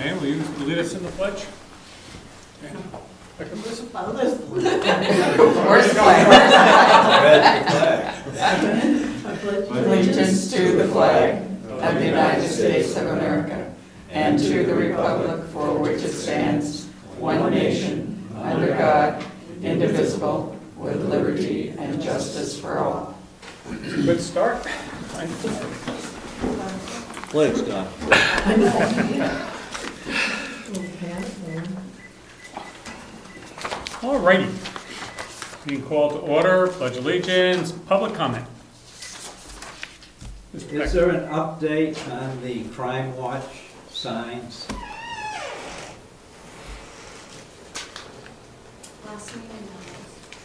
Diane, will you lead us in the pledge? Where's the flag? Allegiance to the flag of the United States of America and to the republic for which it stands, one nation, under God, indivisible, with liberty and justice for all. Good start. Flag's gone. All righty. Being called to order, pledge allegiance, public comment. Mr. Is there an update on the Crime Watch signs?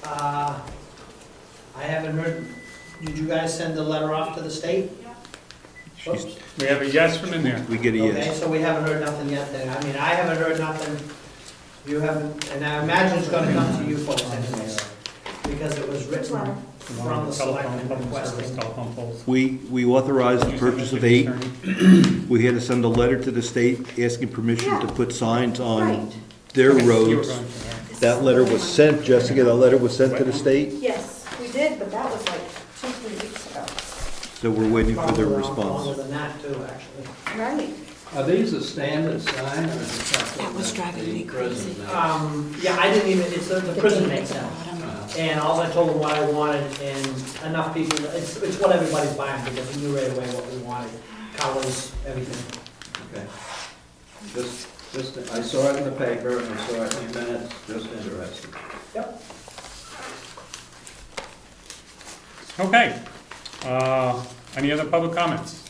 I haven't heard, did you guys send the letter off to the state? Oops. We have a yes from in there. We get a Okay, yes. so we haven't heard nothing yet then. I mean, I haven't heard nothing. You haven't, and I imagine it's gonna come to you folks anyways, because it was written from the selectmen requesting. Telephone poles. We authorized the purchase of 8. We had to send a letter to the state asking permission to put signs on Right. their You were roads. going to there. That letter was sent, Jessica, that letter was sent to the state, Yes, we did, but that was like 2-3 weeks ago. so we're waiting for their Longer response. than that too, actually. Right. Are these a standard sign or is it something That was that driving the me crazy. prison Yeah, I didn't even, it's the prison makes them. And all I told them what I wanted, and enough people, it's what everybody's buying, because we knew right away what we wanted. Colors, everything. Okay. Just, I saw it in the paper and I saw it in minutes, just interested. Yep. Okay. Any other public comments?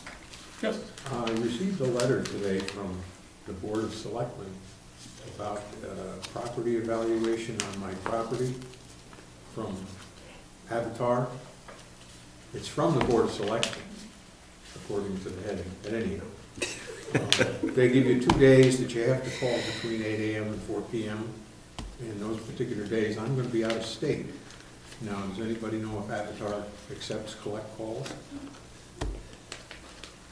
Yes. I received a letter today from the Board of Selectmen about property evaluation on my property from Avatar. It's from the Board of Selectmen, according to the heading, at any rate. They give you 2 days that you have to call between 8 a.m. and 4 p.m. And those particular days, I'm going to be out of state. Now, does anybody know if Avatar accepts collect calls?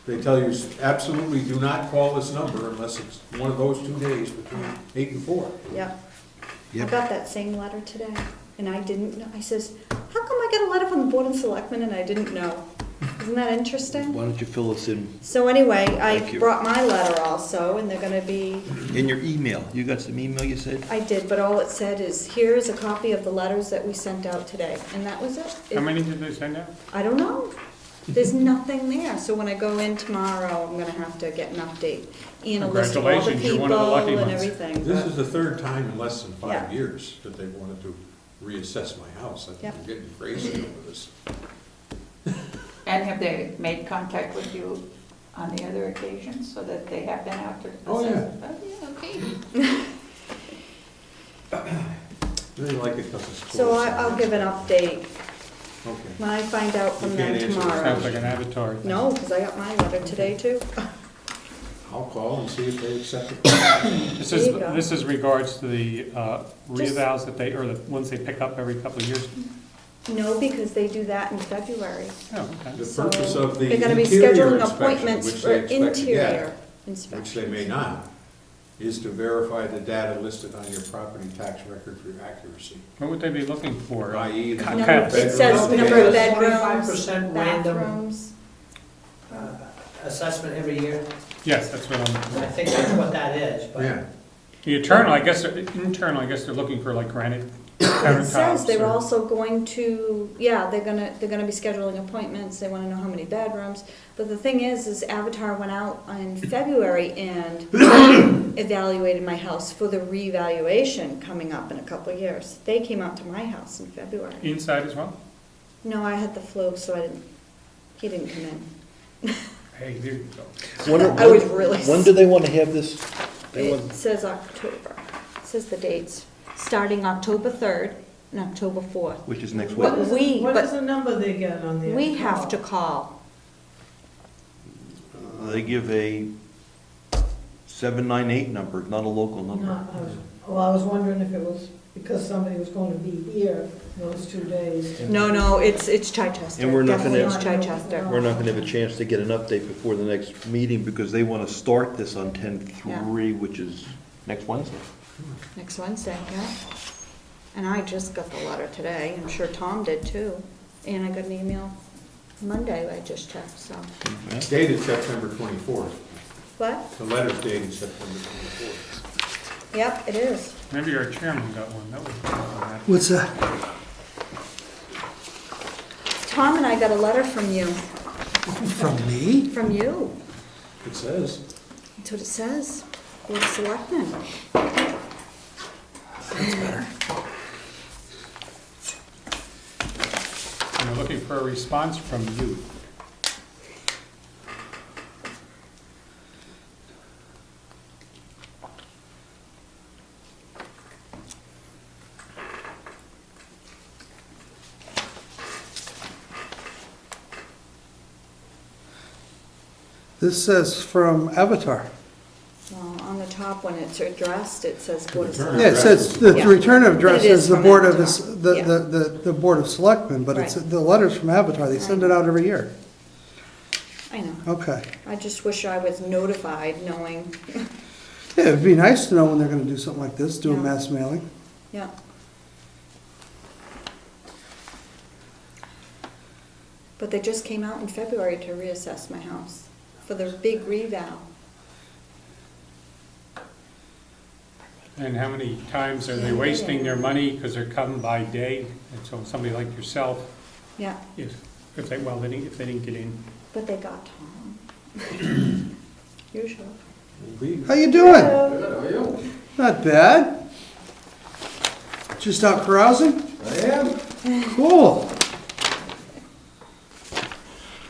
They tell you absolutely do not call this number unless it's one of those 2 days between 8 and 4. Yep. I Yep. got that same letter today, and I didn't know. I says, how come I got a letter from the Board of Selectmen and I didn't know? Isn't that interesting? Why don't you fill us in, So anyway, Thank I you. brought my letter also, and they're gonna be, in your email, you got some email you said? I did, but all it said is, here is a copy of the letters that we sent out today, and that was it. How many did they send out? I don't know. There's nothing there, so when I go in tomorrow, I'm gonna have to get an update and a list of all the Congratulations, you're people one of the lucky and ones. everything. This but- is the third time in less than 5 Yeah. years that they wanted to reassess my house. I think Yep. I'm getting crazy over this. And have they made contact with you on the other occasions so that they have been out to? Oh, yeah. Okay. They like it because it's close. So I'll give an update Okay. when I find out from You them can't answer this. Sounds like tomorrow. an Avatar. thing. No, because I got my letter today too. I'll call and see if they accept it. This is, There you go. this is regards to the reevals that they, or the ones they pick up every couple of years? No, because they do that in February. Oh, okay. The So purpose of the they're gonna be interior scheduling inspection, appointments which for they expect to get, interior which they inspection. may not, is to verify the data listed on your property tax record for accuracy, What would they be looking for? i.e. the Cut- No, cut. it says Bedrooms. number of 25% bedrooms, random. bathrooms. Assessment every year. Yes, that's what I I'm, think that's what that is, but. Yeah, the internal, I guess, internal, I guess they're looking for like granite It countertops. says they're or- also going to, yeah, they're gonna be scheduling appointments, they wanna know how many bedrooms. But the thing is Avatar went out in February and evaluated my house for the revaluation coming up in a couple of years. They came out to my house in February. Inside as well? No, I had the flu, so he didn't come in. Hey, there you go. I was really When do they want to have this? They want- It says October, it says the dates, starting October 3rd and October 4th. Which is next week. But What is the number they get on the? we have to call. They give a 798 number, not a local number. Well, I was wondering if it was because somebody was going to be here those 2 days. No, it's Chichester. And we're not Definitely gonna- it's Chichester. We're not gonna have a chance to get an update before the next meeting because they wanna start this on 10/3, which is next Wednesday. Next Wednesday, yeah. And I just got the letter today, I'm sure Tom did too. And I got an email Monday, I just checked, so. It's dated September 24th. What? The letter's dated September 24th. Yep, it is. Maybe our chairman got one, that was. What's that? Tom and I got a letter from you, From me? from you. It says. That's what it says. Board of Selectmen. And we're looking for a response from you. This says from Avatar. Well, on the top when it's addressed, it says Board of Return. Yeah, it says the Yeah. return of address It is is the from Board of, Avatar. the Board of Selectmen, but it's, Right. the letter's from Avatar, they send it out every year. I know. Okay. I just wish I was notified knowing, Yeah, it'd be nice to know when they're gonna do something like this, do a Yeah. mass mailing. yeah. But they just came out in February to reassess my house for the big revow. And how many times are they wasting their money because they're coming by day? And so somebody like yourself, Yeah, if they didn't get in. but they got Tom. Usually. How you doing? Not bad. Just out carousing? I am. Cool.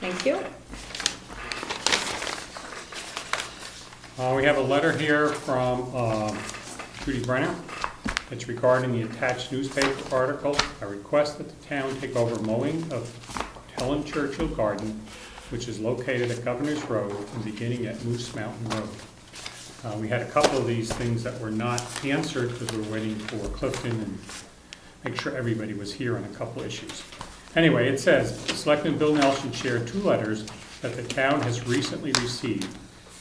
Thank you. We have a letter here from Judy Brenner. It's regarding the attached newspaper article, a request that the town take over mowing of Helen Churchill Garden, which is located at Governor's Road and beginning at Moose Mountain Road. We had a couple of these things that were not answered because we were waiting for Clifton and make sure everybody was here on a couple issues. Anyway, it says, Selectman Bill Nelson shared 2 letters that the town has recently received.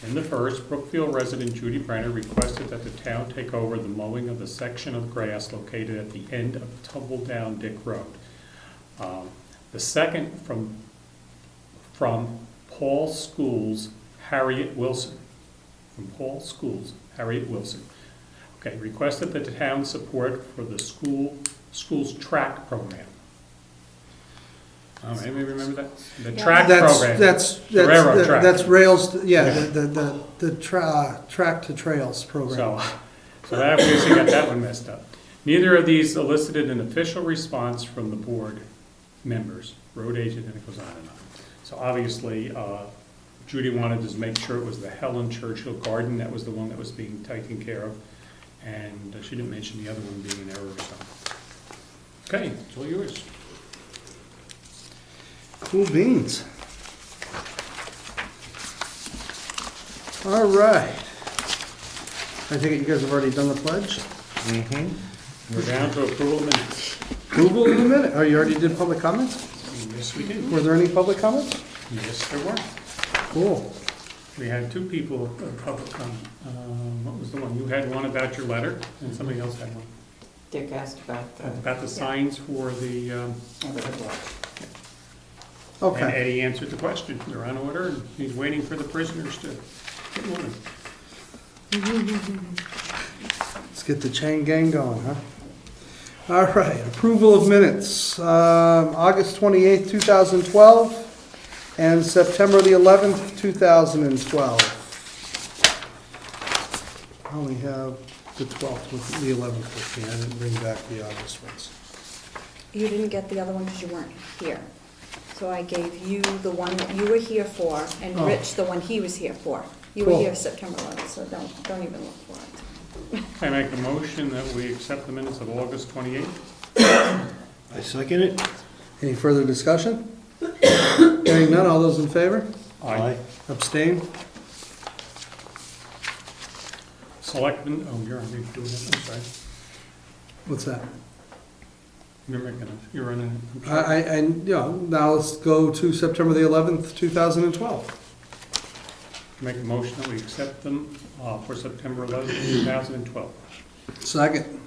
In the first, Brookfield resident Judy Brenner requested that the town take over the mowing of the section of grass located at the end of Tumble Down Dick Road. The second from Paul School's Harriet Wilson. From Paul School's Harriet Wilson. Okay, requested that the town support for the school's track program. Oh, anybody remember that? The track program. The railroad track. That's rails, yeah, Yeah. the track to trails program. So that obviously got that one messed up. Neither of these elicited an official response from the board members, road agent, and it goes on and on. So obviously, Judy wanted to make sure it was the Helen Churchill Garden, that was the one that was being taken care of, and she didn't mention the other one being an error or something. Okay, it's all yours. Cool beans. All right. I take it you guys have already done the pledge? We're down to approval of minutes. Approval in a minute. Oh, you already did public comments? Yes, we did. Were there any public comments? Yes, there were. Cool. We had 2 people of public comment. What was the one? You had one about your letter, and somebody else had one. Dick asked About the signs for the, and Okay. Eddie answered the question. They're on order, and he's waiting for the prisoners to get moving. Let's get the chain gang going, huh? All right, approval of minutes, August 28th, 2012, and September the 11th, 2012. I only have the 12th with the 11th with me, I didn't bring back the August ones. You didn't get the other one because you weren't here. So I gave you the one that you were here for, and Oh. Rich the one he was here for. You were Cool. here September 11th, so don't even look for it. I make a motion that we accept the minutes of August 28th. I second it. Any further discussion? Hearing none, all those in favor? Abstain? Selectmen, oh, you're on, I'm sorry. What's that? You're running. Now let's go to September the 11th, 2012. Make a motion that we accept them for September 11th, 2012. Second.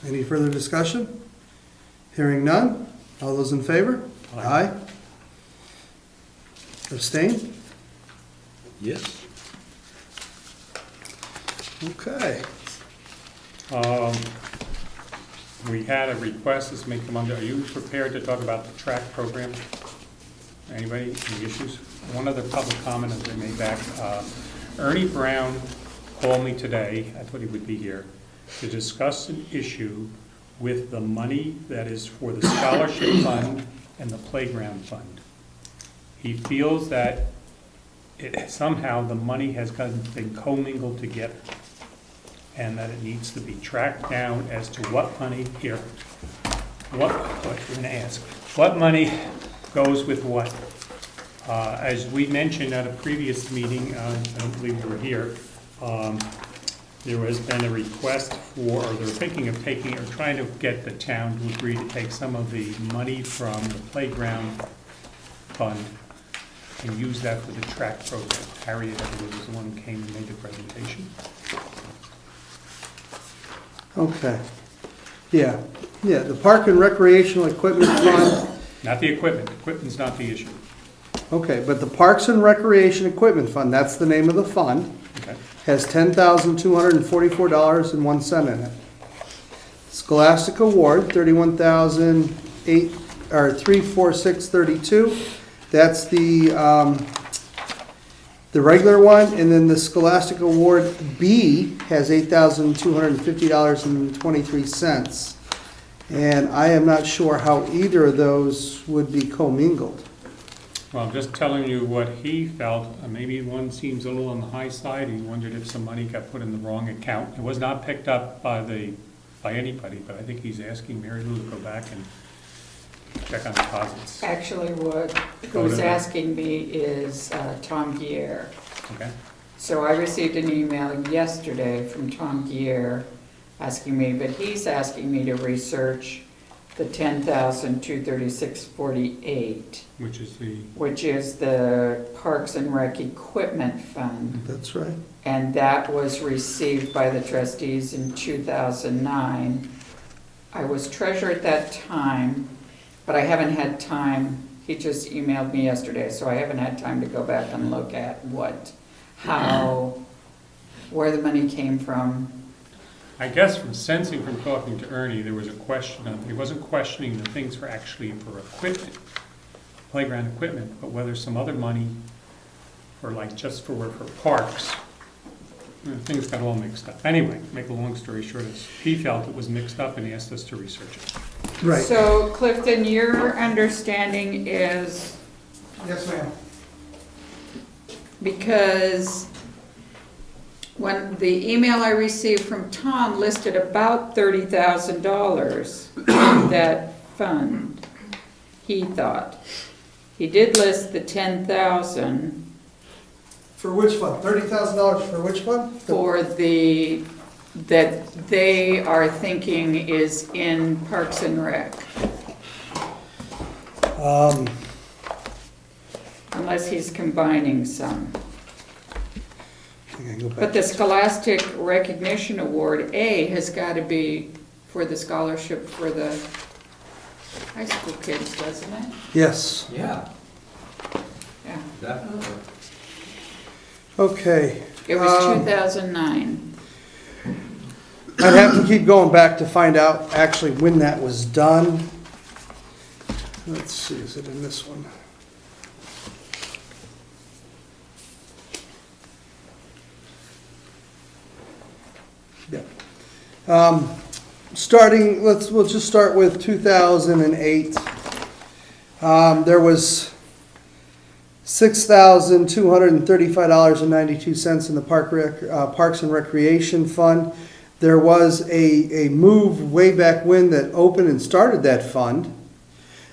Any further discussion? Hearing none. All those in favor? Aye. Abstain? Yes. Okay. We had a request, this may come under, are you prepared to talk about the track program? Anybody, any issues? One other public comment as I made back, Ernie Brown called me today, I thought he would be here, to discuss an issue with the money that is for the scholarship fund and the playground fund. He feels that somehow the money has been commingled together, and that it needs to be tracked down as to what money here, what you're gonna ask, what money goes with what. As we mentioned at a previous meeting, I don't believe you were here, there has been a request for, or they're thinking of taking, or trying to get the town to agree to take some of the money from the playground fund and use that for the track program. Harriet, I believe, was the one who came and made the presentation. Okay. Yeah, the Park and Recreational Equipment Fund. Not the equipment, equipment's not the issue. Okay, but the Parks and Recreation Equipment Fund, that's the name of the fund, Okay. has $10,244.01 in it. Scholastic Award, $346.32. That's the regular one, and then the Scholastic Award B has $8,250.23. And I am not sure how either of those would be commingled. Well, I'm just telling you what he felt. Maybe one seems a little on the high side. He wondered if some money got put in the wrong account. It was not picked up by anybody, but I think he's asking Mary Lou to go back and check on deposits. Actually, who's asking me is Tom Gier. Okay? So I received an email yesterday from Tom Gier asking me, but he's asking me to research the $10,236.48. Which is the Parks and Rec Equipment Fund. That's right. And that was received by the trustees in 2009. I was treasurer at that time, but I haven't had time. He just emailed me yesterday, so I haven't had time to go back and look at where the money came from. I guess from sensing from talking to Ernie, there was a question of, he wasn't questioning the things for equipment, playground equipment, but whether some other money for just for parks. Things got all mixed up. Anyway, make a long story short, he felt it was mixed up and he asked us to research it. Right. So Clifton, your understanding is, Yes, ma'am. because when the email I received from Tom listed about $30,000 in that fund, he thought. He did list the $10,000 For which fund? $30,000 for which fund? for that they are thinking is in Parks and Rec, unless he's combining some. I go back. But the Scholastic Recognition Award, A, has got to be for the scholarship for the high school kids, doesn't it? Yes. Yeah, Yeah. definitely. Okay. It was 2009. I'd have to keep going back to find out actually when that was done. Let's see, is it in this one? Yeah. We'll just start with 2008. There was $6,235.92 in the Parks and Recreation Fund. There was a move way back when that opened and started that fund.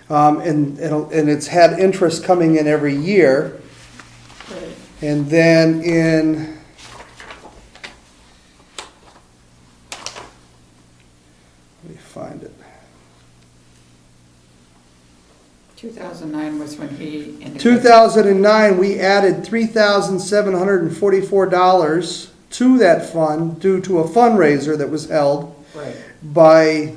And it's had interest coming in every year. And then in 2009 was when he indicated. 2009, we added $3,744 to that fund due to a fundraiser that was held Right. by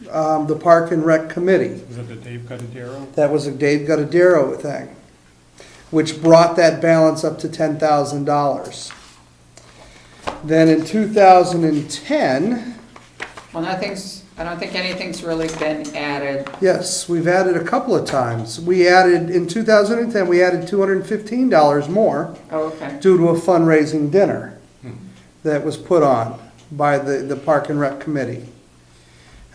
the Park and Rec Committee. Was it the Dave Guttadero? That was a Dave Guttadero thing, which brought that balance up to $10,000. Then in 2010, Well, I don't think anything's really been added. yes, we've added a couple of times. In 2010, we added $215 more Oh, okay. due to a fundraising dinner that was put on by the Park and Rec Committee.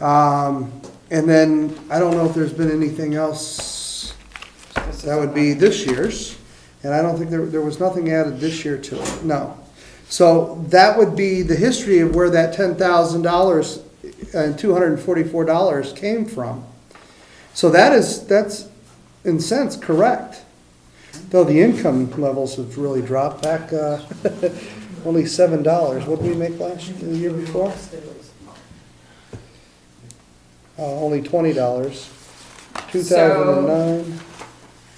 And then, I don't know if there's been anything else, that would be this year's, and I don't think there was nothing added this year to it, no. So that would be the history of where that $10,000 and $244 came from. So that's in a sense correct. Though the income levels have really dropped back, only $7. What did we make the year before? Only $20. 2009.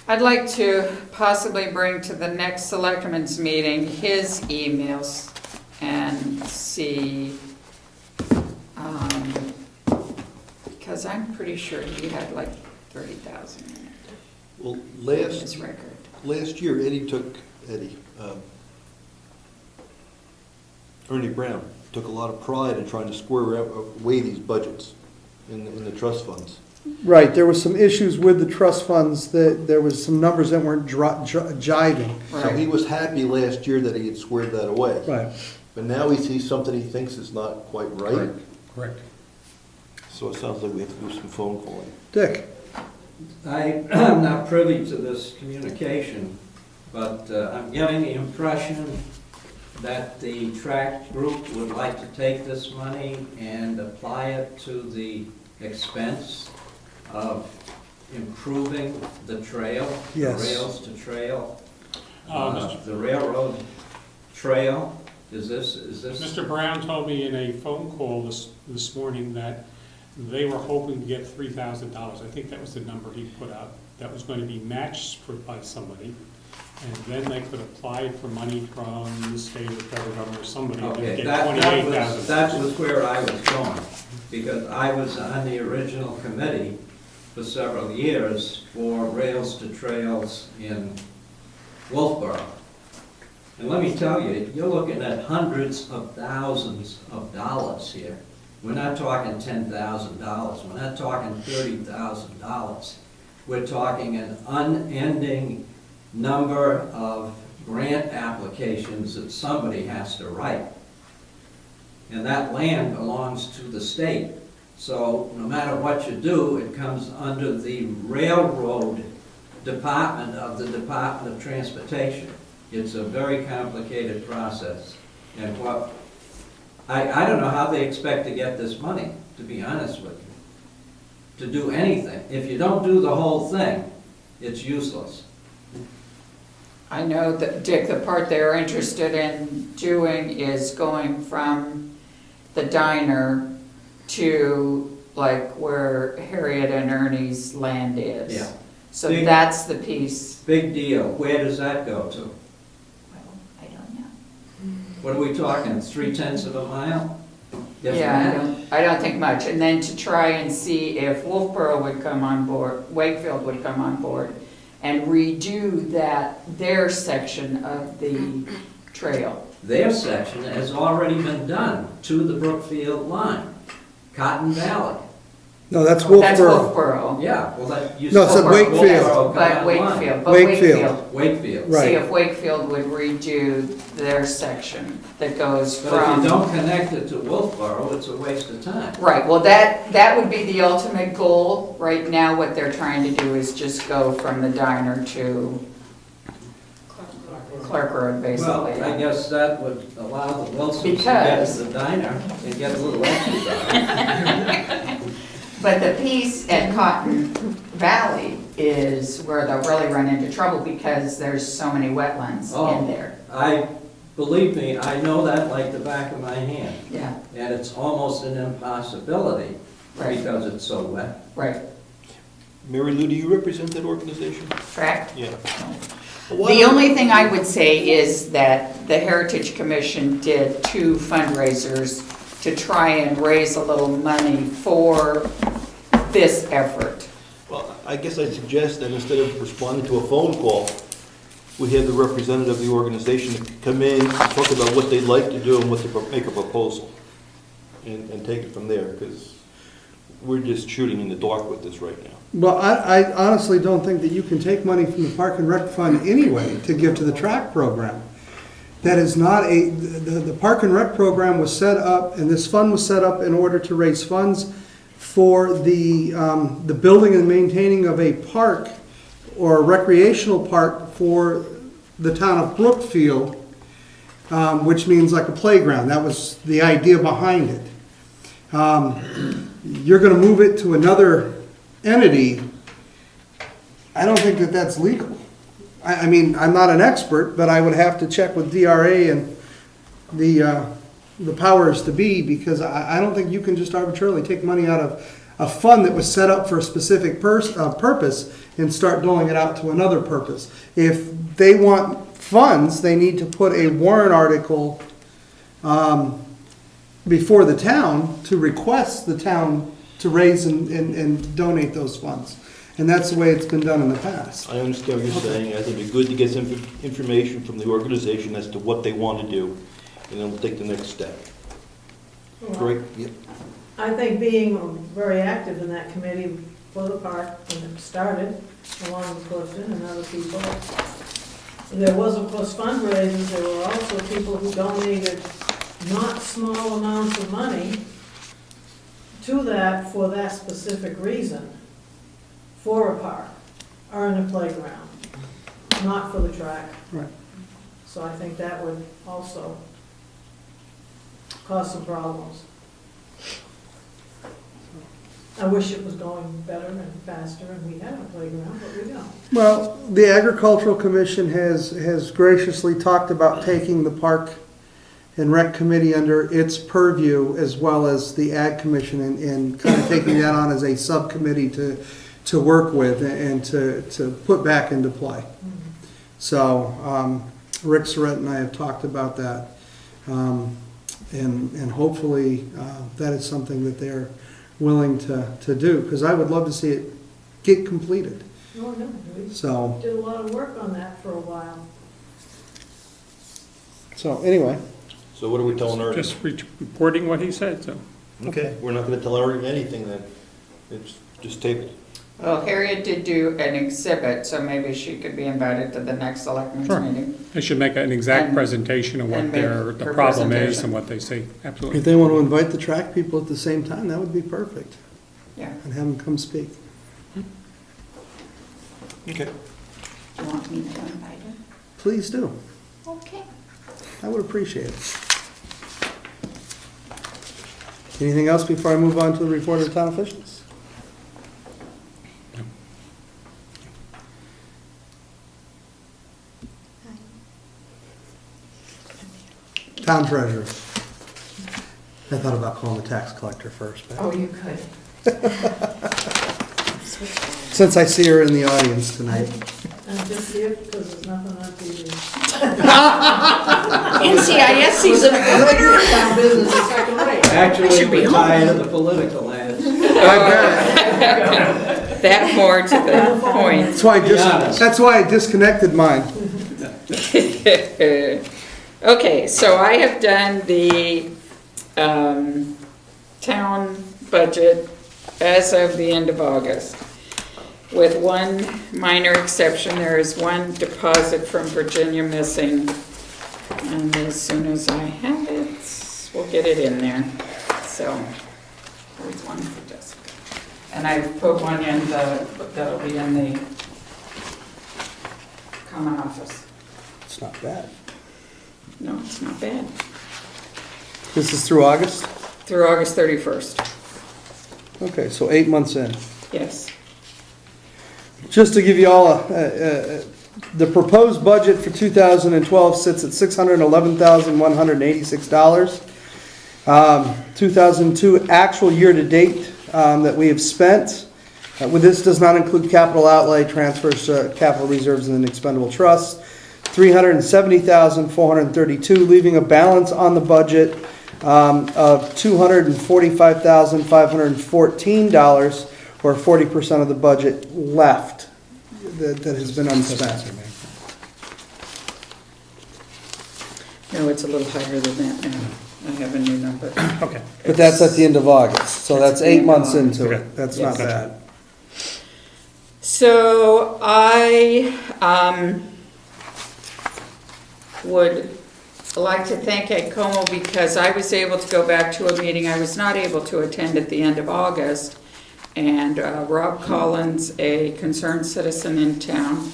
I'd like to possibly bring to the next selectmen's meeting his emails and see, because I'm pretty sure he had like 30,000 in it, Well, in his record. last year, Ernie Brown took a lot of pride in trying to square away these budgets in the trust funds. Right, there was some issues with the trust funds, that there was some numbers that weren't jiving. So he was happy last year that he had squared that away. Right. But now he sees something he thinks is not quite right. Correct. So it sounds like we have to do some phone calling. Dick? I'm not privy to this communication, but I'm getting the impression that the tract group would like to take this money and apply it to the expense of improving the trail, the Yes. rails to trail, Mr. the railroad trail. Is this? Mr. Brown told me in a phone call this morning that they were hoping to get $3,000. I think that was the number he put out. That was going to be matched by somebody, and then they could apply for money from the state or federal government or somebody to Okay, get that $28,000. was where I was going, because I was on the original committee for several years for Rails to Trails in Wolfboro. And let me tell you, you're looking at hundreds of thousands of dollars here. We're not talking $10,000, we're not talking $30,000. We're talking an unending number of grant applications that somebody has to write. And that land belongs to the state. So no matter what you do, it comes under the railroad department of the Department of Transportation. It's a very complicated process. And what, I don't know how they expect to get this money, to be honest with you, to do anything. If you don't do the whole thing, it's useless. I know that, Dick, the part they're interested in doing is going from the diner to like where Harriet and Ernie's land is. Yeah. So Big- that's the piece. Big deal. Where does that go to? Well, I don't know. What are we talking, 3/10 of a mile? If Yeah, that. I don't think much. And then to try and see if Wolfboro would come on board, Wakefield would come on board and redo their section of the trail. Their section has already been done to the Brookfield line, Cotton Valley. No, that's That's Wolfboro. Wolfboro. Yeah, well, that used No, to. it's at Wolfboro, Wakefield. But Wakefield, Wakefield. Wakefield. Right. See if Wakefield would redo their section that goes But if from. you don't connect it to Wolfboro, it's a waste of time. Right, well, that would be the ultimate goal. Right now, what they're trying to do is just go from the diner to Clark Road, Well, basically. I guess that would allow the Wilsons to get Because- to the diner and get a little exercise. But the piece at Cotton Valley is where they'll really run into trouble because there's so many wetlands Oh. in there. Believe me, I know that like the back of my hand. Yeah, And it's almost an impossibility Right. because it's so wet. right. Mary Lou, do you represent that organization? Track. Yeah. The only thing I would say is that the Heritage Commission did 2 fundraisers to try and raise a little money for this effort. Well, I guess I'd suggest that instead of responding to a phone call, we have the representative of the organization to come in and talk about what they'd like to do and what to make a proposal, and take it from there, because we're just shooting in the dark with this right now. Well, I honestly don't think that you can take money from the Park and Rec Fund anyway to give to the track program. That is not the Park and Rec program was set up, and this fund was set up in order to raise funds for the building and maintaining of a park or a recreational park for the town of Brookfield, which means like a playground. That was the idea behind it. You're gonna move it to another entity. I don't think that that's legal. I mean, I'm not an expert, but I would have to check with DRA and the powers to be, because I don't think you can just arbitrarily take money out of a fund that was set up for a specific purpose and start doling it out to another purpose. If they want funds, they need to put a warrant article before the town to request the town to raise and donate those funds. And that's the way it's been done in the past. I understand what you're saying. I think it'd be good to get some information from the organization as to what they want to do, and then we'll take the next step. Great? Yep. I think being very active in that committee for the park when it started, along with Clifton and other people. There was, of course, fundraisers. There were also people who donated not small amounts of money to that for that specific reason, for a park or in a playground, not for the track. Right. So I think that would also cause some problems. I wish it was going better and faster and we had a playground, but we don't. Well, the Agricultural Commission has graciously talked about taking the Park and Rec Committee under its purview, as well as the Ag Commission, and kind of taking that on as a subcommittee to work with and to put back into play. So Rick Surratt and I have talked about that, and hopefully that is something that they're willing to do, because I would love to see it get completed. No, no, we So, did a lot of work on that for a while. so anyway, So what are we telling her? Just reporting what he said, so. Okay, we're not going to tell her anything then. It's just tabled. Well, Harriet did do an exhibit, so maybe she could be invited to the next selectmen's Sure. meeting. They should make an exact And- presentation of what and make the her problem is presentation. and what they see, absolutely. if they want to invite the track people at the same time, that would be perfect, Yeah. and have them come speak. Okay. Do you want me to invite her? Please do. Okay. I would appreciate it. Anything else before I move on to the report of town officials? Town treasurer. I thought about calling the tax collector first, but Oh, you could. since I see her in the audience tonight. And just here, because there's nothing on TV. NCIS season order. Town business is second rate. Actually, should be we're tired of the political ads. That more to the point. That's why I disconnected mine. Okay, so I have done the town budget as of the end of August. With one minor exception, there is one deposit from Virginia missing. And as soon as I have it, we'll get it in there. So, there's one for Jessica. And I put one in that'll be in the common office. It's not bad. No, it's not bad. This is through August? Through August 31st, Okay, so 8 months in. yes. Just to give you all the proposed budget for 2012 sits at $611,186. 2002 actual year-to-date that we have spent With this does not include capital outlay transfers to capital reserves and expendable trusts. $370,432, leaving a balance on the budget of $245,514, or 40% of the budget left that has been unspent. No, it's a little higher than that now. I have a new number. Okay. But that's at the end of August, so that's That's the 8 end of months into Okay. it. That's Yes. not bad. So I would like to thank Ed Como because I was able to go back to a meeting I was not able to attend at the end of August. And Rob Collins, a concerned citizen in town,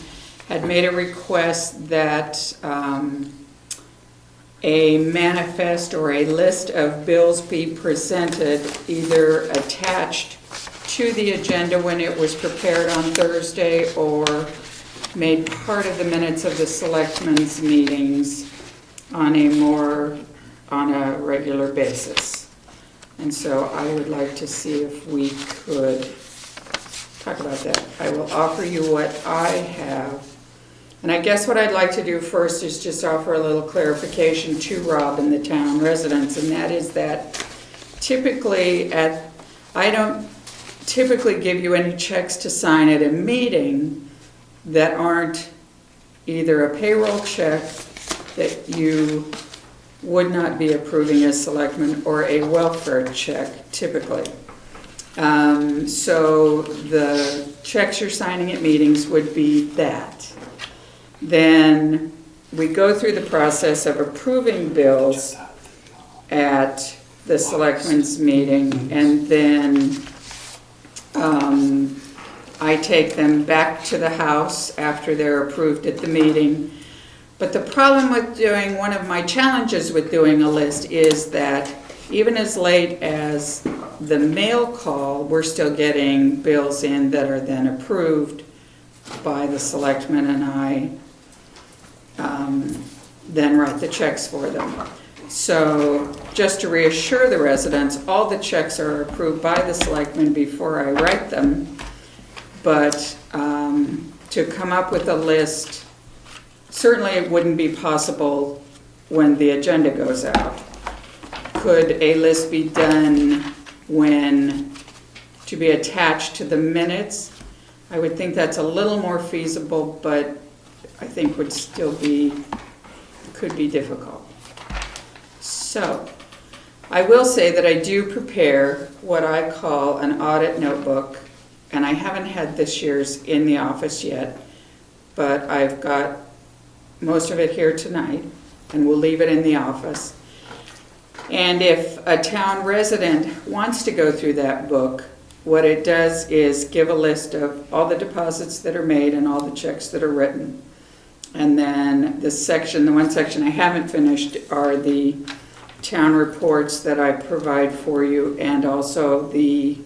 had made a request that a manifest or a list of bills be presented, either attached to the agenda when it was prepared on Thursday or made part of the minutes of the selectmen's meetings on a regular basis. And so I would like to see if we could talk about that. I will offer you what I have. And I guess what I'd like to do first is just offer a little clarification to Rob and the town residents, and that is that typically I don't typically give you any checks to sign at a meeting that aren't either a payroll check that you would not be approving as selectmen or a welfare check typically. So the checks you're signing at meetings would be that. Then we go through the process of approving bills at the selectmen's meeting, and then I take them back to the house after they're approved at the meeting. But the problem with one of my challenges with doing a list is that even as late as the mail call, we're still getting bills in that are then approved by the selectmen, and I then write the checks for them. So just to reassure the residents, all the checks are approved by the selectmen before I write them. But to come up with a list, certainly it wouldn't be possible when the agenda goes out. Could a list be done to be attached to the minutes? I would think that's a little more feasible, but I think could be difficult. So, I will say that I do prepare what I call an audit notebook, and I haven't had this year's in the office yet, but I've got most of it here tonight, and we'll leave it in the office. And if a town resident wants to go through that book, what it does is give a list of all the deposits that are made and all the checks that are written. And then the one section I haven't finished are the town reports that I provide for you, and also the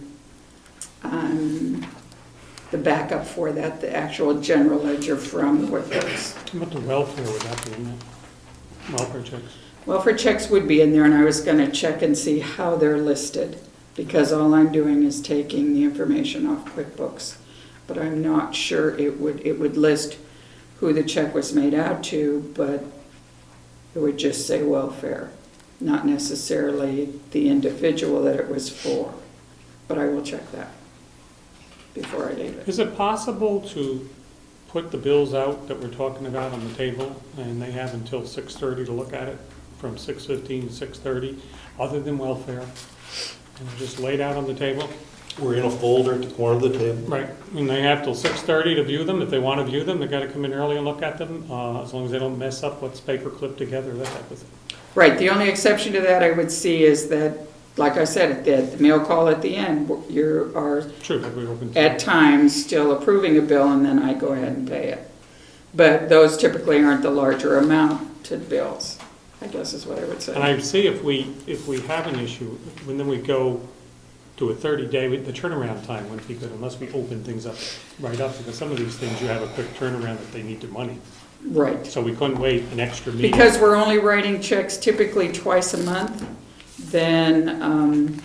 backup for that, the actual general ledger from QuickBooks. How about the welfare, would that be in there? Welfare checks? Welfare checks would be in there, and I was going to check and see how they're listed, because all I'm doing is taking the information off QuickBooks. But I'm not sure it would list who the check was made out to, but it would just say welfare, not necessarily the individual that it was for. But I will check that before I leave it. Is it possible to put the bills out that we're talking about on the table, and they have until 6:30 to look at it, from 6:15 to 6:30, other than welfare, and just laid out on the table? We're in a folder at the corner of the table. Right, and they have till 6:30 to view them. If they want to view them, they got to come in early and look at them, as long as they don't mess up what's paper clipped together, that type of thing. Right, the only exception to that I would see is that, like I said, the mail call at the end, you are True, that we open. at times still approving a bill, and then I go ahead and pay it. But those typically aren't the larger amounted bills, I guess is what I would say. And I see if we have an issue, and then we go to a 30-day, the turnaround time wouldn't be good unless we open things up right up, because some of these things you have a quick turnaround if they need the money. Right. So we couldn't wait an extra meeting. Because we're only writing checks typically twice a month, then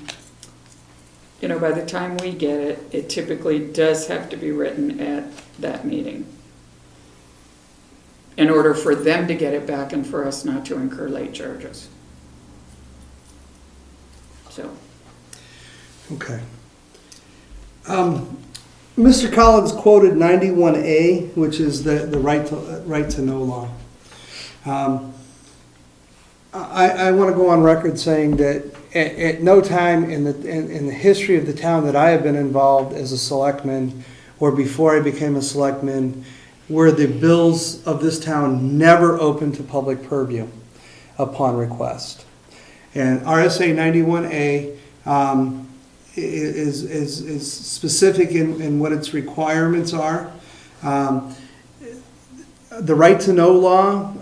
you know, by the time we get it, it typically does have to be written at that meeting in order for them to get it back and for us not to incur late charges. So, Okay. Mr. Collins quoted 91A, which is the right to know law. I want to go on record saying that at no time in the history of the town that I have been involved as a selectman or before I became a selectman were the bills of this town never open to public purview upon request. And RSA 91A is specific in what its requirements are. The right to know law,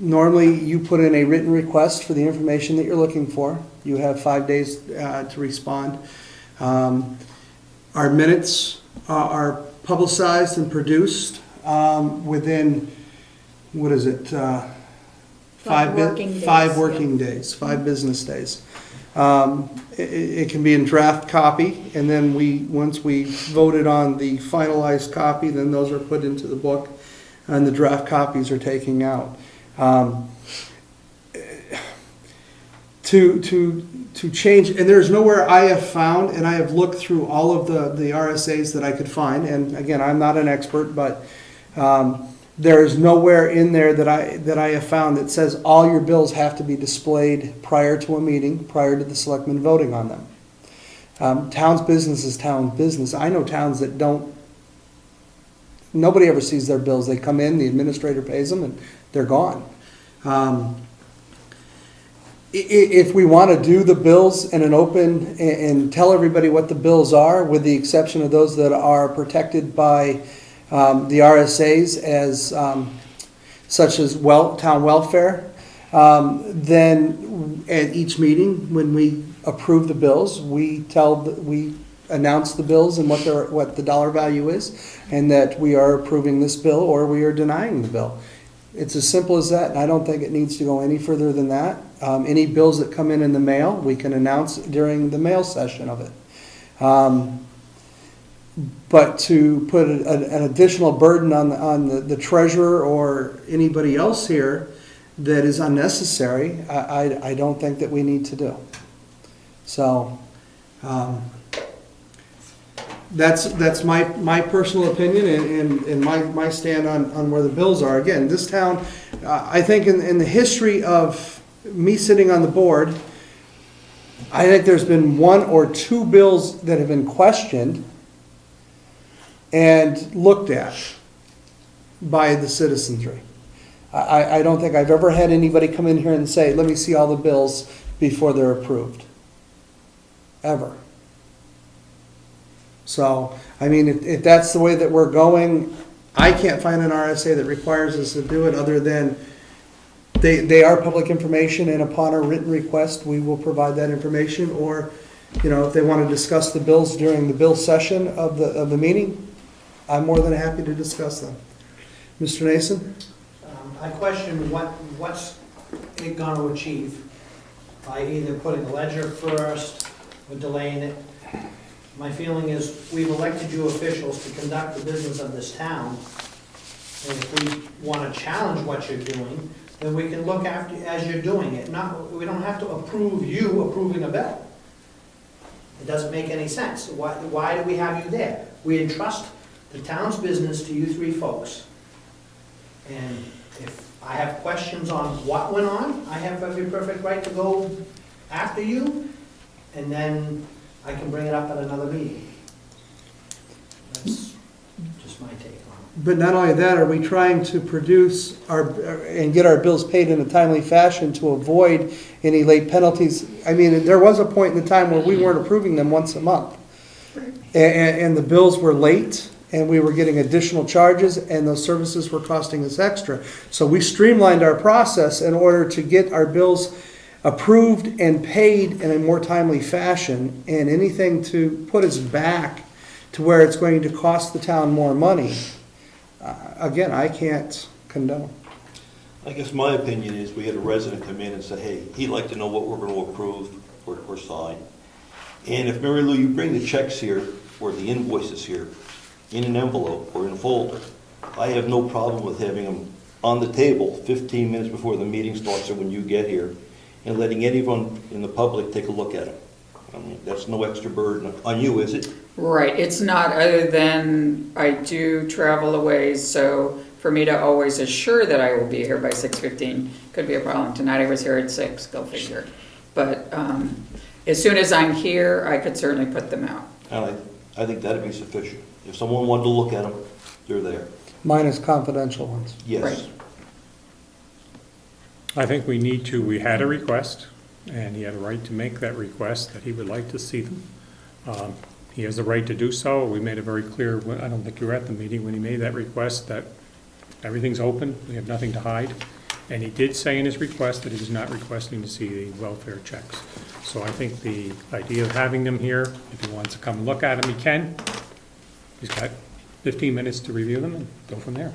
normally you put in a written request for the information that you're looking for. You have 5 days to respond. Our minutes are publicized and produced within, what is it? Five working days, 5 working days, 5 business days. It can be in draft copy, and then once we voted on the finalized copy, then those are put into the book, and the draft copies are taken out. To change, and there's nowhere I have found, and I have looked through all of the RSAs that I could find, and again, I'm not an expert, but there is nowhere in there that I have found that says all your bills have to be displayed prior to a meeting, prior to the selectmen voting on them. Town's business is town business. I know towns that don't, nobody ever sees their bills. They come in, the administrator pays them, and they're gone. If we want to do the bills in an open and tell everybody what the bills are, with the exception of those that are protected by the RSAs as such as town welfare, then at each meeting when we approve the bills, we announce the bills and what the dollar value is, and that we are approving this bill or we are denying the bill. It's as simple as that, and I don't think it needs to go any further than that. Any bills that come in the mail, we can announce during the mail session of it. But to put an additional burden on the treasurer or anybody else here that is unnecessary, I don't think that we need to do. So that's my personal opinion and my stand on where the bills are. Again, this town, I think in the history of me sitting on the board, I think there's been 1 or 2 bills that have been questioned and looked at by the citizenry. I don't think I've ever had anybody come in here and say, let me see all the bills before they're approved. Ever. So, I mean, if that's the way that we're going, I can't find an RSA that requires us to do it other than they are public information, and upon a written request, we will provide that information. Or, if they want to discuss the bills during the bill session of the meeting, I'm more than happy to discuss them. Mr. Nason? I question what's it going to achieve by either putting a ledger first or delaying it. My feeling is we've elected you officials to conduct the business of this town. And if we want to challenge what you're doing, then we can look after as you're doing it. We don't have to approve you approving a bill. It doesn't make any sense. Why do we have you there? We entrust the town's business to you 3 folks. And if I have questions on what went on, I have every perfect right to go after you, and then I can bring it up at another meeting. That's just my take on it. But not only that, are we trying to produce and get our bills paid in a timely fashion to avoid any late penalties? I mean, there was a point in the time where we weren't approving them once a month. And the bills were late, and we were getting additional charges, and those services were costing us extra. So we streamlined our process in order to get our bills approved and paid in a more timely fashion, and anything to put us back to where it's going to cost the town more money, again, I can't condone. I guess my opinion is we had a resident come in and say, hey, he'd like to know what we're going to approve or sign. And if, Mary Lou, you bring the checks here, or the invoices here, in an envelope or in a folder, I have no problem with having them on the table 15 minutes before the meeting starts or when you get here, and letting anyone in the public take a look at them. I mean, that's no extra burden on you, is it? Right, it's not, other than I do travel away, so for me to always assure that I will be here by 6:15 could be a problem. Tonight I was here at 6, go figure. But as soon as I'm here, I could certainly put them out. And I think that'd be sufficient. If someone wanted to look at them, they're there. Minus confidential ones. Yes. Right. I think we had a request, and he had a right to make that request, that he would like to see them. He has the right to do so. We made it very clear, I don't think you were at the meeting when he made that request, that everything's open, we have nothing to hide. And he did say in his request that he was not requesting to see the welfare checks. So I think the idea of having them here, if he wants to come and look at them, he can. He's got 15 minutes to review them and go from there.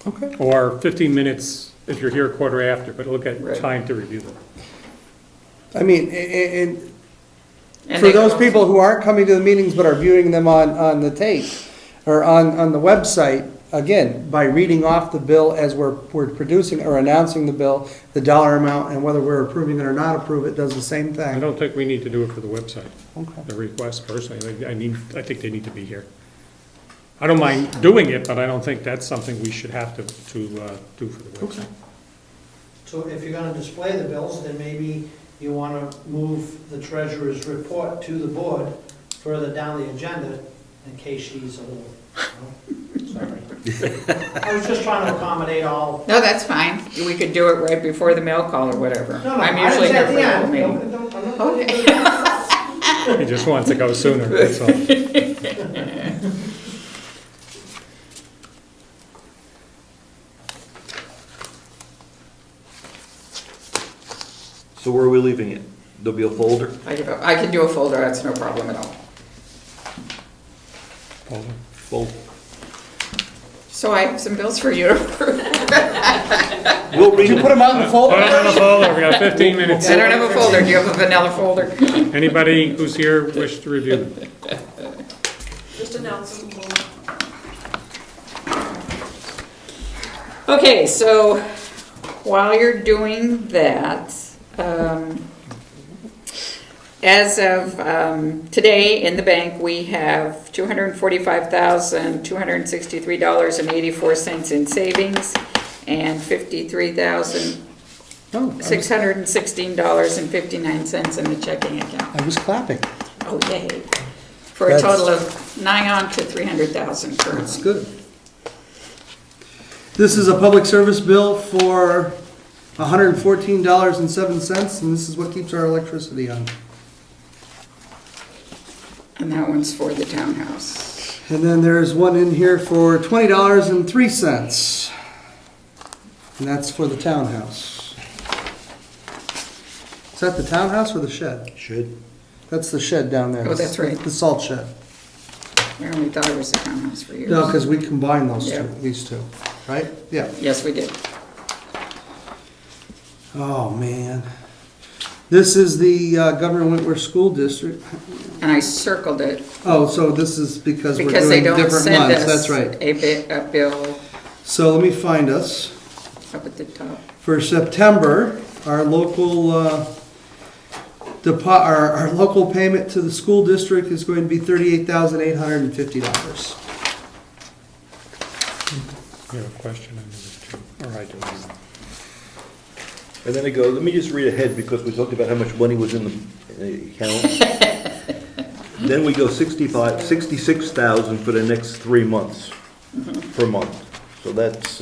Okay. Or 15 minutes if you're here a quarter after, but look at Right. time to review them. I mean, and And for they those can people also- who aren't coming to the meetings but are viewing them on the tape or on the website, again, by reading off the bill as we're producing or announcing the bill, the dollar amount, and whether we're approving it or not approve it, does the same I thing. don't think we need to do it for the website, Okay. the request personally. I think they need to be here. I don't mind doing it, but I don't think that's something we should have to do for the website. So if you're gonna display the bills, then maybe you wanna move the treasurer's report to the board further down the agenda in case she's a little, sorry. I was just trying to accommodate all. No, that's fine. We could do it right before the mail call or whatever. No, I'm I didn't usually say here at for the the whole end. meeting. I'm not- Okay. He just wants to go sooner, that's all. So where are we leaving it? There'll be a folder? I can do a folder, that's no problem at all. Well, So I have some bills for you to approve. we'll read Did you it. put them out in the folder? Put it on the folder, we got 15 minutes. I don't have a folder. Do you have a vanilla folder? Anybody who's here wish to review them? Just announce them. Okay, so while you're doing that, as of today in the bank, we have $245,263.84 in savings and $53,616.59 in the checking account. I was clapping. Oh, yay. For a That's- total of nigh on to $300,000 That's currently. good. This is a public service bill for $114.07, and this is what keeps our electricity on. And that one's for the townhouse. And then there's one in here for $20.03, and that's for the townhouse. Is that the townhouse or the shed? Should. That's the shed down there. Oh, that's right. The salt shed. I only thought it was the townhouse for years. No, because we combined those Yeah. two, these two, right? Yeah. Yes, we did. Oh, man. This is the Governor Wentworth School District. And I circled it Oh, so this is because we're because they doing don't different send months, us that's right. a bill So let me find us. up at the top. For September, our local, our local payment to the school district is going to be $38,850. You have a question on this too, or I do. And then it goes, let me just read ahead because we talked about how much money was in the account. Then we go 66,000 for the next 3 months, per month. So that's,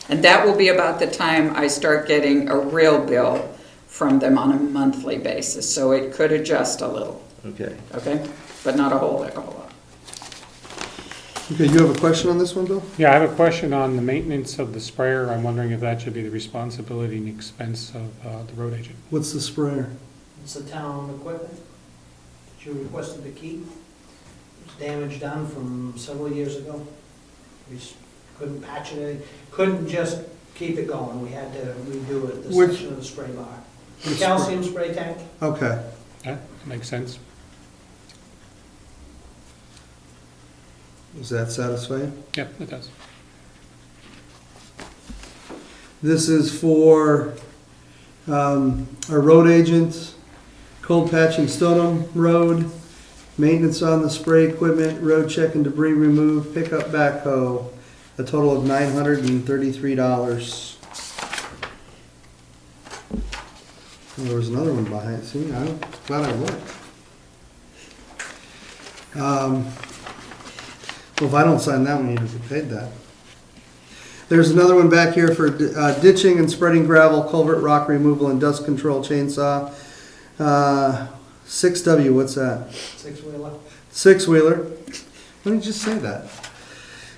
And that will be about the time I start getting a real bill from them on a monthly basis. So it could adjust a little, okay. okay? But not a whole lot. Okay, you have a question on this one, Bill? Yeah, I have a question on the maintenance of the sprayer. I'm wondering if that should be the responsibility and expense of the road agent. What's the sprayer? It's the town equipment that you requested to keep. It was damage done from several years ago. We just couldn't patch it, couldn't just keep it going. We had to redo it, this Which- section of the spray bar. The The calcium spray tank, Okay. That makes sense. Is that satisfying? Yep, it does. This is for our road agent, cold patching Stoneham Road, maintenance on the spray equipment, road check and debris remove, pickup backhoe, a total of $933. There was another one behind, see, I'm glad I looked. Well, if I don't sign that one, you have to pay that. There's another one back here for ditching and spreading gravel, culvert rock removal, and dust control chainsaw. 6W, what's that? Six-wheeler. Six-wheeler. Why didn't you just say that?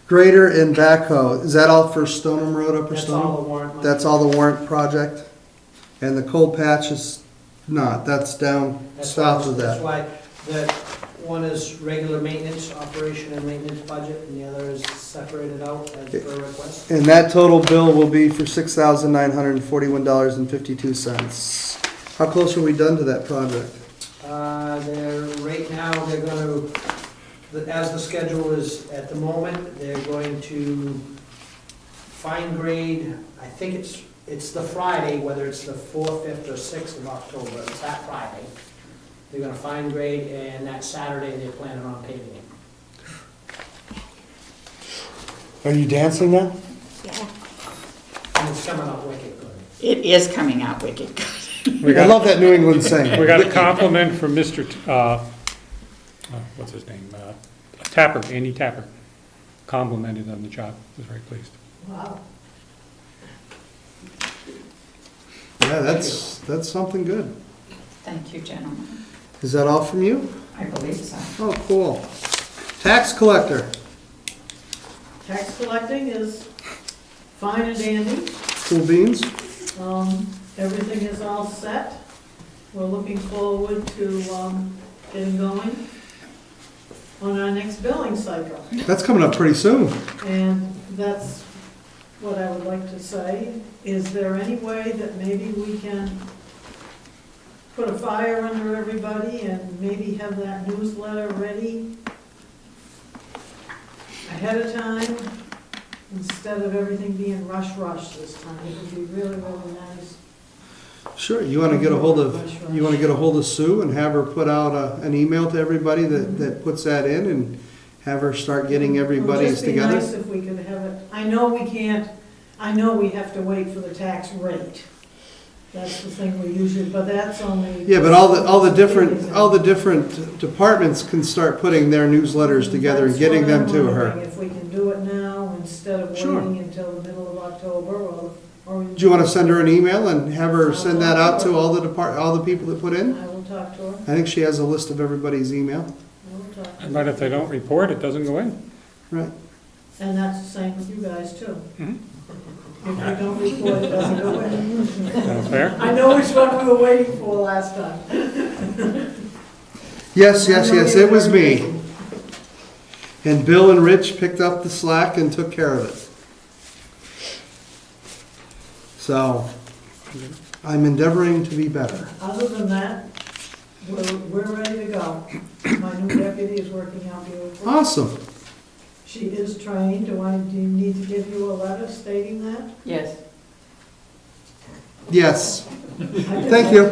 Grader and backhoe. Is that all for Stoneham Road, Upper That's Stoneham? all the warrant money. That's all the warrant project? And the cold patch is not, that's down That's south why- of That's that. why the one is regular maintenance, operation and maintenance budget, and the other is separated out as per request. And that total bill will be for $6,941.52. How close are we done to that project? Right now, they're gonna, as the schedule is at the moment, they're going to fine grade, I think it's the Friday, whether it's the 4th, 5th, or 6th of October, it's that Friday. They're gonna fine grade, and that Saturday, they're planning on paving it. Are you dancing now? Yeah. And it's coming out wicked good. It is coming out wicked good. We I got, love that New England saying. we got a compliment from Mr. What's his name? Tapper, Andy Tapper. Complimented on the job. Was very pleased. Wow. Yeah, that's something good. Thank you, gentlemen. Is that all from you? I believe so. Oh, cool. Tax collector. Tax collecting is fine and dandy. Cool beans. Everything is all set. We're looking forward to getting going on our next billing cycle. That's coming up pretty soon. And that's what I would like to say. Is there any way that maybe we can put a fire under everybody and maybe have that newsletter ready ahead of time, instead of everything being rush this time? It would be really, really nice. Sure, you want to get a hold of Sue and have her put out an email to everybody that puts that in, and have her start getting everybody's together? It would just be nice if we could have it. I know we have to wait for the tax rate. That's the thing we usually, but that's only. Yeah, but all the different departments can start putting their newsletters together and getting them to That's what I'm her. wondering, if we can do it now instead of Sure. waiting until the middle of October, or. Do you want to send her an email and have her send that out to all the people that put in? I will talk to her. I think she has a list of everybody's email. I will talk to her. But if they don't report, it doesn't go in. Right. And that's the same with you guys too. Mhm. If we don't report, it doesn't go in. Sounds fair? I know which one we were waiting for last time. Yes, it was me. And Bill and Rich picked up the slack and took care of it. So, I'm endeavoring to be better. Other than that, we're ready to go. My new deputy is working out beautifully. Awesome. She is trained. Do you need to give you a letter stating that? Yes. Yes. Thank you.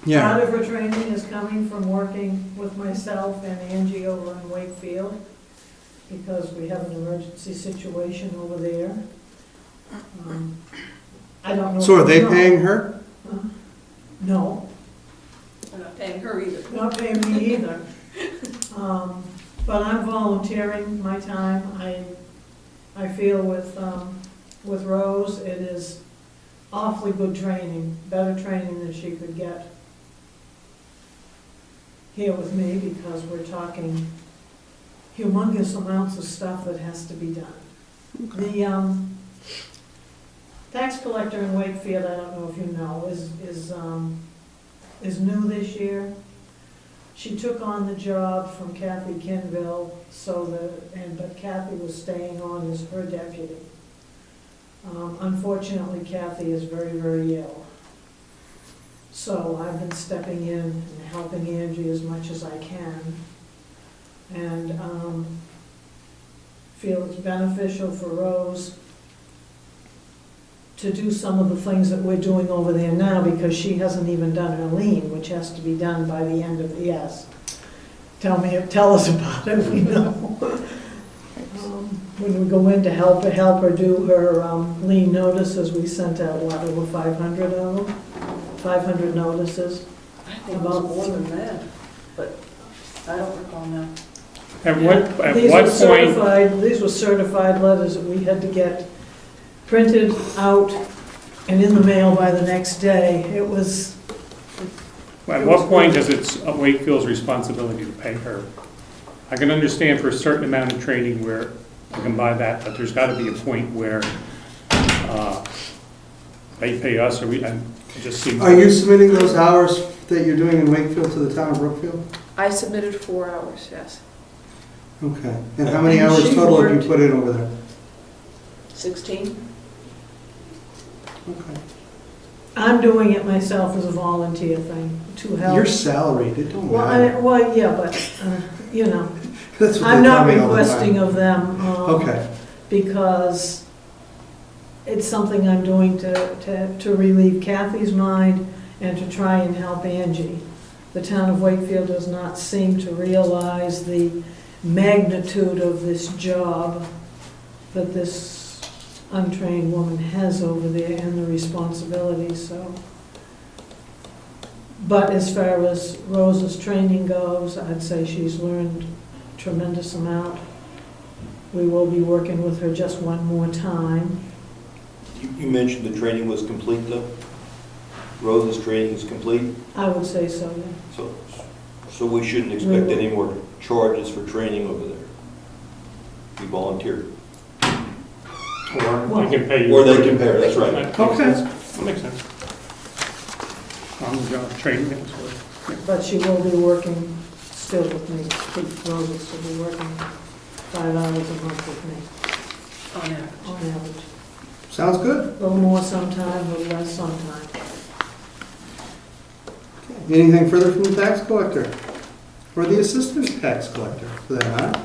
Yeah. Part of her training is coming from working with myself and Angie over in Wakefield, because we have an emergency situation over there. I don't know. So are if they you know. paying her? No, I'm not paying her either. not paying me either. But I'm volunteering my time. I feel with Rose, it is awfully good training, better training than she could get here with me, because we're talking humongous amounts of stuff that has to be done. The tax collector in Wakefield, I don't know if you know, is new this year. She took on the job from Kathy Kinville, but Kathy was staying on as her deputy. Unfortunately, Kathy is very, very ill. So I've been stepping in and helping Angie as much as I can. And feel it's beneficial for Rose to do some of the things that we're doing over there now, because she hasn't even done her lien, which has to be done by the end of the, yes. Tell us about it, we know. When we go in to help her do her lien notices, we sent out, what, over 500 of them? 500 notices. I think it was more than that, but I don't recall now. At what These were point, certified, these were certified letters that we had to get printed out and in the mail by the next day. It was, does it Wakefield's responsibility to pay her? I can understand for a certain amount of training where I can buy that, but there's gotta be a point where they pay us, or it just seems. Are you submitting those hours that you're doing in Wakefield to the town of Brookfield? I submitted 4 hours, yes. Okay. And how many And hours she total have worked- you put in over there? 16? Okay. I'm doing it myself as a volunteer thing to help. You're salaried, it don't Well, matter. yeah, but, you know, That's what I'm they not tell me all the time. requesting of them. Okay. Because it's something I'm doing to relieve Kathy's mind and to try and help Angie. The town of Wakefield does not seem to realize the magnitude of this job that this untrained woman has over there and the responsibility, so. But as far as Rose's training goes, I'd say she's learned a tremendous amount. We will be working with her just one more time. You mentioned the training was complete, though? Rose's training is complete, I would say so, yeah. so we shouldn't expect any more charges for training over there. You volunteered. Or they can pay you. Or they can pay, that's right. That makes Okay. sense. That makes sense. On the job training, that's what. But she will be working still with me. Rose will still be working 5 hours a month with me, On average. on average. Sounds good. A little more sometime, a little less sometime. Anything further from the tax collector? Or the assistant tax collector, for that matter?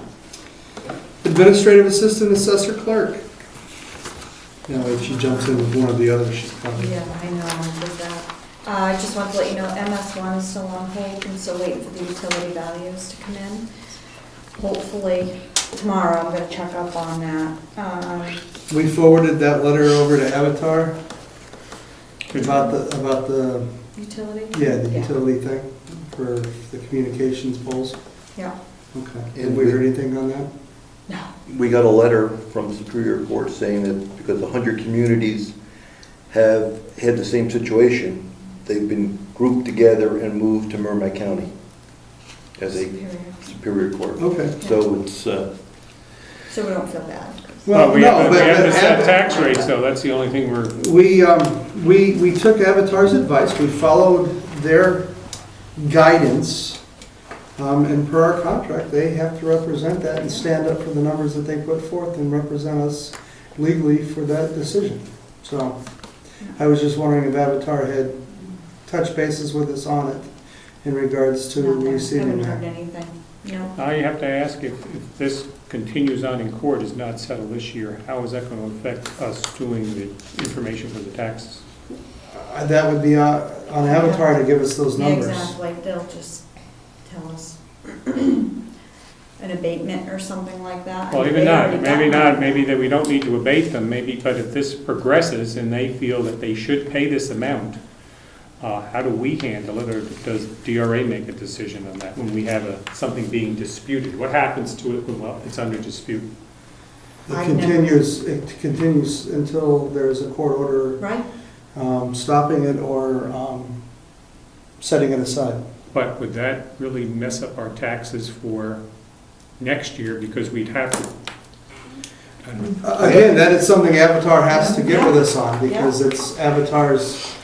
Administrative assistant, assessor clerk. You know, if she jumps in with one of the others, she's covered. Yeah, I know, I did that. I just want to let you know, MS1 is still on hold, and still waiting for the utility values to come in. Hopefully tomorrow, I'm gonna check up on that. We forwarded that letter over to Avatar about the, Utility? yeah, the Yeah. utility thing for the communications poles. Yeah. Okay. Have we heard anything on that? No. We got a letter from the Superior Court saying that because 100 communities have had the same situation, they've been grouped together and moved to Merrimack County as a Superior Court. Okay. So it's, So we don't feel bad. Well, we have but to set Av- tax rates, though, that's the only thing we're, We took Avatar's advice, we followed their guidance, and per our contract, they have to represent that and stand up for the numbers that they put forth and represent us legally for that decision. So I was just wondering if Avatar had touched bases with us on it in regards to Nothing. receiving Haven't heard that. anything. No. now you have to ask if this continues on in court, is not settled this year, how is that going to affect us doing the information for the taxes? That would be on Avatar to give us those Yeah, numbers. exactly, they'll just tell us an abatement or something like that. Well, I mean, even they not, already maybe got not, one. maybe that we don't need to abate them, maybe, but if this progresses and they feel that they should pay this amount, how do we handle it, or does DRA make a decision on that when we have something being disputed? What happens to it when, well, it's under dispute? It continues until there's a court order Right? stopping it or setting it aside. But would that really mess up our taxes for next year, because we'd have to, Again, that is something Avatar has to get with us on, because it's Avatar's,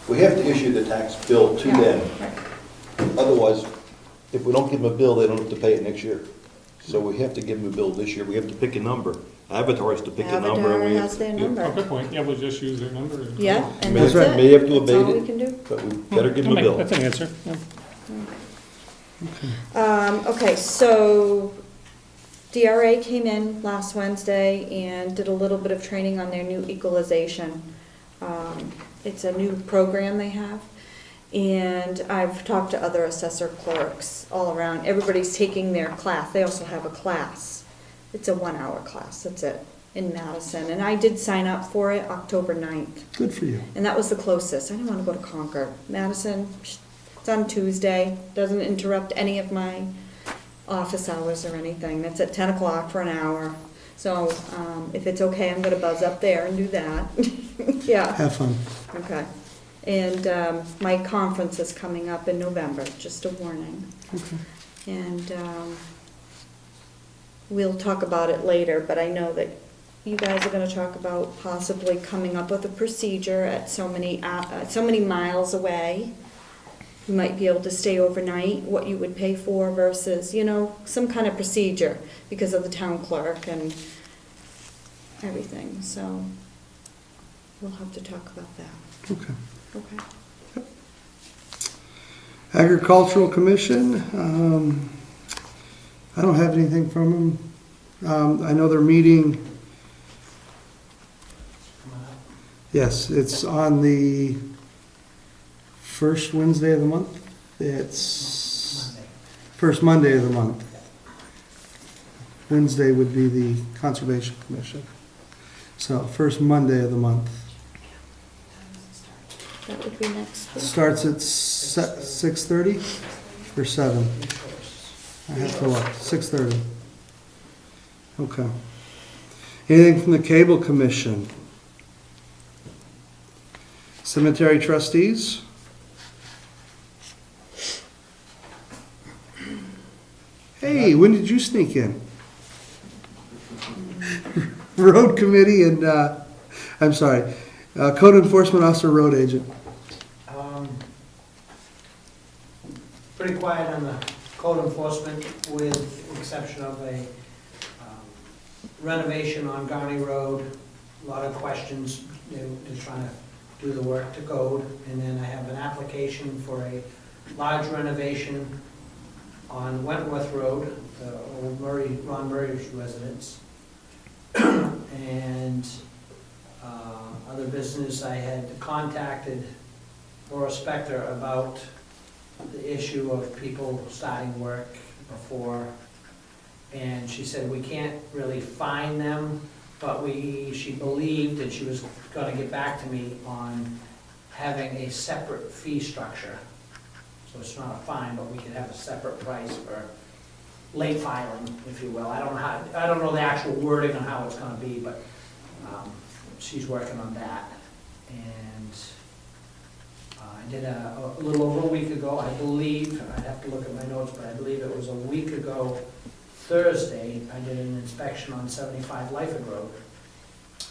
We have to issue the tax bill to Yeah. them. Right. Otherwise, if we don't give them a bill, they don't have to pay it next year. So we have to give them a bill this year. We have to pick a number Avatar has to pick a number. and Avatar we have has to- their yeah. Oh, number. good point, yeah, we'll just use their number. Yeah, and That's that's right, it. may have to That's abate all it. we can do. But we better give them a Okay, bill. that's an answer, yeah. Okay, so DRA came in last Wednesday and did a little bit of training on their new equalization. It's a new program they have. And I've talked to other assessor clerks all around. Everybody's taking their class. They also have a class. It's a 1-hour class, that's it, in Madison. And I did sign up for it October 9th. Good for you. And that was the closest. I didn't want to go to Concord. Madison, it's on Tuesday, doesn't interrupt any of my office hours or anything. It's at 10 o'clock for an hour. So if it's okay, I'm going to buzz up there and do that. Yeah, Have fun. okay. And my conference is coming up in November, just a warning. Okay. And we'll talk about it later, but I know that you guys are gonna talk about possibly coming up with a procedure at so many miles away. You might be able to stay overnight, what you would pay for versus, some kind of procedure because of the town clerk and everything, so we'll have to talk about that. Okay. Okay. Agricultural Commission, I don't have anything from them. I know they're meeting, yes, it's on the first Wednesday of the month. It's Monday. first Monday of the month. Wednesday would be the Conservation Commission. So first Monday of the month. That would be next week. Starts at 6:30 or 7? I have to look, 6:30. Okay. Anything from the Cable Commission? Cemetery trustees? Hey, when did you sneak in? Road Committee and, I'm sorry, Code Enforcement Officer, Road Agent. Pretty quiet on the code enforcement with the exception of a renovation on Garney Road. A lot of questions, they're trying to do the work to code. And then I have an application for a large renovation on Wentworth Road, the old Ron Murray's residence. And other business, I had contacted Laura Spector about the issue of people starting work before, and she said we can't really fine them, but she believed that she was gonna get back to me on having a separate fee structure. So it's not a fine, but we could have a separate price for late filing, if you will. I don't know the actual wording on how it's gonna be, but she's working on that. And I did a little over a week ago, I believe, I'd have to look at my notes, but I believe it was a week ago Thursday, I did an inspection on 75 Lyford Road.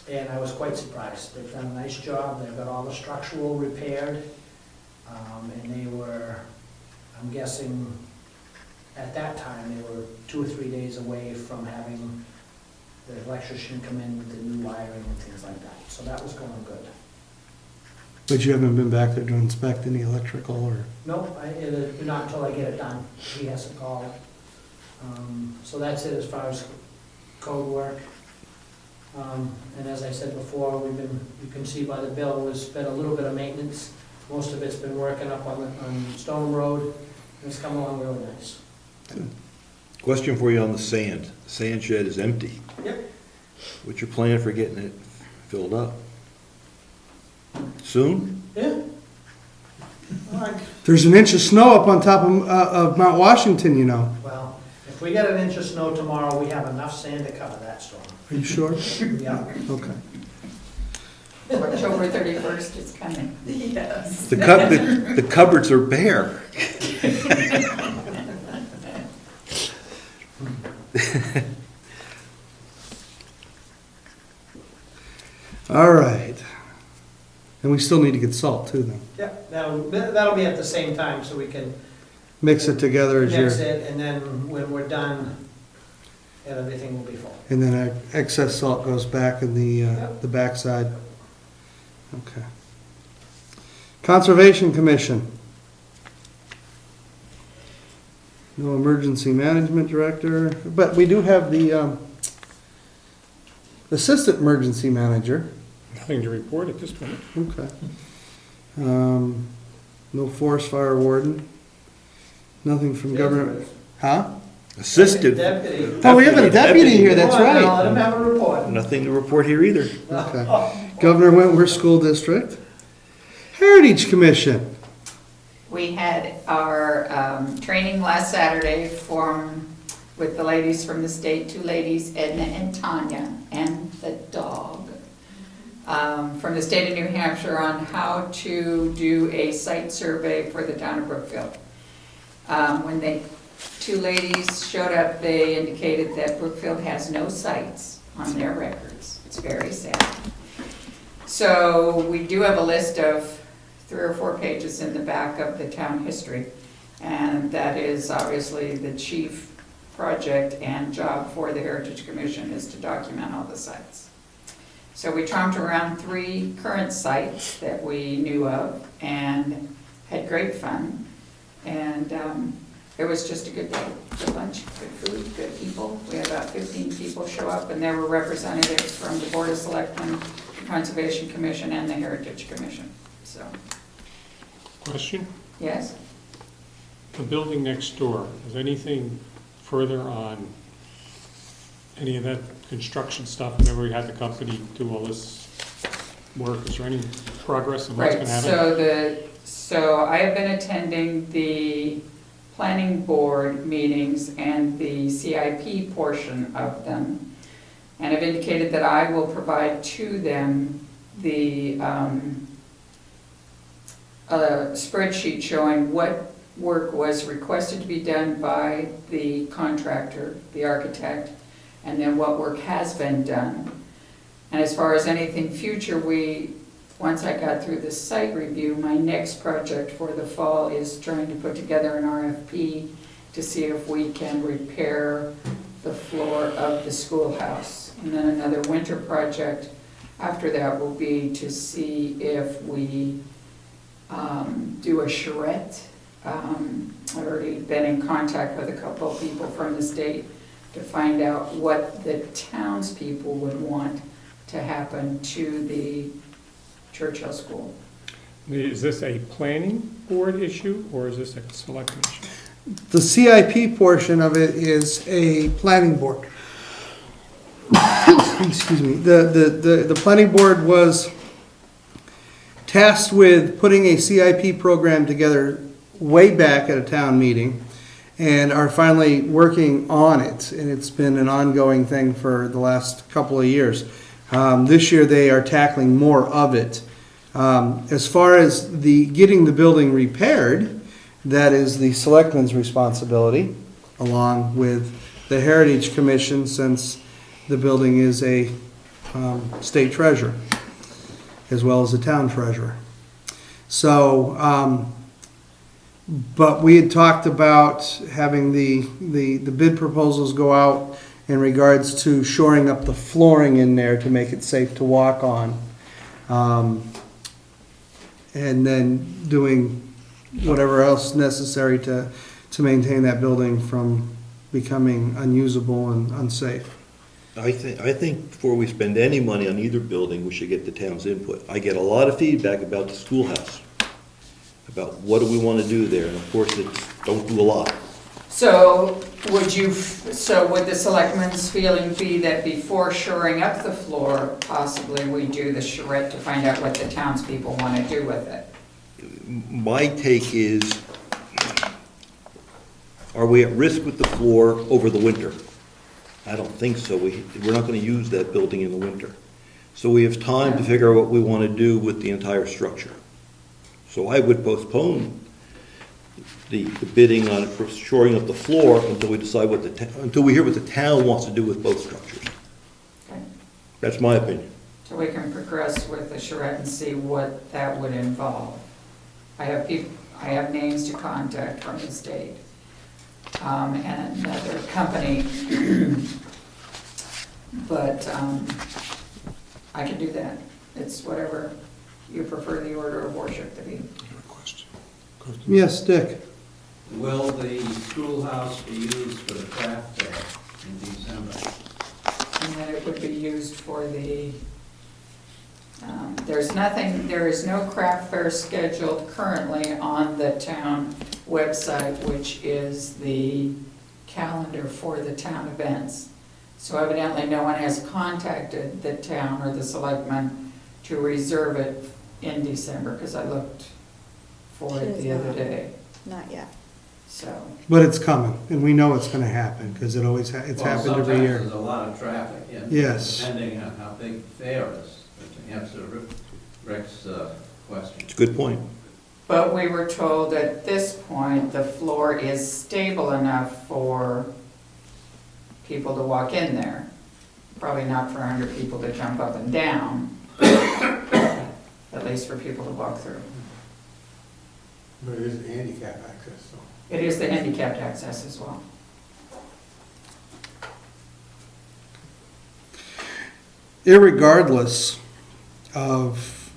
And I was quite surprised. They've done a nice job, they've got all the structural repaired. And they were, I'm guessing, at that time, they were 2 or 3 days away from having the electrician come in with the new wiring and things like that. So that was going good. But you haven't been back there to inspect any electrical or? Nope, not until I get it done. He has to call. So that's it as far as code work. And as I said before, you can see by the bill, there's been a little bit of maintenance. Most of it's been working up on Stone Road, and it's come along really nice. Question for you on the sand. The sand shed is empty. Yep. What's your plan for getting it filled up? Soon? Yeah. There's an inch of snow up on top of Mount Washington, you know. Well, if we get an inch of snow tomorrow, we have enough sand to cover that storm. Are you sure? Yeah. Okay. October 31st is coming. Yes. The cupboards are bare. All right. And we still need to get salt too then. Yeah, that'll be at the same time, so we can Mix it together as mix your, it, and then when we're done, and everything will be full. And then excess salt goes back in the backside. Okay. Conservation Commission. No emergency management director, but we do have the assistant emergency manager. Nothing to report at this point. Okay. No forest fire warden. Nothing from government. Huh? Assistant. Deputy. Oh, we have a deputy here, that's Come on now, right. let him have a report. Nothing to report here either. Okay. Governor Wentworth School District. Heritage Commission. We had our training last Saturday with the ladies from the state, 2 ladies, Edna and Tanya, and the dog, from the state of New Hampshire on how to do a site survey for the town of Brookfield. When the 2 ladies showed up, they indicated that Brookfield has no sites on their records. It's very sad. So we do have a list of 3 or 4 pages in the back of the town history. And that is obviously the chief project and job for the Heritage Commission is to document all the sites. So we tromped around 3 current sites that we knew of and had great fun. And it was just a good day, good lunch, good food, good people. We had about 15 people show up, and there were representatives from the Board of Selectmen, the Conservation Commission, and the Heritage Commission. So, Question? yes? The building next door, is anything further on any of that construction stuff? Remember we had the company do all this work. Is there any progress on what's going to happen? So I have been attending the planning board meetings and the CIP portion of them. And I've indicated that I will provide to them the spreadsheet showing what work was requested to be done by the contractor, the architect, and then what work has been done. And as far as anything future, once I got through the site review, my next project for the fall is trying to put together an RFP to see if we can repair the floor of the schoolhouse. And then another winter project after that will be to see if we do a charrette. I've already been in contact with a couple of people from the state to find out what the townspeople would want to happen to the Churchill School. Is this a planning board issue or is this a selectman issue? The CIP portion of it is a planning board. Excuse me. The planning board was tasked with putting a CIP program together way back at a town meeting and are finally working on it. And it's been an ongoing thing for the last couple of years. This year they are tackling more of it. As far as getting the building repaired, that is the selectmen's responsibility, along with the Heritage Commission, since the building is a state treasure, as well as a town treasurer. So, but we had talked about having the bid proposals go out in regards to shoring up the flooring in there to make it safe to walk on. And then doing whatever else necessary to maintain that building from becoming unusable and unsafe. I think before we spend any money on either building, we should get the town's input. I get a lot of feedback about the schoolhouse, about what do we want to do there, and of course, don't do a lot. So would the selectmen's feeling be that before shoring up the floor, possibly we do the charrette to find out what the townspeople want to do with it? My take is, are we at risk with the floor over the winter? I don't think so. We're not going to use that building in the winter. So we have time to figure out what we want to do with the entire structure. So I would postpone the bidding on it for shoring up the floor until we decide until we hear what the town wants to do with both structures. Okay. That's my opinion. So we can progress with the charrette and see what that would involve. I have names to contact from the state. And another company But I can do that. It's whatever you prefer the order of worship to be. Yes, Dick? Will the schoolhouse be used for the craft fair in December? And then it would be used for the, there is no craft fair scheduled currently on the town website, which is the calendar for the town events. So evidently, no one has contacted the town or the selectmen to reserve it in December, because I looked for it the other day, Not yet. so. But it's coming, and we know it's gonna happen, because it's happened every Well, year. sometimes there's a lot of traffic in. Yes. Depending on how big the fair is, to answer Rick's question. It's a good point. But we were told at this point, the floor is stable enough for people to walk in there. Probably not for 100 people to jump up and down, at least for people to walk through. But it is handicap access, so. It is the handicapped access as well. Irregardless of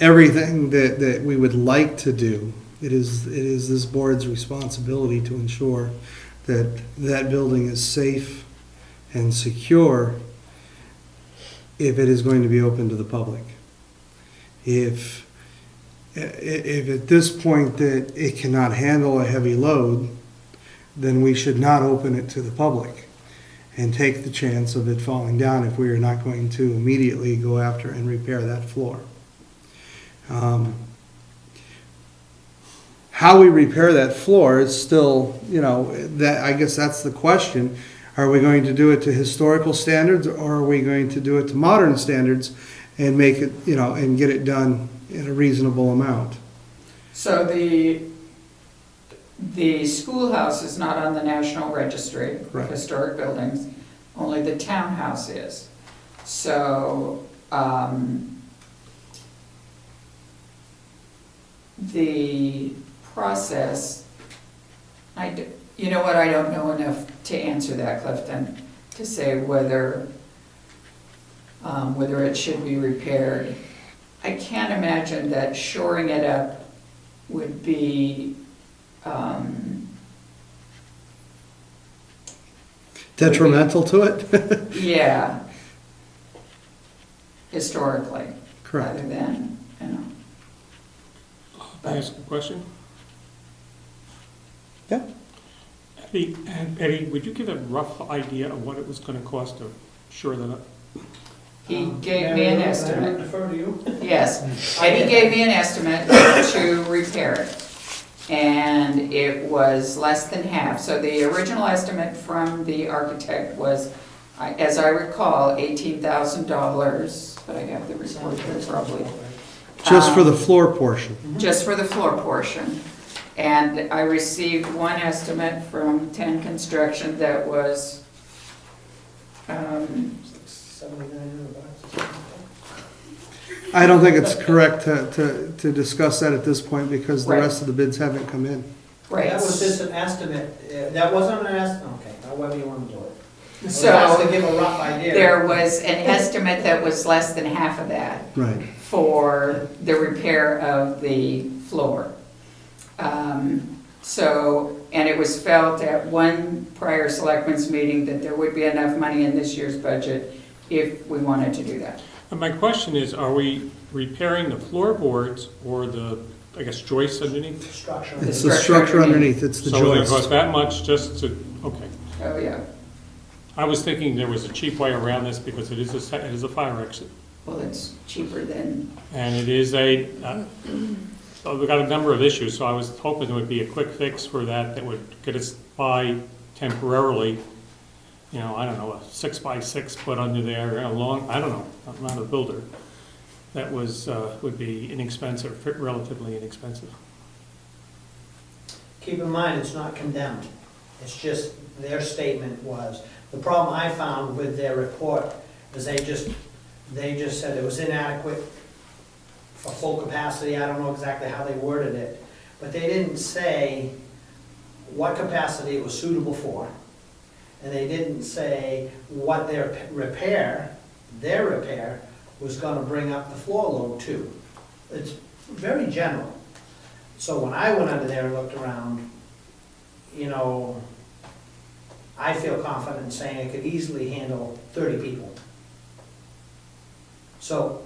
everything that we would like to do, it is this board's responsibility to ensure that that building is safe and secure if it is going to be open to the public. If at this point that it cannot handle a heavy load, then we should not open it to the public and take the chance of it falling down if we are not going to immediately go after and repair that floor. How we repair that floor is still, that, I guess that's the question. Are we going to do it to historical standards, or are we going to do it to modern standards and make it, and get it done in a reasonable amount? So the schoolhouse is not on the National Registry of Right. Historic Buildings, only the townhouse is. So, the process, you know what, I don't know enough to answer that, Clifton, to say whether it should be repaired. I can't imagine that shoring it up would be, Detrimental to it? yeah, historically, Correct. rather than, Can I ask a question? Yeah. Eddie, would you give a rough idea of what it was gonna cost to shore that up? He gave me an I estimate. defer to you. Yes, Eddie gave me an estimate to repair it, and it was less than half. So the original estimate from the architect was, as I recall, $18,000, but I have the report there probably. Just for the floor portion? Just for the floor portion. And I received one estimate from 10 Construction that was, 7,900 bucks. I don't think it's correct to discuss that at this point because the Right. rest of the bids haven't come in. right. That was just an estimate, that wasn't an estimate, okay, however you want to do it. I was So asked to give a rough idea. there was an estimate that was less than half of that Right. for the repair of the floor. And it was felt at one prior selectmen's meeting that there would be enough money in this year's budget if we wanted to do that. And my question is, are we repairing the floorboards or the, I guess, joists underneath? Structure. It's the structure underneath, it's the So it's gonna joist. cost that much just to, okay. Oh, yeah. I was thinking there was a cheap way around this because it is a fire exit. Well, it's cheaper than, And it is so we've got a number of issues, so I was hoping there would be a quick fix for that that would get us by temporarily. I don't know, a 6x6 put under there, a long, I don't know, I'm not a builder. That would be inexpensive, relatively inexpensive. Keep in mind, it's not condemned. It's just, their statement was, the problem I found with their report is they just said it was inadequate for full capacity. I don't know exactly how they worded it, but they didn't say what capacity it was suitable for. and they didn't say what their repair was gonna bring up the floor load to. It's very general. So when I went under there and looked around, you know, I feel confident in saying it could easily handle 30 people. So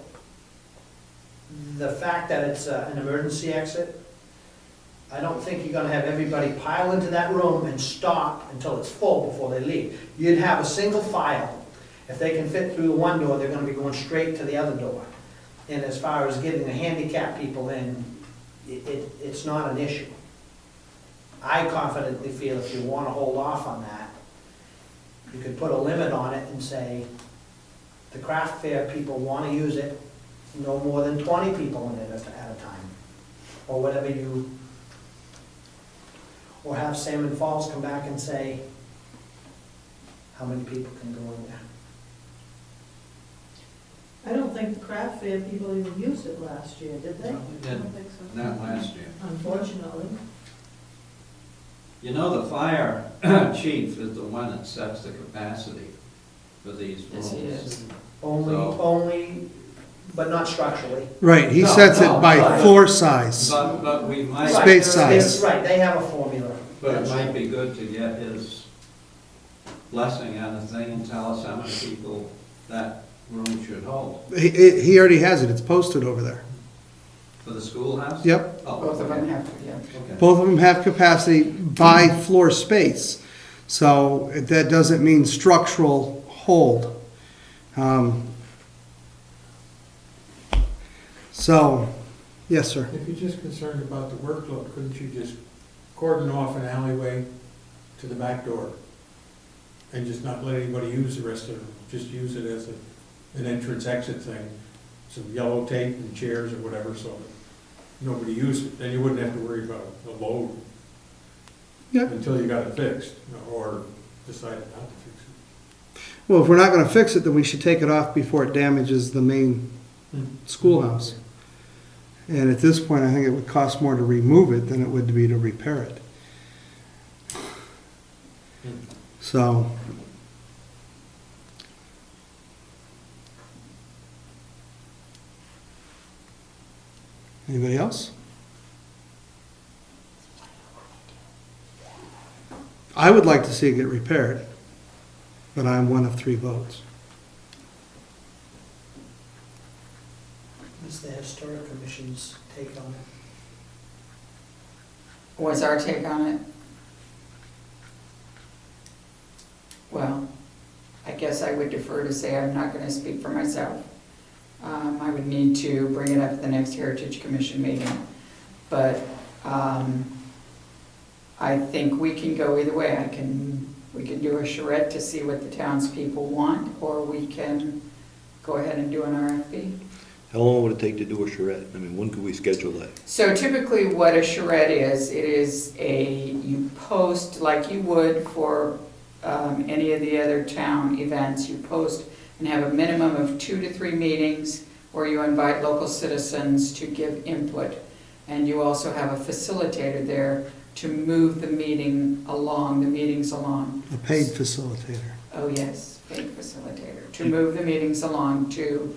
the fact that it's an emergency exit, I don't think you're gonna have everybody pile into that room and stop until it's full before they leave. You'd have a single file. If they can fit through the one door, they're gonna be going straight to the other door. And as far as getting the handicapped people in, it's not an issue. I confidently feel if you wanna hold off on that, you could put a limit on it and say, the craft fair people wanna use it, no more than 20 people in it at a time. Or whatever you, or have Salmon Falls come back and say, how many people can go in there? I don't think the craft fair people even used it last year, did they? No, they didn't. Not last year. Unfortunately. You know, the fire chief is the one that sets the capacity for these rooms. Yes, he is. Only, but not structurally. Right, he No, sets no, it by but- floor size. But we might. Space size. Right, they have a formula. But it might be good to get his blessing on the thing and tell us how many people that room should hold. He already has it, it's posted over there. For the schoolhouse? Yep, Oh, Both of them have to, yeah. okay. both of them have capacity by floor space. So that doesn't mean structural hold. So, yes, sir. If you're just concerned about the workload, couldn't you just cordon off an alleyway to the back door? And just not let anybody use the rest of it, just use it as an entrance-exit thing? Some yellow tape and chairs or whatever, so that nobody uses it, then you wouldn't have to worry about the load. Yep. Until you got it fixed, or decided not to fix it. Well, if we're not gonna fix it, then we should take it off before it damages the main schoolhouse. And at this point, I think it would cost more to remove it than it would be to repair it. So. Anybody else? I would like to see it get repaired, but I'm one of 3 votes. What's the historic commission's take on it? What's our take on it? Well, I guess I would defer to say I'm not gonna speak for myself. I would need to bring it up at the next Heritage Commission meeting. But I think we can go either way. We can do a charrette to see what the townspeople want, or we can go ahead and do an RFP. How long would it take to do a charrette? I mean, when could we schedule that? So typically what a charrette is, it is you post like you would for any of the other town events. You post and have a minimum of 2 to 3 meetings where you invite local citizens to give input. And you also have a facilitator there to move the meetings along. A paid facilitator. Oh, yes, paid facilitator, to move the meetings along, to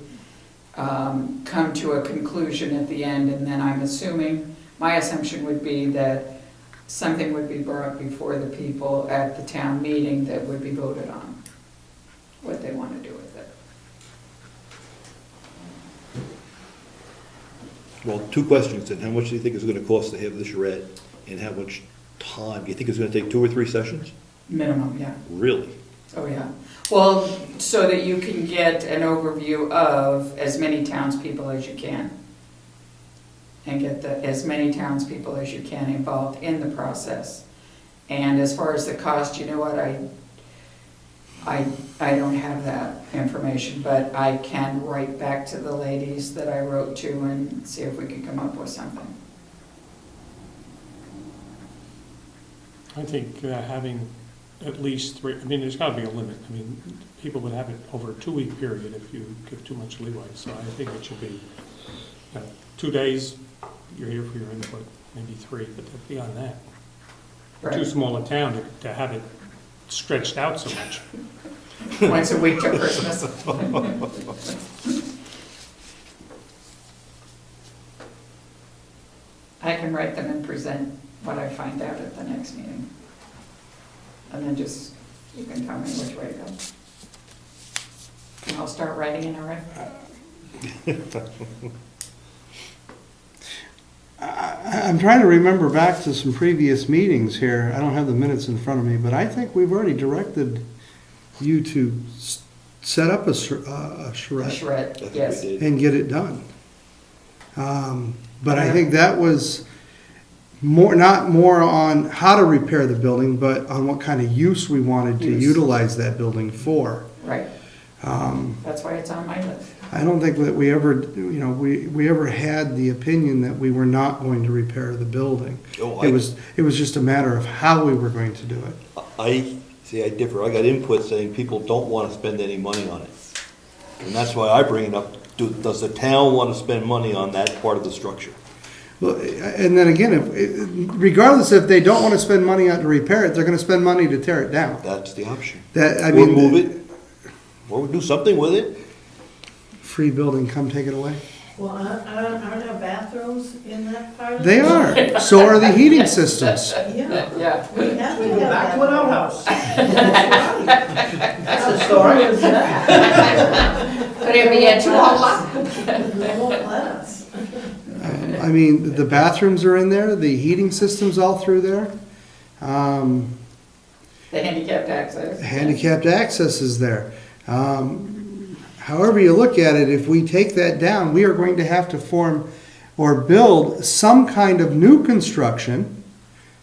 come to a conclusion at the end, and then my assumption would be that something would be brought before the people at the town meeting that would be voted on, what they want to do with it. Well, 2 questions then. How much do you think it's gonna cost to have the charrette? And how much time? Do you think it's gonna take 2 or 3 sessions? Minimum, yeah. Really? Oh, yeah. Well, so that you can get an overview of as many townspeople as you can. And get as many townspeople as you can involved in the process. And as far as the cost, you know what, I don't have that information, but I can write back to the ladies that I wrote to and see if we can come up with something. I think having at least 3, I mean, there's gotta be a limit. I mean, people would have it over a 2-week period if you give too much leeway. So I think it should be 2 days, you're here for your input, maybe 3, but beyond that. Too Right. small a town to have it stretched out so much. Once a week till Christmas. I can write them and present what I find out at the next meeting. And then just, you can tell me which way to go. And I'll start writing an RFP. I'm trying to remember back to some previous meetings here. I don't have the minutes in front of me, but I think we've already directed you to set up a charrette Shred, yes. and get it done. But I think that was not more on how to repair the building, but on what kind of use we wanted to Use. utilize that building for. Right. That's why it's on my list. I don't think that we ever, we ever had the opinion that we were not going to repair the building. Oh, It was just a matter of how we were going to do it. I differ. I got input saying people don't want to spend any money on it. And that's why I bring it up. Does the town want to spend money on that part of the structure? Well, and then again, regardless if they don't want to spend money on to repair it, they're going to spend money to tear it down. That's the option. Or Or move it, or we do something with it. Free building, come take it away. Well, aren't there bathrooms in that part of They the- are. So are the heating systems. Yeah. Yeah. We have We to go have back to an that. outhouse. That's the story. What is that? But it'd be a two-hole They won't let us. I mean, the bathrooms are in there, the heating system's all through there. The handicapped access. Handicapped access is there. However you look at it, if we take that down, we are going to have to form or build some kind of new construction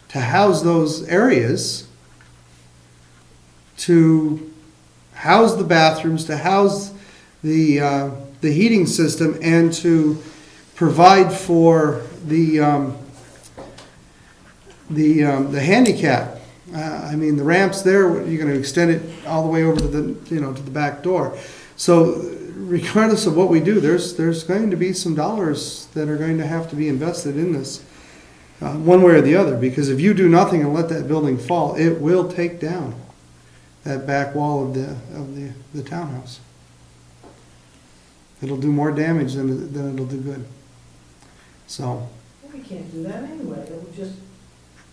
to house those areas, to house the bathrooms, to house the heating system, and to provide for the handicap. I mean, the ramps there, you're going to extend it all the way over to to the back door. So regardless of what we do, there's going to be some dollars that are going to have to be invested in this, one way or the other. Because if you do nothing and let that building fall, it will take down that back wall of the townhouse. It'll do more damage than it'll do good. So We can't do that anyway. It would just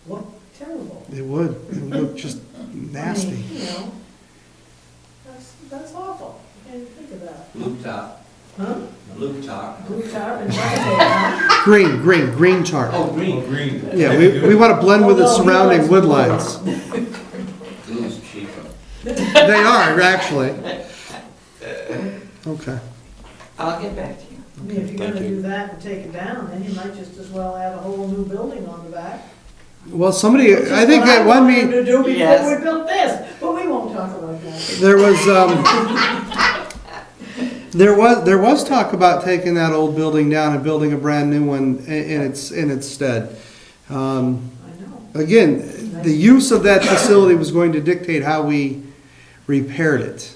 look terrible. it would look just nasty. I mean, that's awful. I can't think of that. Blue top, Huh? blue top. Blue top and white tape, Green tar. Oh, green. Yeah, we want to blend with the surrounding woodlines. Blue's cheaper. They are, actually. Okay. I'll get back to you. I mean, if you're Thank gonna you. do that and take it down, then you might just as well add a whole new building on the back. Well, somebody, Which is I think what at one wanted meeting, to do before Yes. we built this, but we won't talk about that. there was talk about taking that old building down and building a brand new one in its stead. I know. Again, the use of that facility was going to dictate how we repaired it.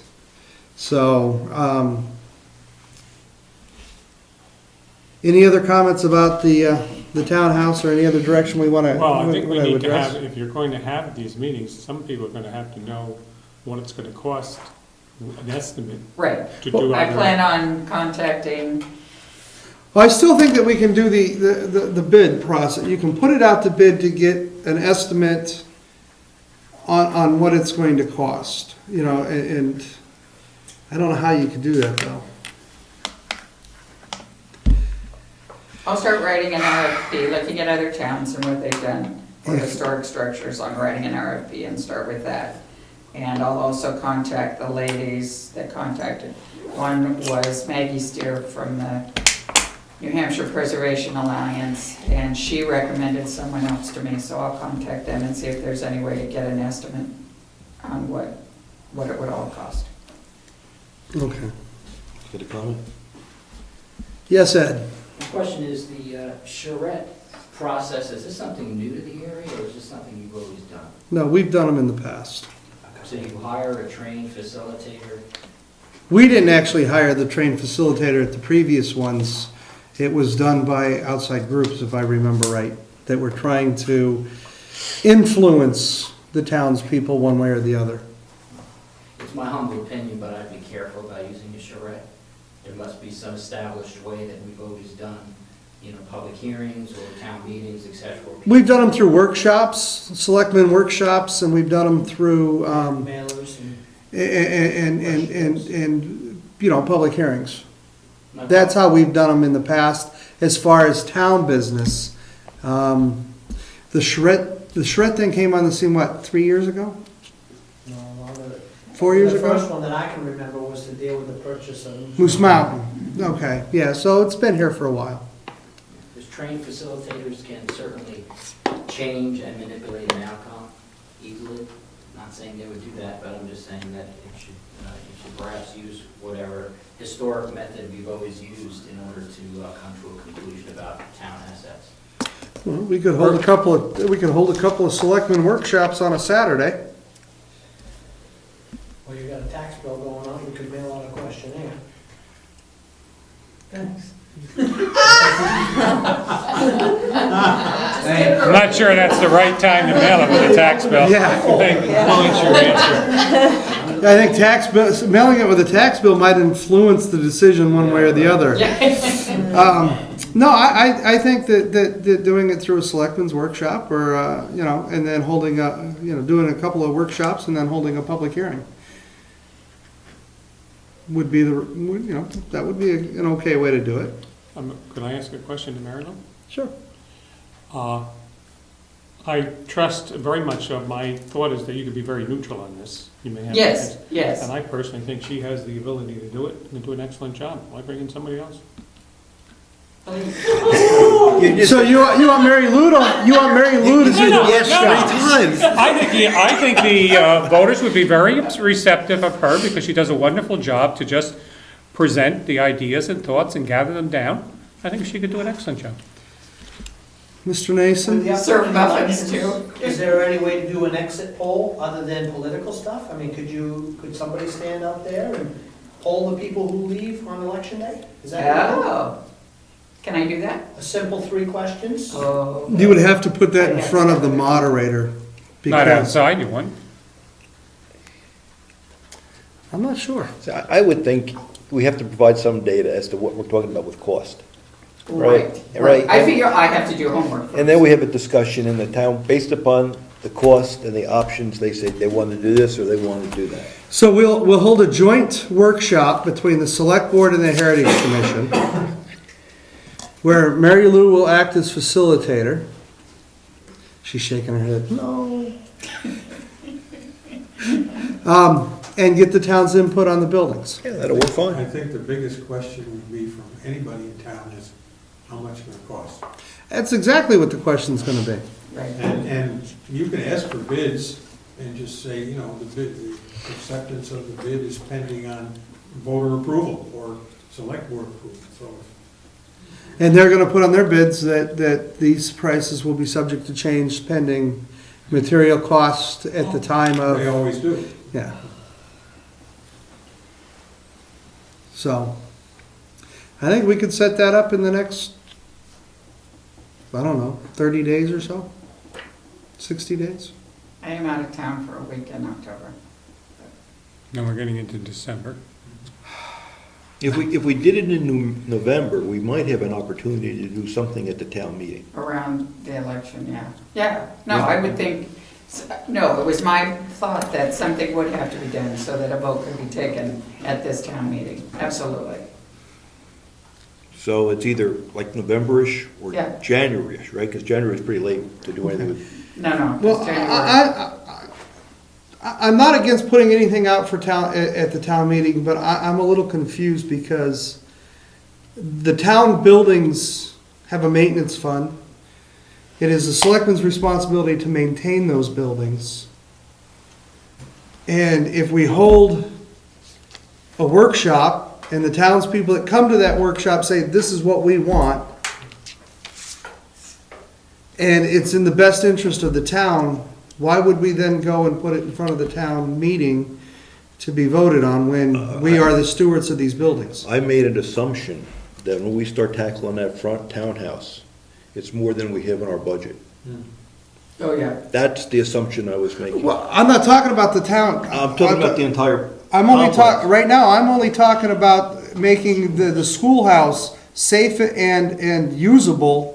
So, any other comments about the townhouse or any other direction we want to Well, I think we need to address? have, if you're going to have these meetings, some people are gonna have to know what it's gonna cost, an estimate Right. to do I either. plan on contacting, Well, I still think that we can do the bid process. You can put it out to bid to get an estimate on what it's going to cost, and I don't know how you could do that, though. I'll start writing an RFP, looking at other towns and what they've done for historic structures. I'm writing an RFP and start with that. And I'll also contact the ladies that contacted. One was Maggie Steer from the New Hampshire Preservation Alliance, and she recommended someone else to me, so I'll contact them and see if there's any way to get an estimate on what it would all cost. Okay. Get a comment? Yes, Ed? The question is, the charrette process, is this something new to the area, or is this something you've always done? No, we've done them in the past. So you hire a trained facilitator? We didn't actually hire the trained facilitator at the previous ones. It was done by outside groups, if I remember right, that were trying to influence the townspeople one way or the other. It's my humble opinion, but I'd be careful about using a charrette. There must be some established way that we've always done, public hearings or town meetings, et cetera. We've done them through workshops, selectmen workshops, and we've done them through, Mailers and. public hearings. That's how we've done them in the past. As far as town business, the charrette thing came on the scene, 3 years ago? No, longer than- 4 years The ago? first one that I can remember was to deal with the purchase of. Moose Mountain. Okay, yeah, so it's been here for a while. Because trained facilitators can certainly change and manipulate an outcome easily. Not saying they would do that, but I'm just saying that you should perhaps use whatever historic method we've always used in order to come to a conclusion about town assets. Well, we could hold a couple of selectmen workshops on a Saturday. Well, you got a tax bill going on, we could mail out a questionnaire. Thanks. I'm not sure that's the right time to mail it with a tax bill. Yeah. I think, influence your answer. I think mailing it with a tax bill might influence the decision one way or the other. No, I think that doing it through a selectmen's workshop or, and then holding doing a couple of workshops and then holding a public hearing would be that would be an okay way to do it. Could I ask a question to Mary Lou? Sure. I trust very much, my thought is that you could be very neutral on this. You may have. Yes, yes. And I personally think she has the ability to do it and do an excellent job. Why bring in somebody else? So you want Mary Lou to do No, yes no, times? I think the voters would be very receptive of her because she does a wonderful job to just present the ideas and thoughts and gather them down. I think she could do an excellent job. Mr. Nason? With the Serve upcoming muffins, elections, is there any way to do an exit poll other than political stuff? I mean, could somebody stand out there and poll the people who leave on election day? Is that Oh, can I do that? a simple 3 questions? Oh. You would have to put that in front of the moderator. Not Because outside, you wouldn't. I'm not sure. So I would think we have to provide some data as to what we're talking about with cost. Right, Right. I figure I have to do homework first. And then we have a discussion in the town, based upon the cost and the options, they say they want to do this or they want to do that. So we'll hold a joint workshop between the Select Board and the Heritage Commission, where Mary Lou will act as facilitator. She's shaking her head, no. And get the town's input on the buildings. Yeah, that'll work I fine. think the biggest question would be from anybody in town is, how much it's gonna cost? That's exactly what the question's gonna be. Right. And you can ask for bids and just say, the acceptance of the bid is pending on voter approval or select board approval, so. And they're gonna put on their bids that these prices will be subject to change pending material cost at the time They of, always do. yeah. So, I think we could set that up in the next, 30 days or so? 60 days? I am out of town for a week in October. Now we're getting into December. If we did it in November, we might have an opportunity to do something at the town meeting. Around the election, yeah. Yeah, no, I would think, no, it was my thought that something would have to be done so that a vote could be taken at this town meeting. Absolutely. So it's either like November-ish or Yeah. January-ish, right? Because January is pretty late to do anything with. No, Well, it's January. I'm not against putting anything out for town, at the town meeting, but I'm a little confused because the town buildings have a maintenance fund. It is the selectmen's responsibility to maintain those buildings. And if we hold a workshop and the townspeople that come to that workshop say, this is what we want, and it's in the best interest of the town, why would we then go and put it in front of the town meeting to be voted on when we are the stewards of these buildings? I made an assumption that when we start tackling that front townhouse, it's more than we have in our budget. Oh, yeah. That's the assumption I was making. Well, I'm not talking about the town. I'm talking about the entire I'm only complex. right now, I'm only talking about making the schoolhouse safe and usable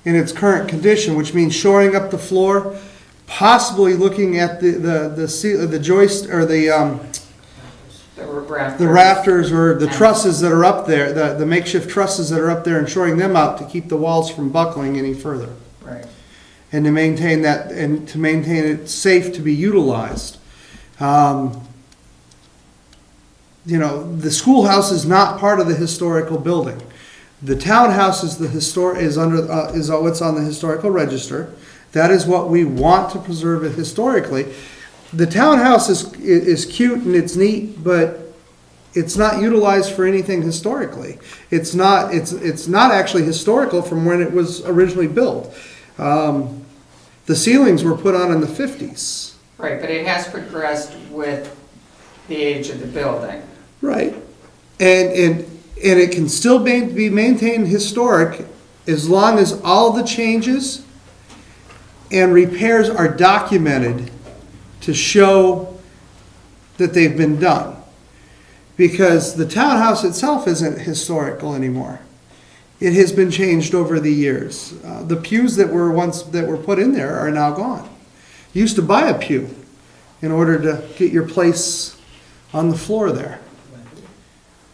in its current condition, which means shoring up the floor, possibly looking at the joist, or the rafters or the trusses that are up there, the makeshift trusses that are up there, and shoring them up to keep the walls from buckling any further. Right. And to maintain that, and to maintain it safe to be utilized. You know, the schoolhouse is not part of the historical building. The townhouse is is what's on the historical register. That is what we want to preserve it historically. The townhouse is cute and it's neat, but it's not utilized for anything historically. It's not actually historical from when it was originally built. The ceilings were put on in the 50s. Right, but it has progressed with the age of the building. Right. And it can still be maintained historic as long as all the changes and repairs are documented to show that they've been done. Because the townhouse itself isn't historical anymore. It has been changed over the years. The pews that were put in there are now gone. You used to buy a pew in order to get your place on the floor there.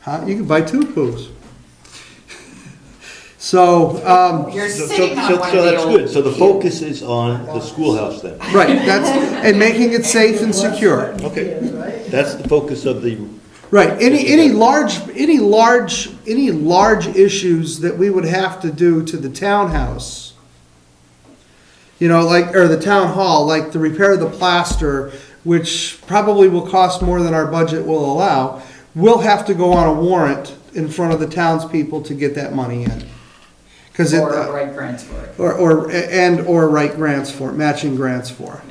Huh? You can buy 2 pews. So, You're So sitting on one of the that's old good. So the focus is on the schoolhouse then. right, and making it safe and secure. Okay. Right? That's the focus of the, Right, any large issues that we would have to do to the townhouse, you know, or the town hall, like the repair of the plaster, which probably will cost more than our budget will allow, we'll have to go on a warrant in front of the townspeople to get that money in. Cause or write grants for it. or write grants for it, matching grants for it.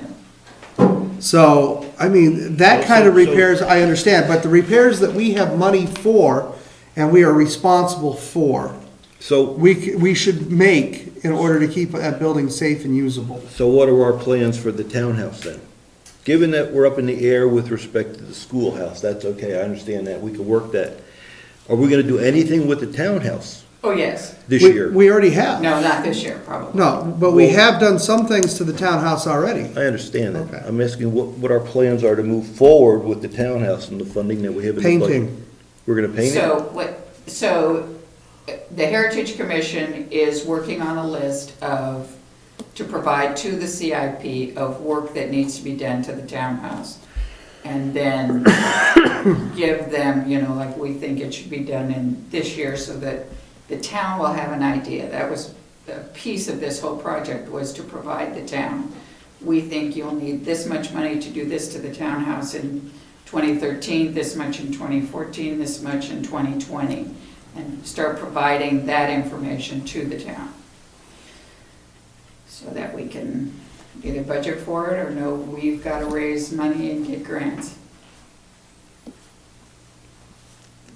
So, I mean, that kind of repairs, I understand, but the repairs that we have money for and we are responsible for, So, we should make in order to keep that building safe and usable. so what are our plans for the townhouse then? Given that we're up in the air with respect to the schoolhouse, that's okay, I understand that, we can work that. Are we gonna do anything with the townhouse Oh, yes. this We- year? We already have. No, not this year, probably. No, but we have done some things to the townhouse already. I understand that. Okay. I'm asking what our plans are to move forward with the townhouse and the funding that we have in the budget. Painting. We're gonna paint it? So the Heritage Commission is working on a list to provide to the CIP of work that needs to be done to the townhouse. And then give them, like we think it should be done in this year so that the town will have an idea. That was a piece of this whole project, was to provide the town. We think you'll need this much money to do this to the townhouse in 2013, this much in 2014, this much in 2020, and start providing that information to the town. So that we can either budget for it or know we've got to raise money and get grants.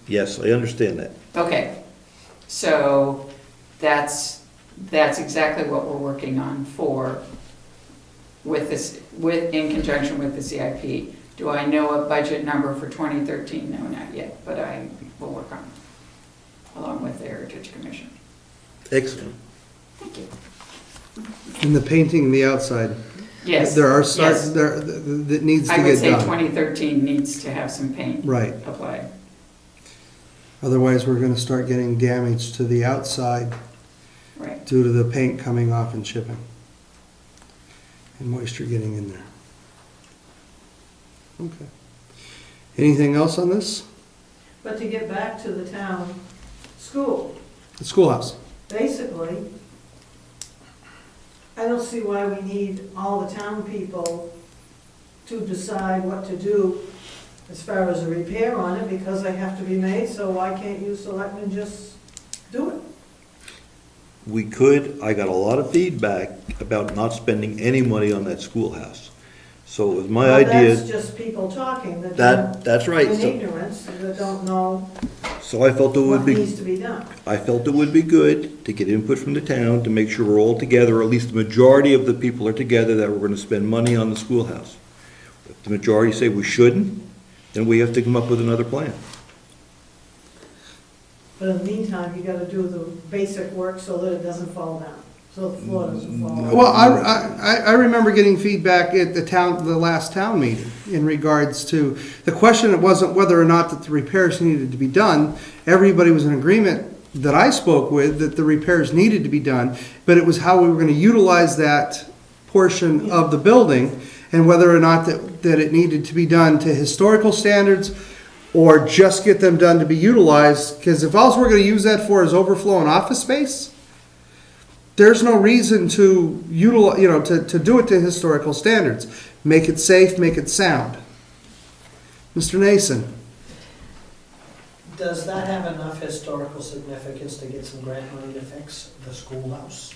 Yes, I understand that. Okay, so that's exactly what we're working on in conjunction with the CIP. Do I know a budget number for 2013? No, not yet, but I will work on it, along with the Heritage Commission. Excellent. Thank you. And the painting, the outside. Yes. There are yes. that needs to I would get say done. 2013 needs to have some paint Right. applied. Otherwise, we're gonna start getting damage to the outside Right. due to the paint coming off and chipping. And moisture getting in there. Okay. Anything else on this? But to get back to the town school, The schoolhouse. basically, I don't see why we need all the town people to decide what to do as far as a repair on it, because they have to be made, so why can't you selectmen just do it? We could, I got a lot of feedback about not spending any money on that schoolhouse. So it was my Well, idea, that's just people talking that don't, that's right. in So- ignorance, that don't know. So I felt it would what be, needs to be done. I felt it would be good to get input from the town to make sure we're all together, or at least the majority of the people are together, that we're gonna spend money on the schoolhouse. If the majority say we shouldn't, then we have to come up with another plan. But in the meantime, you gotta do the basic work so that it doesn't fall down, so the floor doesn't fall down. Well, I remember getting feedback at the last town meeting in regards to, the question, it wasn't whether or not that the repairs needed to be done. Everybody was in agreement that I spoke with that the repairs needed to be done, but it was how we were gonna utilize that portion of the building and whether or not that it needed to be done to historical standards or just get them done to be utilized, because if all we're gonna use that for is overflow and office space, there's no reason to utilize, to do it to historical standards. Make it safe, make it sound. Mr. Nason? Does that have enough historical significance to get some grant money to fix the schoolhouse?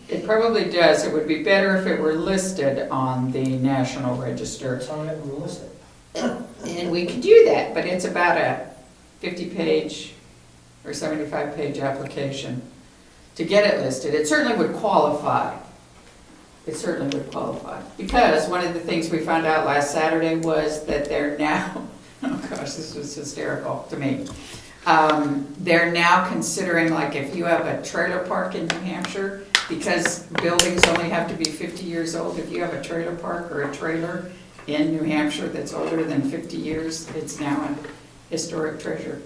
It probably does. It would be better if it were listed on the National Register. It's already listed. And we could do that, but it's about a 50-page or 75-page application to get it listed. It certainly would qualify. It certainly would qualify. Because one of the things we found out last Saturday was that they're now, oh gosh, this was hysterical to me. They're now considering, like, if you have a trailer park in New Hampshire, because buildings only have to be 50 years old, if you have a trailer park or a trailer in New Hampshire that's older than 50 years, it's now a historic treasure.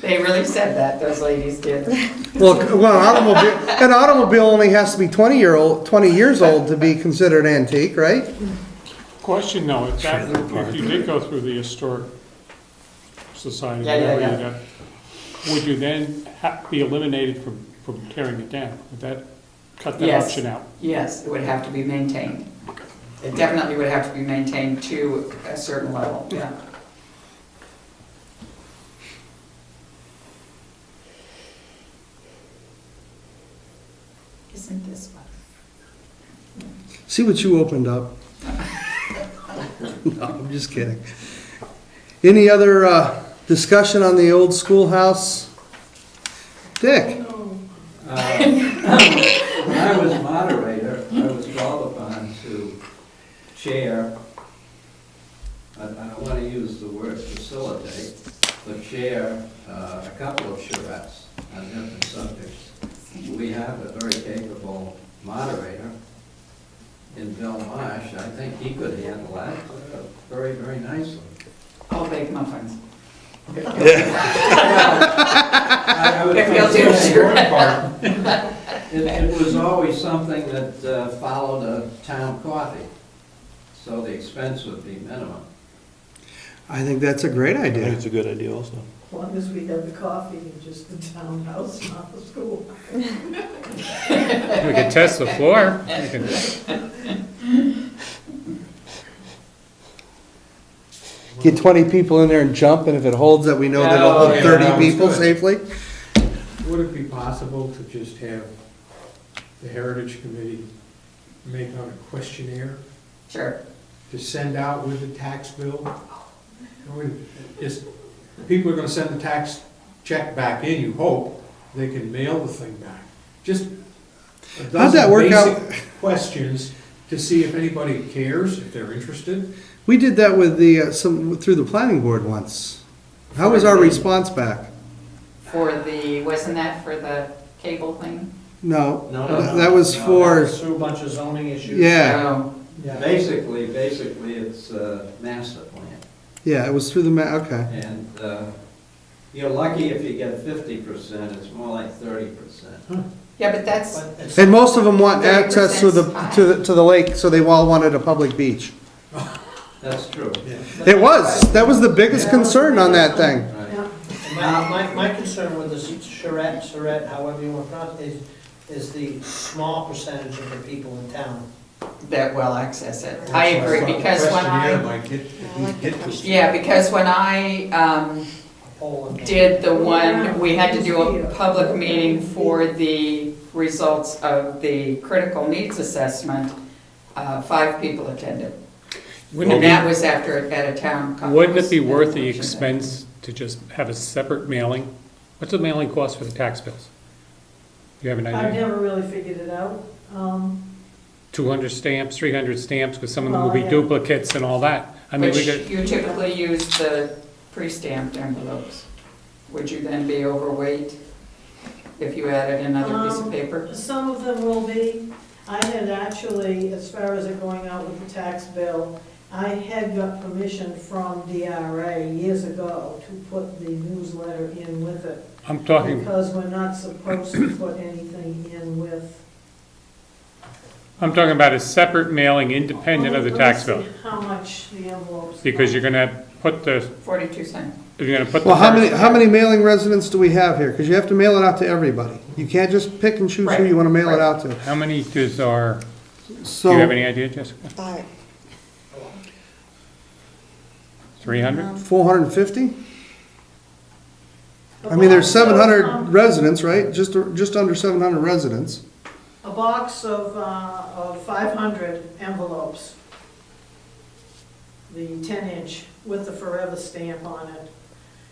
They really said that, those ladies did. Well, an automobile only has to be 20 years old to be considered antique, right? Question though, if you did go through the historic society, Yeah. whatever you got, would you then be eliminated from tearing it down? Would that cut that Yes. option out? Yes, it would have to be maintained. It definitely would have to be maintained to a certain level, yeah. Isn't this one? See what you opened up. No, I'm just kidding. Any other discussion on the old schoolhouse? Dick? When I was moderator, I was called upon to chair, I don't want to use the word facilitate, but chair a couple of charrettes on different subjects. We have a very capable moderator in Bill Marsh. I think he could handle that very, very nicely. I'll bake muffins. I would If think you'll do the sure. important part, It was always something that followed a town coffee, so the expense would be minimum. I think that's a great I think idea. it's a good idea also. As long as we have the coffee in just the townhouse, not the school. We could test the floor. We can- Get 20 people in there and jump, and if it holds that, we know that it'll hold Yeah, 30 that was people good. safely? Would it be possible to just have the Heritage Committee make out a questionnaire Sure. to send out with the tax bill? People are gonna send the tax check back in, you hope, they can mail the thing back. Just a How'd that dozen work out? basic questions to see if anybody cares, if they're interested. We did that with through the planning board once. How was our response back? Wasn't that for the cable thing? No, No. that was No, for, that was through a bunch of zoning issues. yeah, Oh, Yeah. Basically, it's a master plan. yeah, it was through okay. And you're lucky if you get 50%, it's more like 30%. yeah, but that's, But it's- And most of them want 30% access to the lake, so they all wanted a public beach. That's true. It was, that was the biggest concern on that thing. Right. My concern with this charrette, however you want to pronounce it, is the small percentage of the people in town. that will access it. I agree, because when Questionnaire I, might get to- yeah, because when I, Poll and- did the one, we had to do a public meeting for the results of the critical needs assessment, 5 people attended. Wouldn't And it that be, was after it had a town. wouldn't it be worth the election. expense to just have a separate mailing? What's the mailing cost for the tax bills? Do you have an I've idea? never really figured it out. 200 stamps, 300 stamps, because some of them will be Well, yeah. duplicates and all that. I mean, we Which could, you typically use the pre-stamped envelopes. Would you then be overweight if you added another piece of paper? Some of them will be. I had actually, as far as it going out with the tax bill, I had got permission from DRA years ago to put the newsletter in with it. I'm talking, Because we're not supposed to put anything in with. I'm talking about a separate mailing independent of the tax bill. Let me see how much the envelopes. Because you're gonna put the, 42 cents. you're gonna put the. Well, how many, first- how many mailing residents do we have here? Because you have to mail it out to everybody. You can't just pick and choose who you want to mail it out to. How many does our, do you have So, any idea, Jessica? 300? 450? I mean, there's 700 residents, right? Just under 700 residents. A box of 500 envelopes. The 10-inch with the forever stamp on it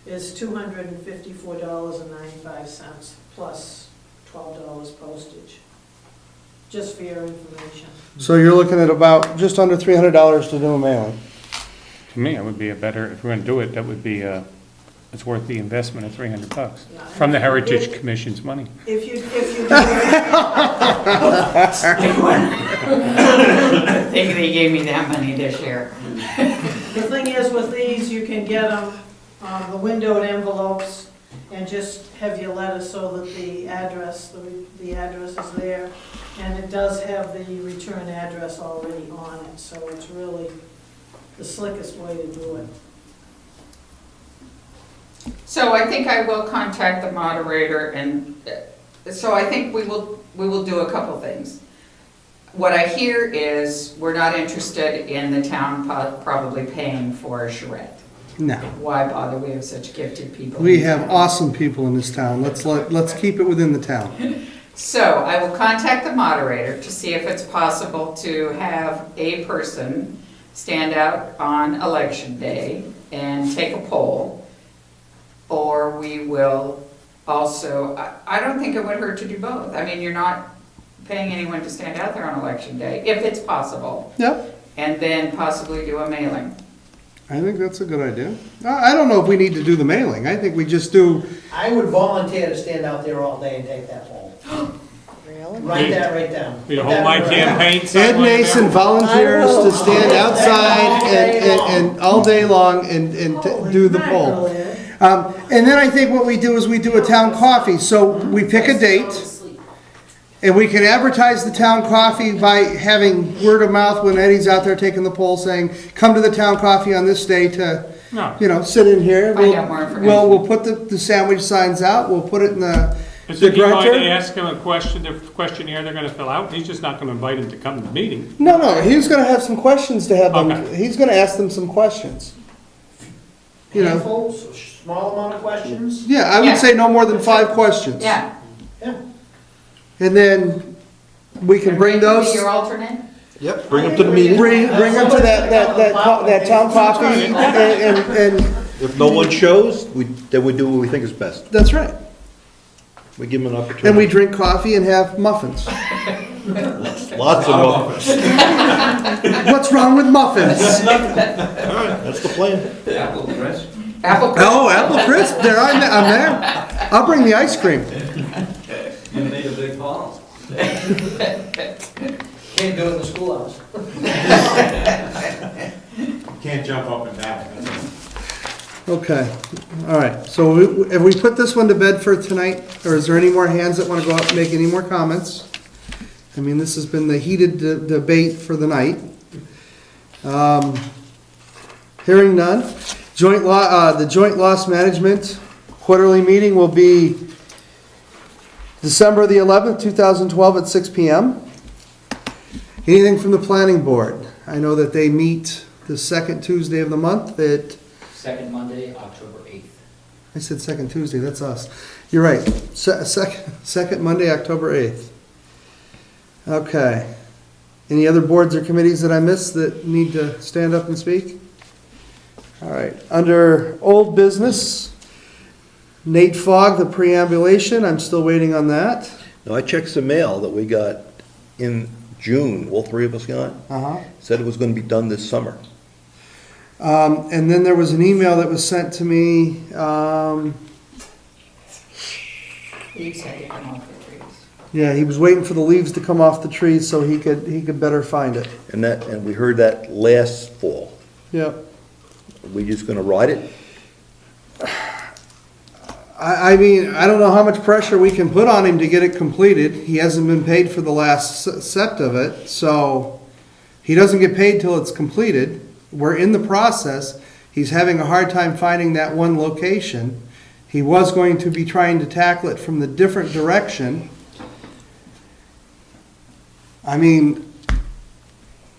is $254.95 plus $12 postage. Just for your information. So you're looking at about just under $300 to do a mailing. To me, it would be a better, if we're gonna do it, that would be, it's worth the investment of $300 from the Heritage Commission's money. If you do it, I think they gave me that money this year. the thing is with these, you can get them, the windowed envelopes, and just have your letter so that the address is there. And it does have the return address already on it, so it's really the slickest way to do it. So I think I will contact the moderator, and so I think we will do a couple things. What I hear is we're not interested in the town probably paying for a charrette. No. Why bother? We have such gifted people. We in have town. awesome people in this town. Let's keep it within the town. So I will contact the moderator to see if it's possible to have a person stand out on election day and take a poll. Or we will also, I don't think it would hurt to do both. I mean, you're not paying anyone to stand out there on election day, if it's possible. Yep, And then possibly do a mailing. I think that's a good idea. I don't know if we need to do the mailing. I think we just do, I would volunteer to stand out there all day and take that poll. Write that right down. You hold my campaign sign Ed while you're Mason there? volunteers to stand outside and all day long and do the poll. Holy mackerel, Ed. And then I think what we do is we do a town coffee. So we pick a date, and we can advertise the town coffee by having word of mouth when Eddie's out there taking the poll, saying, come to the town coffee on this day to, No. sit in here. Find out more information. We'll put the sandwich signs out, we'll put it in the Is it you going to grunter. ask him a question, the questionnaire they're gonna fill out? He's just not gonna invite him to come to the meeting. No, he's gonna have some questions to have them, Okay. he's gonna ask them some questions. You know, Handful, so small amount of questions. yeah, I Yeah. would say no more than 5 questions. Yeah. And then we can bring And Ray can those, be your alternate? Yep, bring them to the meeting. bring them to that town coffee, and, If no one shows, then we do what we think is best. that's right. We give them an opportunity. And we drink coffee and have muffins. Lots of muffins. What's wrong with muffins? That's the plan. Apple crisp. Apple crisp? Oh, apple crisp, I'm there. I'll bring the ice cream. You need a big hall. Can't do it in the schoolhouse. Can't jump up and down. Okay, all right, so have we put this one to bed for tonight, or is there any more hands that want to go out and make any more comments? I mean, this has been the heated debate for the night. Hearing none. The Joint Loss Management Quarterly Meeting will be December the 11th, 2012 at 6 PM. Anything from the Planning Board? I know that they meet the second Tuesday of the month at, Second Monday, October 8th. I said second Tuesday, that's us. You're right, second Monday, October 8th. Okay. Any other boards or committees that I missed that need to stand up and speak? All right, under old business, Nate Fogg, the preambulation, I'm still waiting on that. Now, I checked some mail that we got in June, all three of us got, Uh-huh. said it was gonna be done this summer. And then there was an email that was sent to me, Leaves had to come off the trees. yeah, he was waiting for the leaves to come off the trees so he could better find it. And we heard that last fall. Yep. Are we just gonna ride it? I mean, I don't know how much pressure we can put on him to get it completed. He hasn't been paid for the last set of it, so he doesn't get paid till it's completed. We're in the process. He's having a hard time finding that one location. He was going to be trying to tackle it from the different direction. I mean,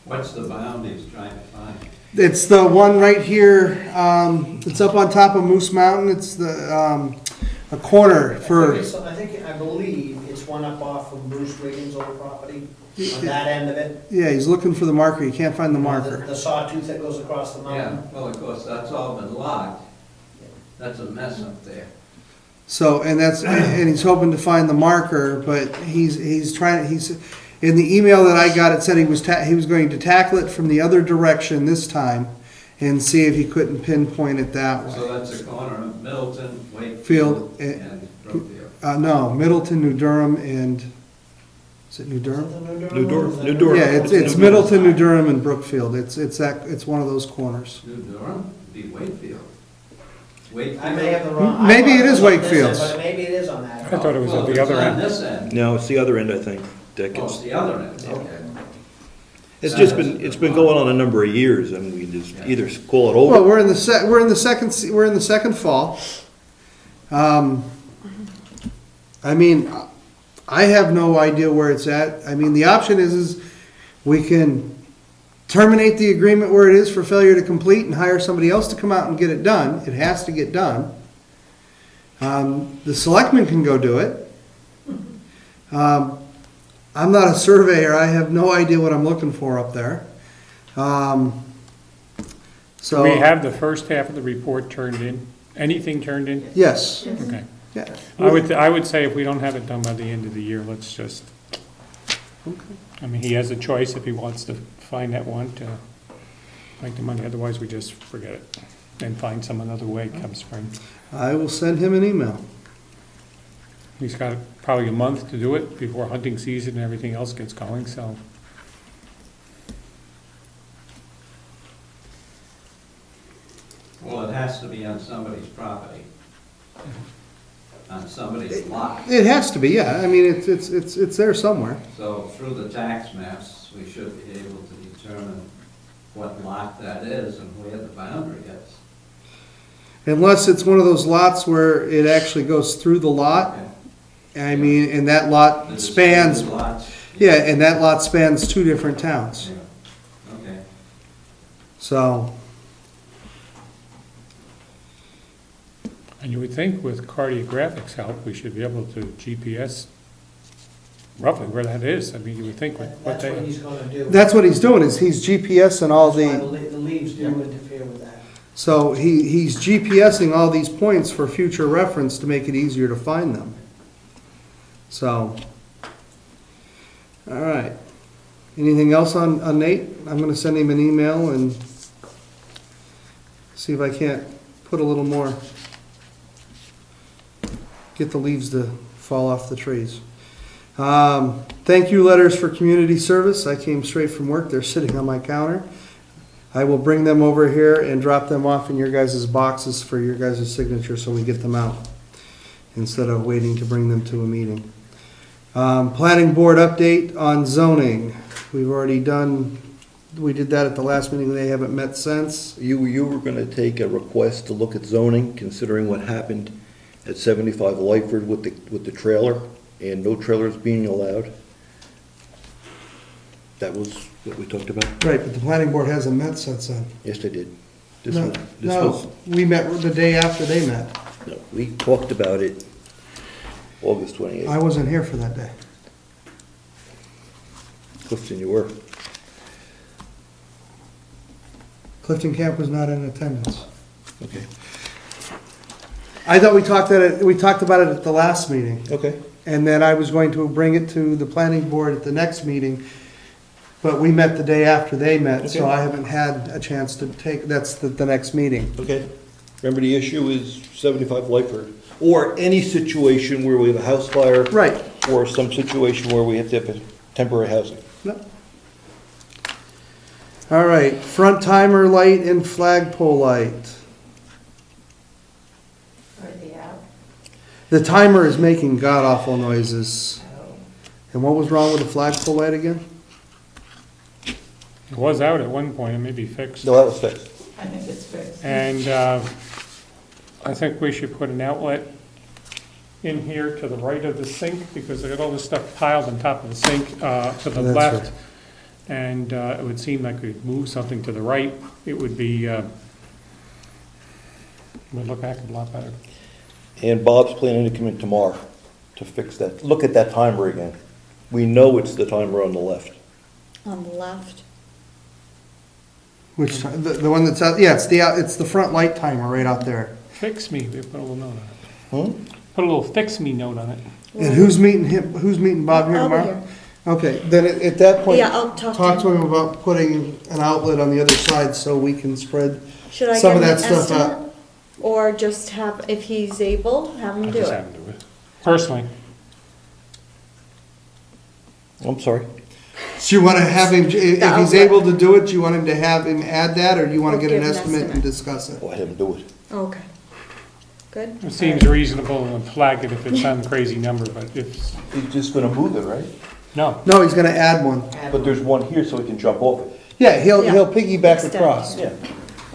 What's the bound he's trying to find? it's the one right here, it's up on top of Moose Mountain. It's the, a corner for, I believe it's one up off of Bruce Wiggins' old property, on that end of it. yeah, he's looking for the marker. He can't find the marker. The sawtooth that goes across the Yeah, mountain. well, of course, that's all been locked. That's a mess up there. So, and he's hoping to find the marker, but he's in the email that I got, it said he was going to tackle it from the other direction this time and see if he couldn't pinpoint it that way. So that's a corner of Middleton, Wakefield, Field, and Brookfield. No, Middleton, New Durham, and, is it New Is it Durham? the New Durham. New Durham. Yeah, it's Middleton, New Durham, and Brookfield. It's one of those corners. New Durham, be Wakefield. I may have the wrong. Maybe it is I thought was on this end, Wakefield's. But maybe it is on that. I thought it was Well, at the it's other on end. this end. No, it's the other end, I think, Dick. Oh, it's the other end, okay. It's just been, it's been going on a number of years, and we just either call it Well, over. we're in the second fall. I mean, I have no idea where it's at. I mean, the option is we can terminate the agreement where it is for failure to complete and hire somebody else to come out and get it done. It has to get done. The selectmen can go do it. I'm not a surveyor. I have no idea what I'm looking for up there. So. We have the first half of the report turned in. Anything turned in? Yes, Okay. yeah. I would say if we don't have it done by the end of the year, let's just, I mean, he has a choice if he wants to find that one to make the money. Otherwise, we just forget it and find some other way come spring. I will send him an email. He's got probably a month to do it before hunting season and everything else gets going, so. Well, it has to be on somebody's property. On somebody's lot. It has to be, yeah. I mean, it's there somewhere. So through the tax maps, we should be able to determine what lot that is and where the boundary is. Unless it's one of those lots where it actually goes through the lot. Okay. I mean, and that lot The spans, disputed lots. yeah, and that lot spans two different towns. Yeah. Okay. So, And you would think with cartographics help, we should be able to GPS roughly where that is. I mean, you would think with what That's what they, he's gonna do. that's what he's doing, is he's GPSing all That's why the, the leaves do interfere with that. so he's GPSing all these points for future reference to make it easier to find them. So, all right. Anything else on Nate? I'm gonna send him an email and see if I can't put a little more, get the leaves to fall off the trees. Thank you letters for community service. I came straight from work. They're sitting on my counter. I will bring them over here and drop them off in your guys' boxes for your guys' signature so we get them out instead of waiting to bring them to a meeting. Planning board update on zoning. We've already done, we did that at the last meeting. They haven't met since. You were gonna take a request to look at zoning, considering what happened at 75 Lightford with the trailer, and no trailers being allowed. That was what we talked about? Right, but the planning board hasn't met since then. Yes, they did. This No, was- this was- no, we met the day after they met. No, we talked about it August 28th. I wasn't here for that day. Clifton, you were. Clifton Camp was not in attendance. Okay. I thought we talked about it at the last meeting, Okay. and then I was going to bring it to the planning board at the next meeting, but we met the day after they met, so Okay. I haven't had a chance to take, that's the next meeting. Okay. Remember, the issue is 75 Lyford, or any situation where we have a house fire. Right. Or some situation where we have to have temporary housing. No. All right, front timer light and flagpole light. Are they out? The timer is making god-awful noises. And what was wrong with the flagpole light again? It was out at one point, it may be fixed. No, that was fixed. I think it's fixed. And I think we should put an outlet in here to the right of the sink, because they got all this stuff piled on top of the sink to the That's left. right. And it would seem like we'd move something to the right, it would be, would look back a lot better. And Bob's planning to come in tomorrow to fix that. Look at that timer again. We know it's the timer on the left. On the left. Which, the one that's out, yeah, it's the front light timer right out there. Fix me, we put a little note on it. Hmm? Put a little fix me note on it. And who's meeting Bob here I'll be tomorrow? Okay, then at that point, Yeah, I'll talk to him about putting an outlet on the other side so we can spread Should I some get of an that stuff out. estimate? Or just have, if he's able, have him I'll do just it? have him do it. Personally, I'm sorry. So you want to have him, if he's outlet. able to do it, do you want him to have him add that, or do you want Or to get an give an estimate and estimate. discuss it? Go ahead and do it. Okay. Good. it seems reasonable and flag it if it's some crazy number, but if, He's just gonna move it, right? no. No, he's gonna add one. But there's one here so he can jump off it. Yeah, he'll Yeah. piggyback Extend. across, Yeah.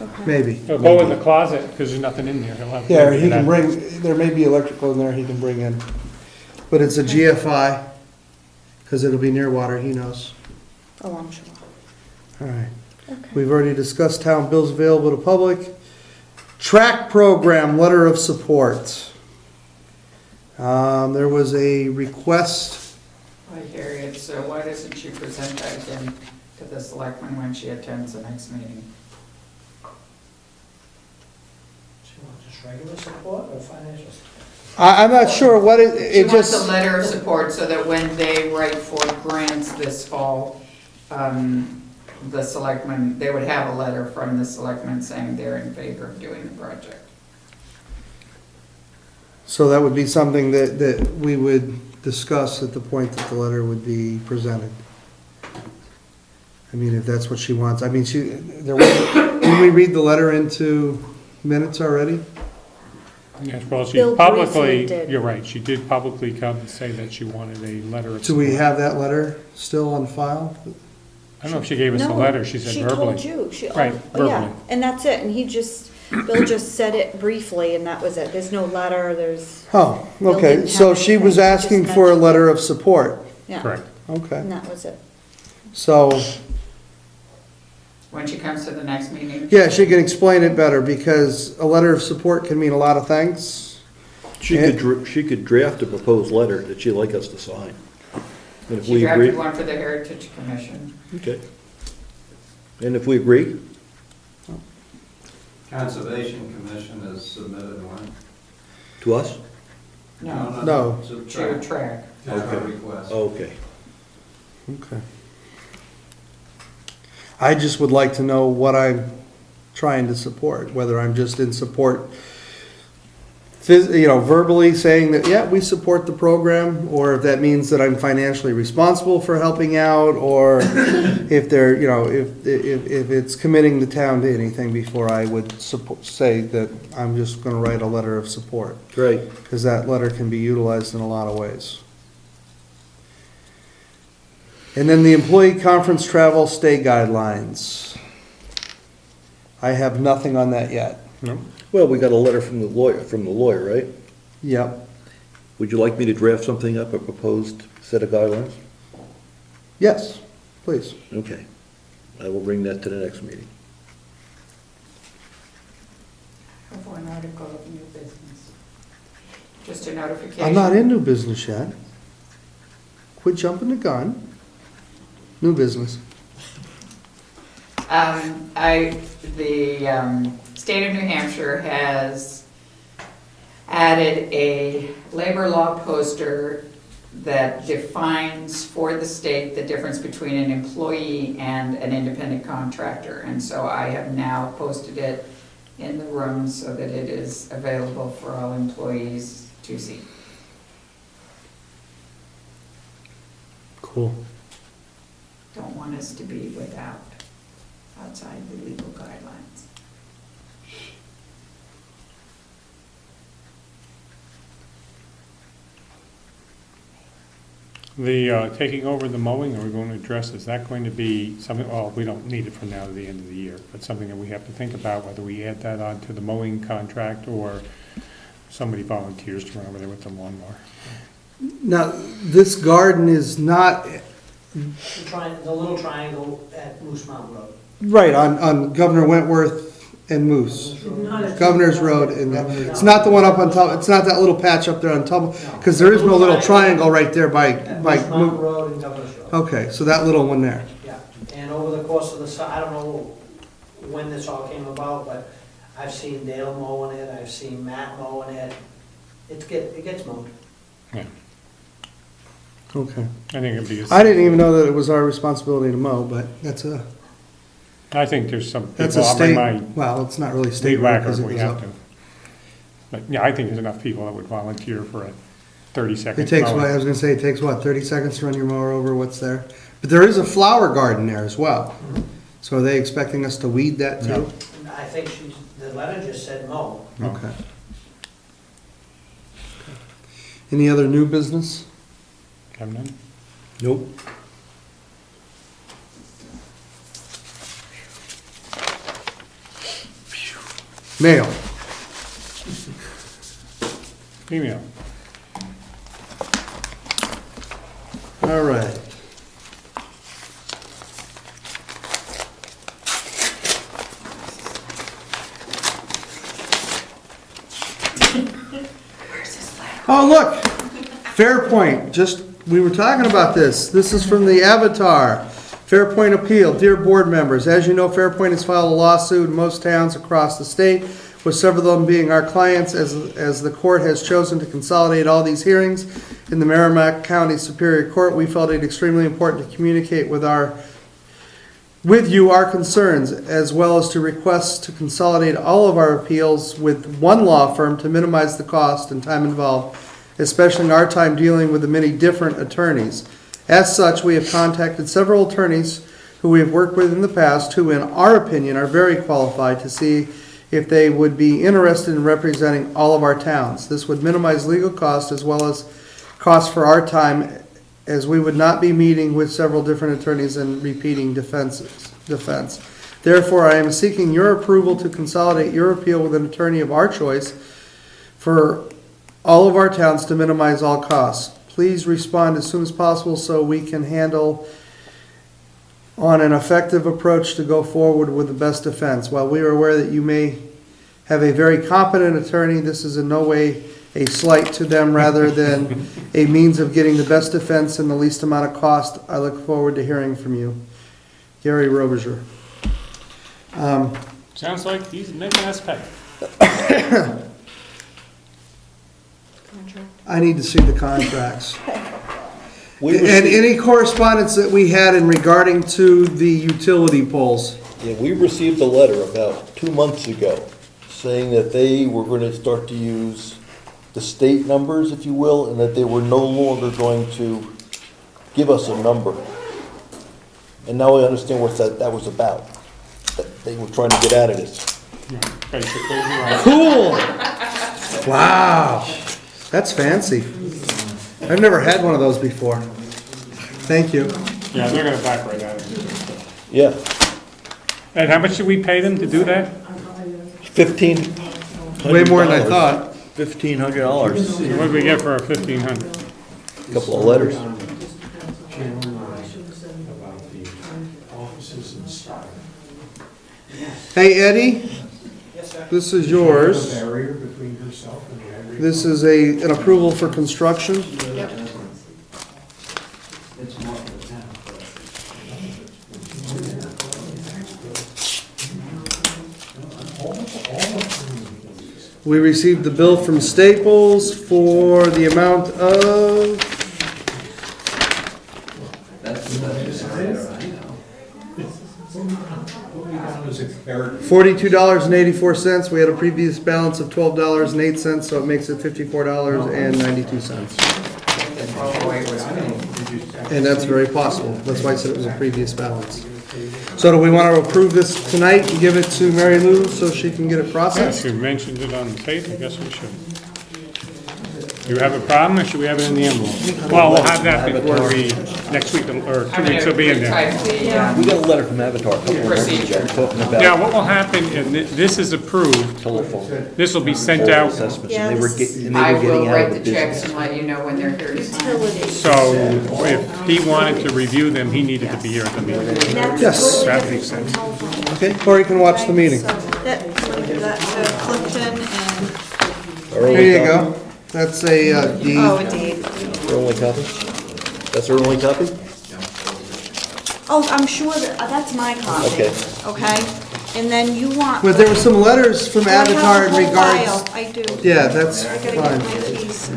Okay. maybe. He'll go in the closet, because there's nothing in there. He'll have. Yeah, or he can bring, there may be electrical in there he can bring in. But it's a GFI, because it'll be near water, he knows. Oh, I'm sure. All right. Okay. We've already discussed town bills available to public. Track program, letter of support. There was a request, I hear it, so why doesn't she present that again to the selectmen when she attends the next meeting? So you want just regular support or financial support? I'm not sure what She it wants a just, letter of support so that when they write for grants this fall, the selectmen, they would have a letter from the selectmen saying they're in favor of doing the project. so that would be something that we would discuss at the point that the letter would be presented. I mean, if that's what she wants. I mean, didn't we read the letter into minutes already? Yes, well, she Bill publicly, briefly did. you're right, she did publicly come and say that she wanted a letter of Do support. we have that letter still on file? I don't know if she gave us a No, letter, she said verbally. She told you. She, Right, oh, yeah, verbally. and that's it, and Bill just said it briefly, and that was it. There's no letter, there's, Oh, Bill okay, didn't so have she was anything, just asking for a mentioned letter of support. yeah. Correct. Okay, And that was it. so, When she comes to the next meeting? yeah, she can explain it better, because a letter of support can mean a lot of things. She could draft a proposed letter that she'd like us to sign. And if She we agree, drafted one for the Heritage Commission. okay. And if we agree, Conservation Commission has submitted one. to us? No. To To track, track. that's our Okay. request. Okay. Okay. I just would like to know what I'm trying to support, whether I'm just in support, verbally saying that, yeah, we support the program, or if that means that I'm financially responsible for helping out, or if they're, if it's committing the town to anything before I would say that I'm just gonna write a letter of support, Great. because that letter can be utilized in a lot of ways. And then the employee conference travel stay guidelines. I have nothing on that yet. No? Well, we got a letter from the lawyer, right? Yep. Would you like me to draft something up, a proposed set of guidelines? Yes, please. Okay. I will bring that to the next meeting. I have one article of new business. Just a notification. I'm not in new business yet. Quit jumping the gun. New business. The state of New Hampshire has added a labor law poster that defines for the state the difference between an employee and an independent contractor. And so I have now posted it in the room so that it is available for all employees to see. Cool. Don't want us to be outside the legal guidelines. The taking over the mowing, are we going to address, is that going to be something, well, we don't need it from now to the end of the year, but something that we have to think about, whether we add that on to the mowing contract or somebody volunteers to run over there with the lawnmower? Now, this garden is not, The little triangle at Moose Mountain Road. right, on Governor Wentworth and Moose. Governor's Road, and it's not the one up on top, it's not that little patch up there on top, because there is no little triangle right there by, Moose Mountain Road and Governor's Road. okay, so that little one there. Yeah, and over the course of I don't know when this all came about, but I've seen Dale mowing it, I've seen Matt mowing it. It gets mowed. Okay. I think it'd be. I didn't even know that it was our responsibility to mow, but I think there's some that's people, a I'll bring state, my well, it's not really weed state road whacker because if it we goes have up. to. But, yeah, I think there's enough people that would volunteer for a 30-second It takes, mowing. I was gonna say, it takes what, 30 seconds to run your mower over what's there? But there is a flower garden there as well. So are they expecting us to weed that too? No. And I think the letter just said mow. Okay. Any other new business? Have none? Nope. Mail. Email. All right. Oh, look, Fairpoint, we were talking about this. This is from the Avatar. Fairpoint Appeal. Dear board members, as you know, Fairpoint has filed a lawsuit in most towns across the state, with several of them being our clients, as the court has chosen to consolidate all these hearings in the Merrimack County Superior Court. We felt it extremely important to communicate with you our concerns, as well as to request to consolidate all of our appeals with one law firm to minimize the cost and time involved, especially in our time dealing with the many different attorneys. As such, we have contacted several attorneys who we have worked with in the past, who in our opinion are very qualified, to see if they would be interested in representing all of our towns. This would minimize legal costs as well as costs for our time, as we would not be meeting with several different attorneys and repeating defense. Therefore, I am seeking your approval to consolidate your appeal with an attorney of our choice for all of our towns to minimize all costs. Please respond as soon as possible so we can handle on an effective approach to go forward with the best defense. While we are aware that you may have a very competent attorney, this is in no way a slight to them, rather than a means of getting the best defense and the least amount of cost. I look forward to hearing from you. Gary Robiger. Sounds like he's making us pay. I need to see the contracts. We And received, any correspondence that we had in regarding to the utility poles. yeah, we received a letter about 2 months ago saying that they were going to start to use the state numbers, if you will, and that they were no longer going to give us a number. And now I understand what that was about. That they were trying to get out of this. Basically, right. Cool! Wow, that's fancy. I've never had one of those before. Thank you. Yeah, they're gonna back right at it. Yeah, And how much did we pay them to do that? $1,500. Way more than I thought. $1,500. What did we get for our 1,500? Couple of letters. Hey, Eddie, Yes, sir. this is yours. Barrier between herself and the aggregate. This is an approval for construction. It's more for the town. We received the bill from Staples for the amount of That's I know. $42.84. We had a previous balance of $12.08, so it makes it $54.92. And that's very possible. That's why I said it was a previous balance. So do we want to approve this tonight and give it to Mary Lou so she can get it Yes, processed? you mentioned it on the tape, I guess we should. You have a problem, or should we have it in the envelope? Well, we'll have that before we, next week, or 2 weeks, will be in there. We got a letter from Avatar, a couple of months ago, talking Yeah, about what will happen, and this is approved, telephone this will be sent out, assessments, Yeah, and they were this- getting, I will out write of the checks business. and let you know when they're here to sign. Utilities. so if he wanted to review them, he needed to be here at the meeting. And that's Yes. totally That different makes from sense. telephone. Okay, or you can watch the meeting. So that, I'm gonna give that to Clifton and, There you go. That's a deed. oh, indeed. Her only copy? That's her only copy? Oh, I'm sure that, that's my copy. Okay. Okay? And then you want. But there were some letters from Oh, I have Avatar in a whole regards. file. I do. Yeah, that's I gotta fine. get my keys.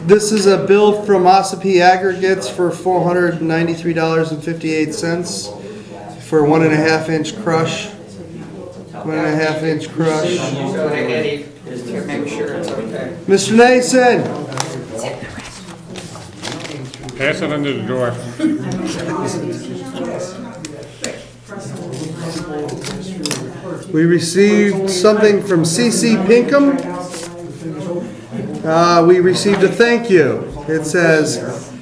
This is a bill from Ossipee Aggregates for $493.58 for 1.5-inch crush. 1.5-inch crush. Go to Eddie just to make sure it's okay. Mr. Nason, Pass it under the door. we received something from C.C. Pinkham. We received a thank you. It says,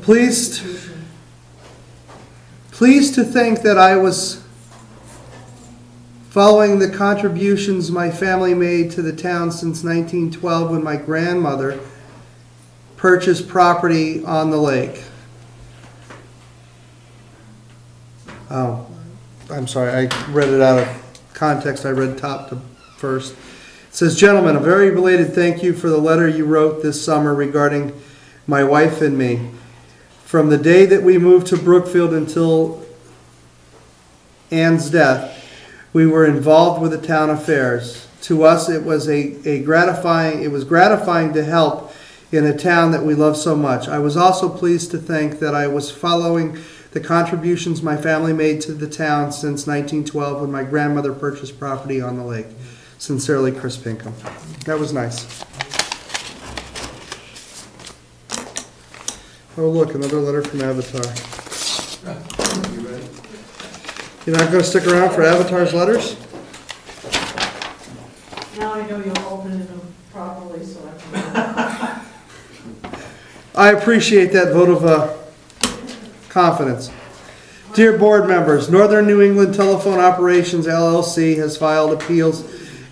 pleased to think that I was following the contributions my family made to the town since 1912 when my grandmother purchased property on the lake. Oh, I'm sorry, I read it out of context. I read top to first. It says, gentlemen, a very belated thank you for the letter you wrote this summer regarding my wife and me. From the day that we moved to Brookfield until Ann's death, we were involved with the town affairs. To us, it was gratifying to help in a town that we love so much. I was also pleased to think that I was following the contributions my family made to the town since 1912 when my grandmother purchased property on the lake. Sincerely, Chris Pinkham. That was nice. Oh, look, another letter from Avatar. You're not going to stick around for Avatar's letters? Now I know you're opening them properly, so I can. I appreciate that vote of confidence. Dear board members, Northern New England Telephone Operations LLC has filed appeals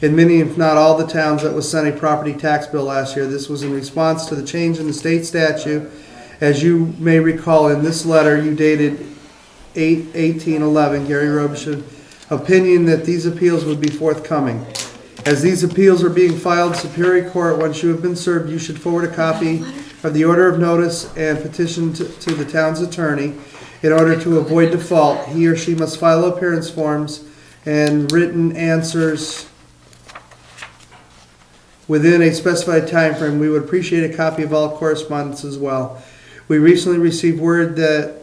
in many, if not all, the towns that was sent a property tax bill last year. This was in response to the change in the state statute. As you may recall, in this letter you dated 8/18/11, Gary Robichaud, opinion that these appeals would be forthcoming. As these appeals are being filed in Superior Court, once you have been served, you should forward a copy of the order of notice and petition to the town's attorney. In order to avoid default, he or she must file appearance forms and written answers within a specified time frame. We would appreciate a copy of all correspondence as well. We recently received word that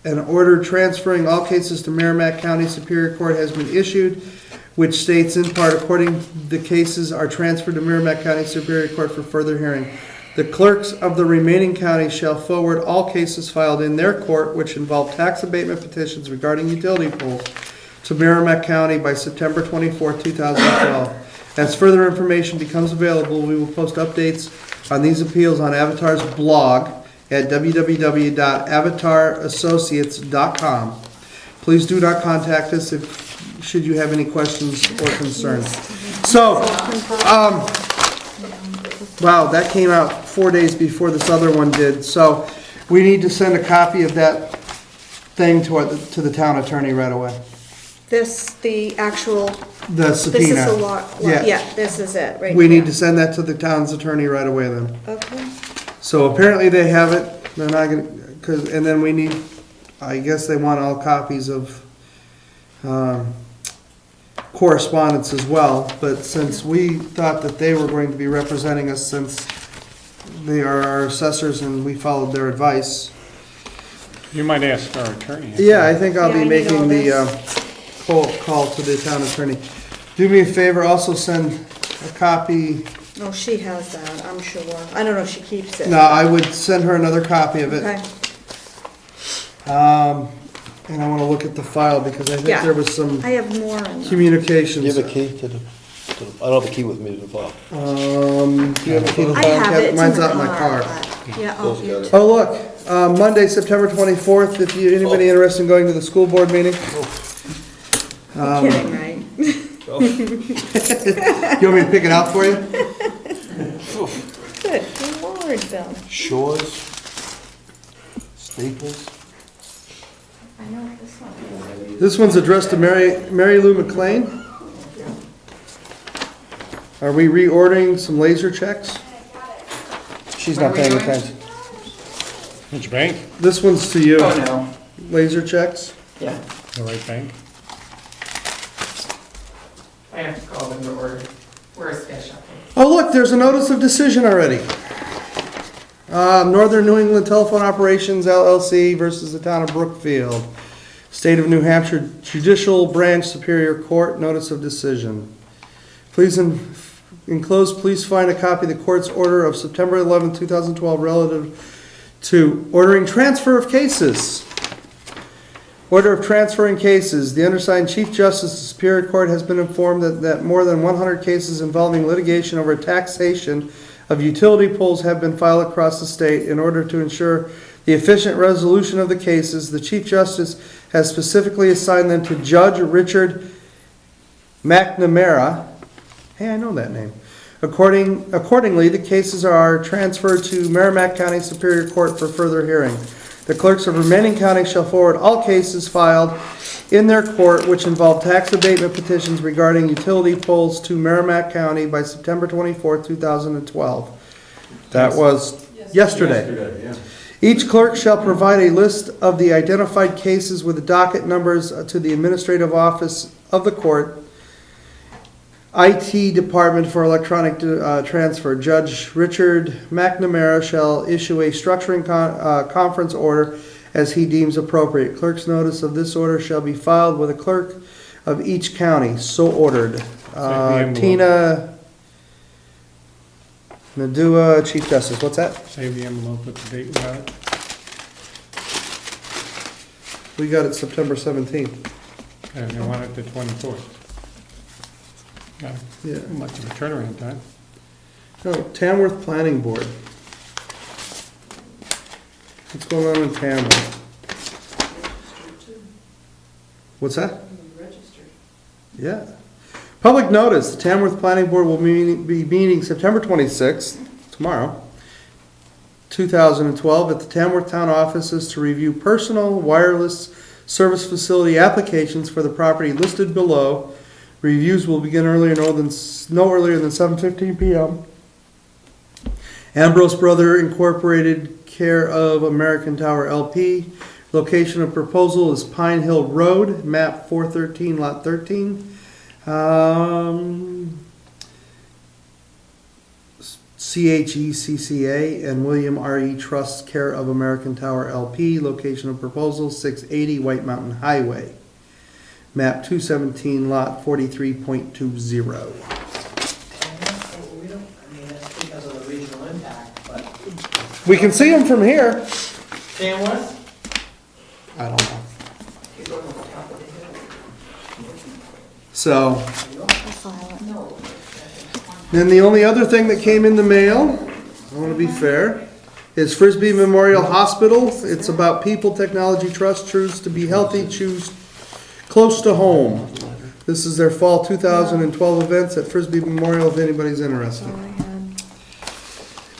an order transferring all cases to Merrimack County Superior Court has been issued, which states in part, according the cases are transferred to Merrimack County Superior Court for further hearing. The clerks of the remaining counties shall forward all cases filed in their court which involve tax abatement petitions regarding utility poles to Merrimack County by September 24, 2012. As further information becomes available, we will post updates on these appeals on Avatar's blog at www.AvatarAssociates.com. Please do not contact us should you have any questions or concerns. So, wow, that came out 4 days before this other one did. So we need to send a copy of that thing to the town attorney right away. This, the actual, The this is subpoena. the law, Yeah. yeah, this is it, right? We need here. to send that to the town's attorney right away then. Okay. So apparently they have it. They're not gonna, and then we need, I guess they want all copies of, correspondence as well, but since we thought that they were going to be representing us since they are our assessors and we followed their advice. You might ask our attorney. Yeah, I think I'll Yeah, I be need all making the call to the town attorney. Do me a favor, also send a copy. Oh, she has that, I'm sure. I don't know if she keeps it. No, I would send her another copy of it. Okay, And I want to look at the file because I think Yeah. there was some I have more in Do communications. you have a key to the, I don't have a key with me to the file. Do you have a key to the I file? have it, it's in Mine's the out in my car. but- Yeah, Those oh, you got it. too. Oh, look, Monday, September 24th, if you, anybody interested in going to the school board meeting? Kidding, right? You want me to pick it out for you? Good Lord, Bill. Shaw's, Staples. I know this one. This one's addressed to Mary Lou McLean. Are we reordering some laser checks? She's not paying attention. Which bank? This one's to you. Oh, no, Laser checks? yeah, The right bank? I have to call them to order. We're a special case. Oh, look, there's a notice of decision already. Northern New England Telephone Operations LLC versus the town of Brookfield. State of New Hampshire Judicial Branch Superior Court, notice of decision. Please enclosed, please find a copy of the court's order of September 11, 2012 relative to ordering transfer of cases. Order of transferring cases. The undersigned Chief Justice of the Superior Court has been informed that more than 100 cases involving litigation over taxation of utility poles have been filed across the state. In order to ensure the efficient resolution of the cases, the Chief Justice has specifically assigned them to Judge Richard McNamara. Hey, I know that name. Accordingly, the cases are transferred to Merrimack County Superior Court for further hearing. The clerks of remaining counties shall forward all cases filed in their court which involve tax abatement petitions regarding utility poles to Merrimack County by September 24, 2012. That was yesterday. Yeah. Each clerk shall provide a list of the identified cases with the docket numbers to the administrative office of the court, IT Department for Electronic Transfer. Judge Richard McNamara shall issue a structuring conference order as he deems appropriate. Clerk's notice of this order shall be filed with a clerk of each county. So ordered. envelope. Tina Nadua, Chief Justice. What's that? Save the envelope with the date we got it. We got it September 17th. And they want it the 24th. Not Yeah. much of a turnaround time. Oh, Tamworth Planning Board. What's going on in Tamworth? What's that? Yeah. Public notice, the Tamworth Planning Board will be meeting September 26th, tomorrow, 2012, at the Tamworth Town Offices to review personal wireless service facility applications for the property listed below. Reviews will begin no earlier than 7:15 p.m. Ambrose Brother Incorporated, care of American Tower LP. Location of proposal is Pine Hill Road, map 413, lot 13. CHECCA and William R.E. Trust, care of American Tower LP. Location of proposal 680 White Mountain Highway, map 217, lot 43.20. We don't, I mean, that's because of the regional impact, but We can see them from here. Tamworth? I don't know. So, I'll file it. then the only other thing that came in the mail, I want to be fair, is Frisbee Memorial Hospital. It's about people, technology, trust, choose to be healthy, choose close to home. This is their fall 2012 events at Frisbee Memorial, if anybody's interested. That's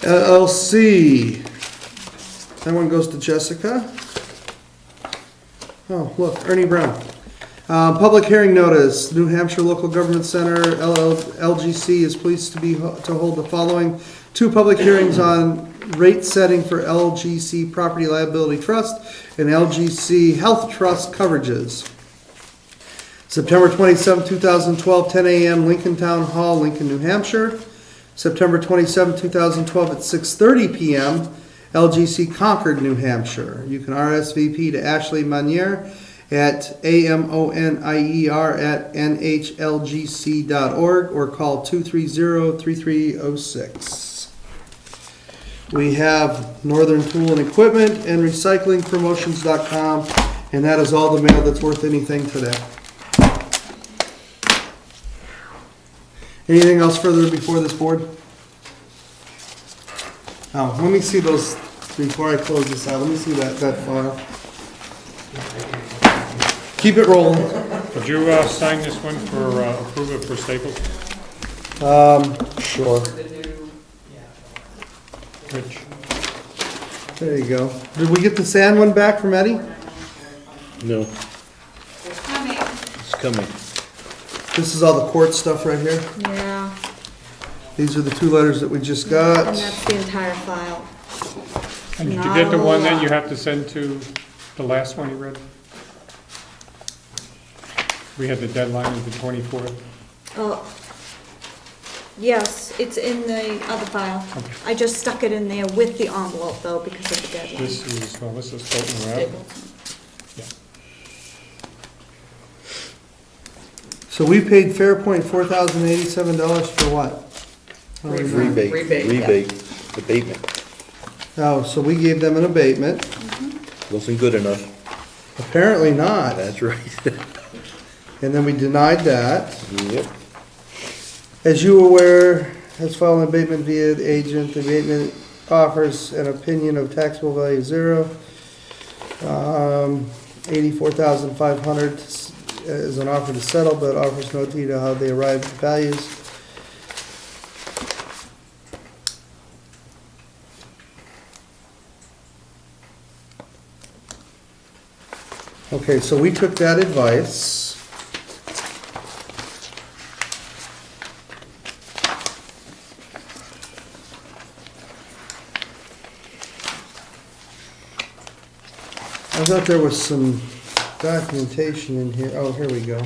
all I had. LLC. That one goes to Jessica. Oh, look, Ernie Brown. Public hearing notice, New Hampshire Local Government Center, LGC is pleased to hold the following two public hearings on rate setting for LGC Property Liability Trust and LGC Health Trust coverages. September 27, 2012, 10 a.m., Lincoln Town Hall, Lincoln, New Hampshire. September 27, 2012, at 6:30 p.m., LGC Concord, New Hampshire. You can RSVP to Ashley Manier at amonier@nhlgc.org or call 230-3306. We have Northern Tool and Equipment and RecyclingPromotions.com, and that is all the mail that's worth anything today. Anything else further before this board? Oh, let me see those, before I close this out, let me see that file. Keep it rolling. Would you sign this one for approval for Staples? Sure. Rich? There you go. Did we get the sand one back from Eddie? No. It's coming. This is all the court stuff right here. Yeah, These are the two letters that we just got. and that's the entire file. And did you Not get the a one that lot. you have to send to the last one you read? We had the deadline of the 24th. Oh, yes, it's in the other file. Okay. I just stuck it in there with the envelope though because of the deadline. This is Melissa Stoughton Webb. So we paid Fairpoint $4,087 for what? I don't remember. Rebate, abatement. Oh, so we gave them an abatement. Wasn't good enough. Apparently not. That's right. And then we denied that. Yep. As you are aware, has filed an abatement via the agent. The abatement offers an opinion of taxable value 0. 84,500 is an offer to settle, but offers no detail how they arrived at values. Okay, so we took that advice. I thought there was some documentation in here. Oh, here we go.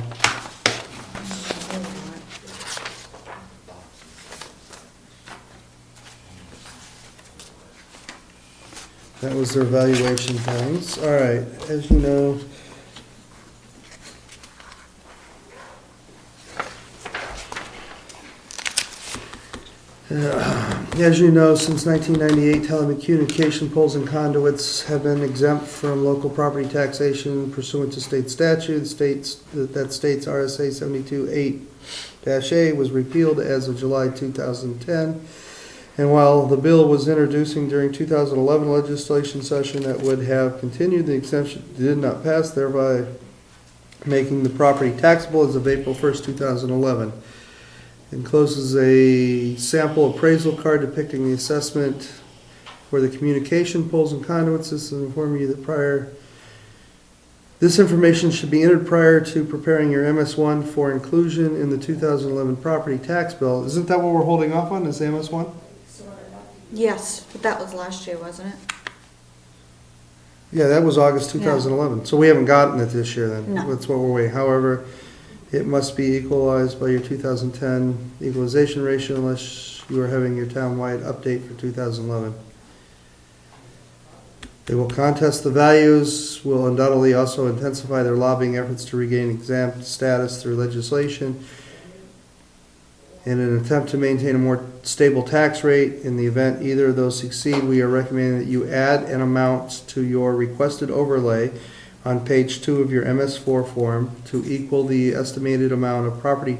That was their valuation things. All right, as you know. As you know, since 1998, telecommunication poles and conduits have been exempt from local property taxation pursuant to state statute. That states RSA 72-8-A was repealed as of July 2010. And while the bill was introducing during 2011 legislation session that would have continued, the exemption did not pass, thereby making the property taxable as of April 1st, 2011. Encloses a sample appraisal card depicting the assessment for the communication poles and conduits. This will inform you that this information should be entered prior to preparing your MS1 for inclusion in the 2011 property tax bill. Isn't that what we're holding off on, is the MS1? Yes, but that was last year, wasn't it? Yeah, that was August 2011. So we haven't gotten it this year then? No. That's what we're waiting. However, it must be equalized by your 2010 equalization ratio unless you are having your town-wide update for 2011. They will contest the values, will undoubtedly also intensify their lobbying efforts to regain exempt status through legislation. In an attempt to maintain a more stable tax rate, in the event either of those succeed, we are recommending that you add an amount to your requested overlay on page 2 of your MS4 form to equal the estimated amount of property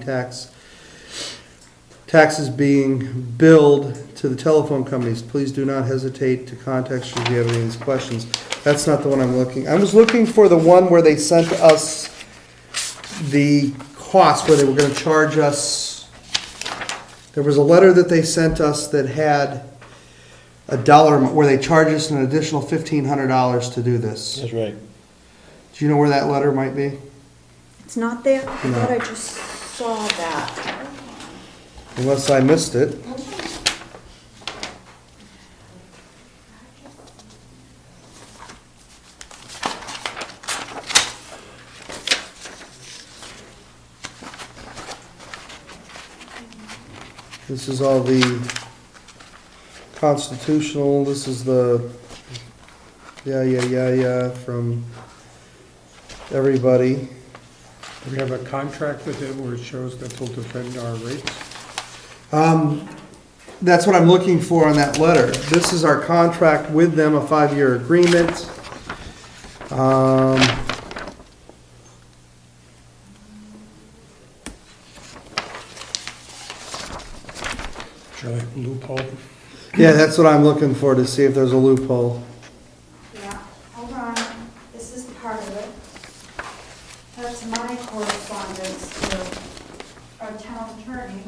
taxes being billed to the telephone companies. Please do not hesitate to contact us if you have any of these questions. That's not the one I'm looking. I was looking for the one where they sent us the cost, where they were going to charge us. There was a letter that they sent us that had a dollar, where they charged us an additional $1,500 to do this. That's right. Do you know where that letter might be? It's not there? I No. thought I just saw that. Unless I missed it. This is all the constitutional, this is the, yeah, from everybody. Do we have a contract with it where it shows that will defend our rates? That's what I'm looking for on that letter. This is our contract with them, a 5-year agreement. Surely loophole. Yeah, that's what I'm looking for, to see if there's a loophole. Yeah, hold on, this is part of it. That's my correspondence to our town attorney.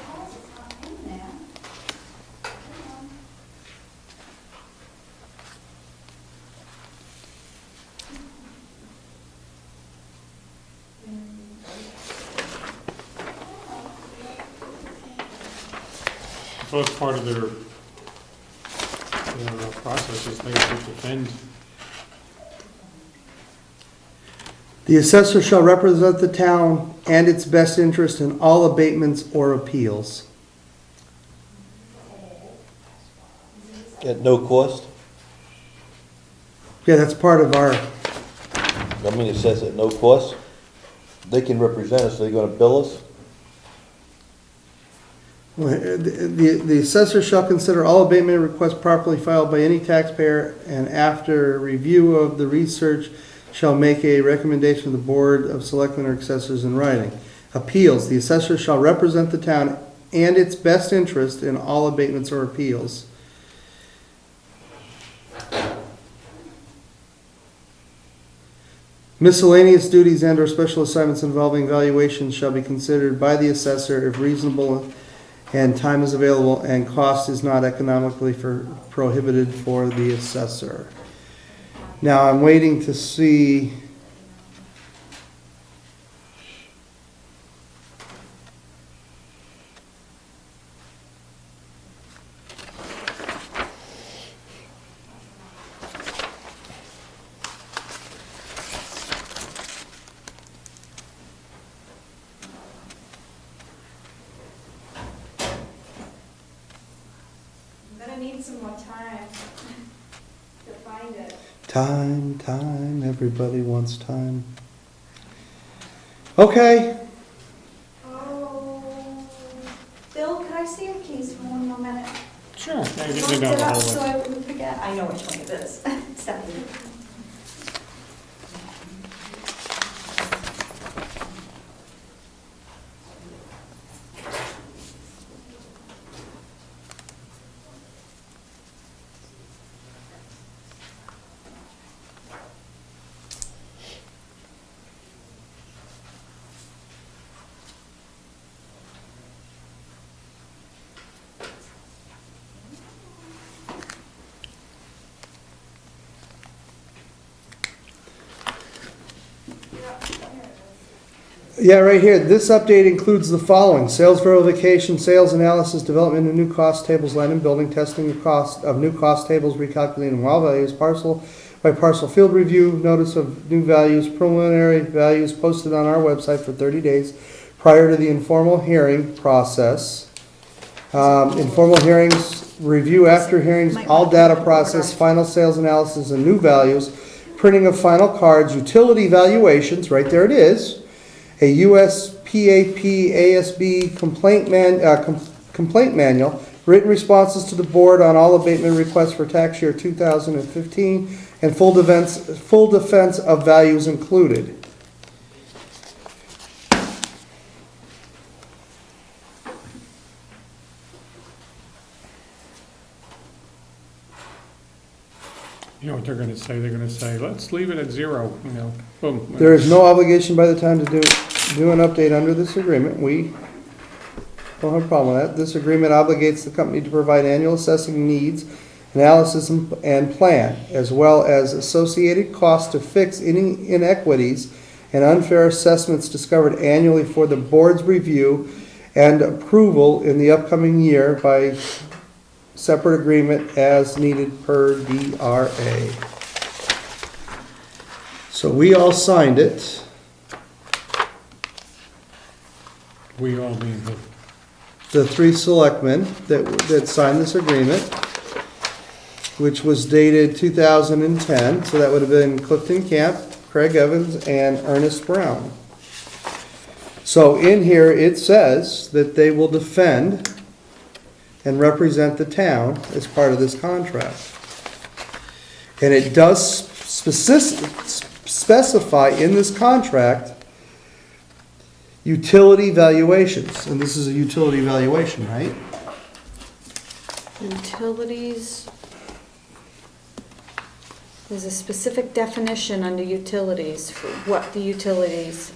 Oh, it's not in there. Hang So it's part of their process is they have to defend. The assessor shall represent the town and its best interest in all abatements or appeals. At no cost? Yeah, that's part of our, I mean, it says at no cost. They can represent us, they're gonna bill us? the assessor shall consider all abatement requests properly filed by any taxpayer, and after review of the research shall make a recommendation to the Board of Selectmen or assessors in writing. Appeals, the assessor shall represent the town and its best interest in all abatements or appeals. Miscellaneous duties and/or special assignments involving valuations shall be considered by the assessor if reasonable and time is available and cost is not economically prohibited for the assessor. Now, I'm waiting to see. I'm gonna need some more time to find it. Time, everybody wants time. Okay, Oh, Bill, could I see your keys for one more minute? Sure. I They looked don't it up hold so it. I wouldn't forget. I know which one it is. Stephanie. yeah, right here, this update includes the following: sales verification, sales analysis, development of new cost tables, land and building, testing of cost of new cost tables, recalculating wall values, parcel by parcel field review, notice of new values, preliminary values posted on our website for 30 days prior to the informal hearing process. Informal hearings, review after hearings, all data process, final sales analysis and new values, printing of final cards, utility valuations, right there it is, a USPAP ASB complaint manual, written responses to the board on all abatement requests for tax year 2015, and full defense of values included. You know what they're gonna say? They're gonna say, let's leave it at 0, boom. There is no obligation by the time to do an update under this agreement. We don't have a problem with that. This agreement obligates the company to provide annual assessing needs, analysis, and plan, as well as associated costs to fix any inequities and unfair assessments discovered annually for the board's review and approval in the upcoming year by separate agreement as needed per DRA. So we all signed it. We all being who? The 3 selectmen that signed this agreement, which was dated 2010, so that would have been Clifton Camp, Craig Evans, and Ernest Brown. So in here, it says that they will defend and represent the town as part of this contract. And it does specify in this contract utility valuations, and this is a utility valuation, right? Utilities. There's a specific definition under utilities for what the utilities.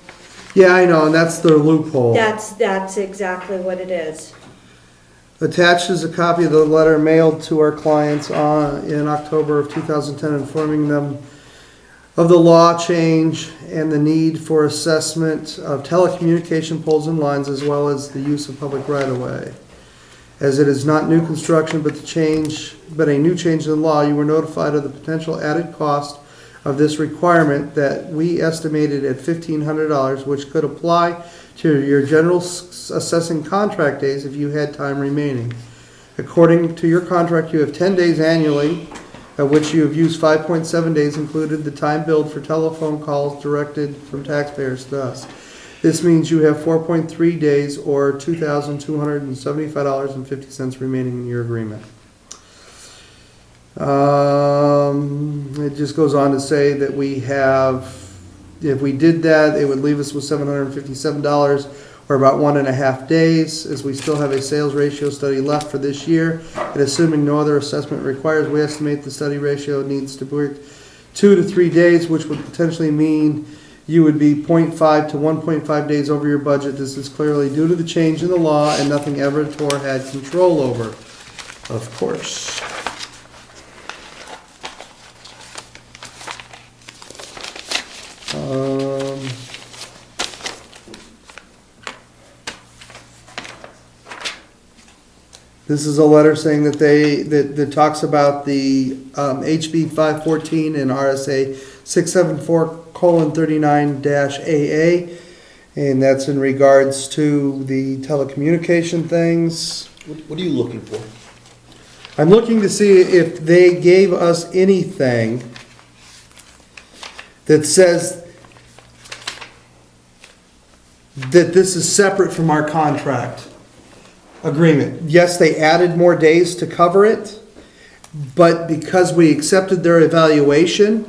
Yeah, I know, and that's the loophole. That's exactly what it is. Attached is a copy of the letter mailed to our clients in October of 2010, informing them of the law change and the need for assessment of telecommunication poles and lines, as well as the use of public right-of-way. As it is not new construction, but a new change in the law, you were notified of the potential added cost of this requirement that we estimated at $1,500, which could apply to your general assessing contract days if you had time remaining. According to your contract, you have 10 days annually, of which you have used 5.7 days, included the time billed for telephone calls directed from taxpayers to us. This means you have 4.3 days or $2,275.50 remaining in your agreement. It just goes on to say that if we did that, it would leave us with $757 or about 1.5 days, as we still have a sales ratio study left for this year. And assuming no other assessment requires, we estimate the study ratio needs to work 2 to 3 days, which would potentially mean you would be 0.5 to 1.5 days over your budget. This is clearly due to the change in the law and nothing Evertor had control over, of course. This is a letter saying that that talks about the HB 514 and RSA 674:39-AA, and that's in regards to the telecommunication things. What are you looking for? I'm looking to see if they gave us anything that says that this is separate from our contract agreement. Yes, they added more days to cover it, but because we accepted their evaluation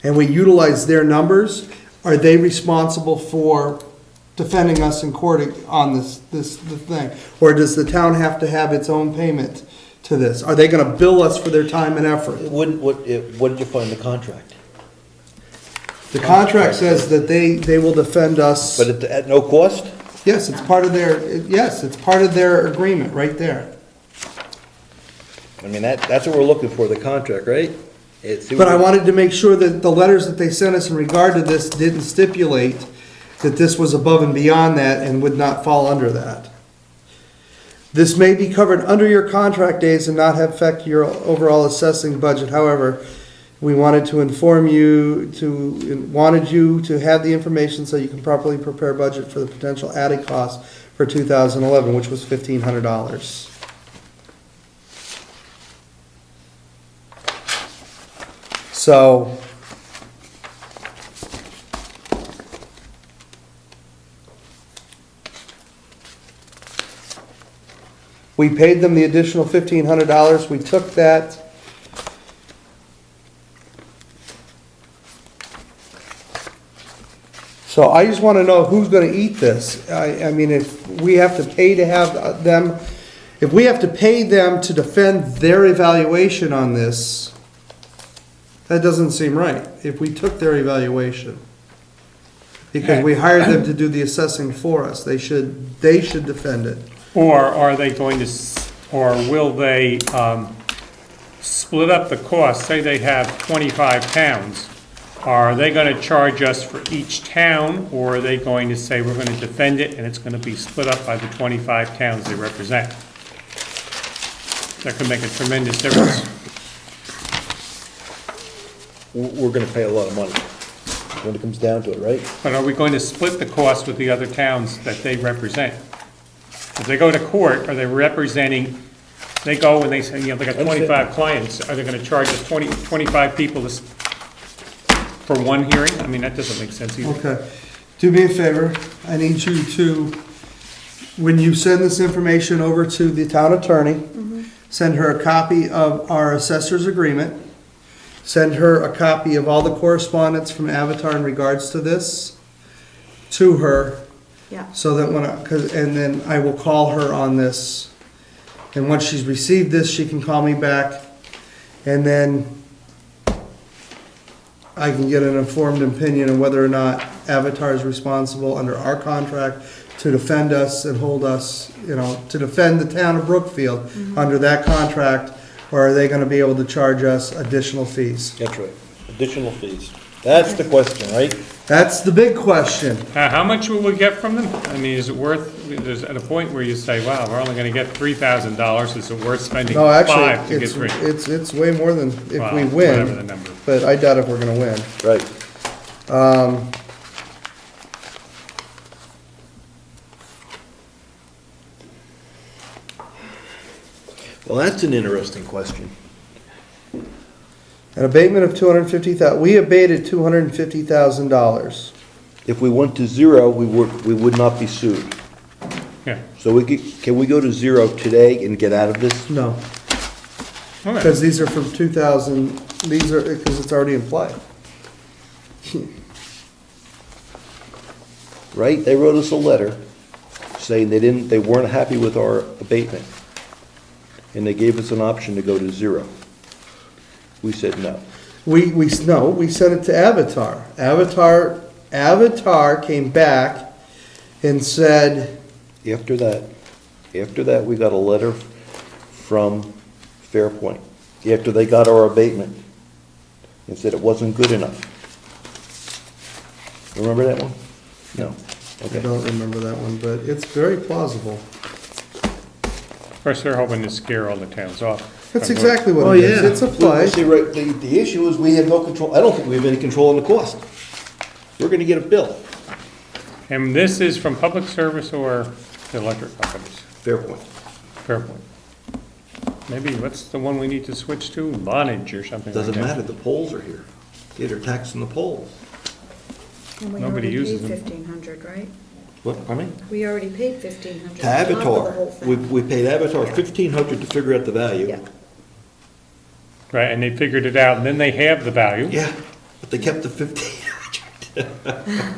and we utilized their numbers, are they responsible for defending us in court on this thing? Or does the town have to have its own payment to this? Are they gonna bill us for their time and effort? What did you find in the contract? The contract says that they will defend us. But at no cost? Yes, it's part of their agreement, right there. I mean, that's what we're looking for, the contract, right? But I wanted to make sure that the letters that they sent us in regard to this didn't stipulate that this was above and beyond that and would not fall under that. This may be covered under your contract days and not affect your overall assessing budget. However, we wanted to inform you wanted you to have the information so you can properly prepare budget for the potential added cost for 2011, which was $1,500. So we paid them the additional $1,500. We took that. So I just want to know who's going to eat this. I mean, if we have to pay to have them, if we have to pay them to defend their evaluation on this, that doesn't seem right. If we took their evaluation, because we hired them to do the assessing for us, they should defend it. Or are they going to, or will they split up the cost? Say they have 25 towns. Are they going to charge us for each town, or are they going to say we're going to defend it and it's going to be split up by the 25 towns they represent? That could make a tremendous difference. We're gonna pay a lot of money. when it comes down to it, right? But are we going to split the cost with the other towns that they represent? If they go to court, are they representing, they go and they say, you know, they got 25 clients, are they gonna charge us 25 people for one hearing? I mean, that doesn't make sense either. Okay. Do me a favor, I need you to, when you send this information over to the town attorney, send her a copy of our assessor's agreement, send her a copy of all the correspondence from Avatar in regards to this to her, Yeah. so that and then I will call her on this. And once she's received this, she can call me back, and then I can get an informed opinion of whether or not Avatar is responsible under our contract to defend us and hold us, you know, to defend the town of Brookfield under that contract, or are they gonna be able to charge us additional fees? That's right. Additional fees. That's the question, right? That's the big question. How much will we get from them? I mean, is it worth, there's at a point where you say, wow, we're only gonna get $3,000, is it worth spending No, $5 actually, to get three? it's way more than if Well, we whatever the win, number. but I doubt if we're gonna win. Right. Well, that's an interesting question. An abatement of $250,000, we abated $250,000. If we went to zero, we would not be sued. Yeah, So can we go to zero today and get out of this? No, okay. because these are from 2000, because it's already in play. Right? They wrote us a letter saying they weren't happy with our abatement. And they gave us an option to go to zero. We said no. We sent it to Avatar. Avatar came back and said, After that, we got a letter from Fairpoint, after they got our abatement, and said it wasn't good enough. Remember that one? No. I Okay. don't remember that one, but it's very plausible. Of course, they're hoping to scare all the towns off. That's exactly what it is. It's a play. See, right, the issue is we have no control, I don't think we have any control on the cost. We're gonna get a bill. And this is from public service or the electric companies? Fairpoint. Fairpoint. Maybe, what's the one we need to switch to? Vonage or something like that? Doesn't matter, the polls are here. Yeah, they're taxing the polls. And we Nobody already uses paid them. 1,500, right? What, pardon me? We already paid 1,500. To on top of the Avatar, whole thing. we paid Avatar 1,500 to figure out the value. Yeah. Right, and they figured it out, and then they have the value. Yeah, but they kept the 1,500.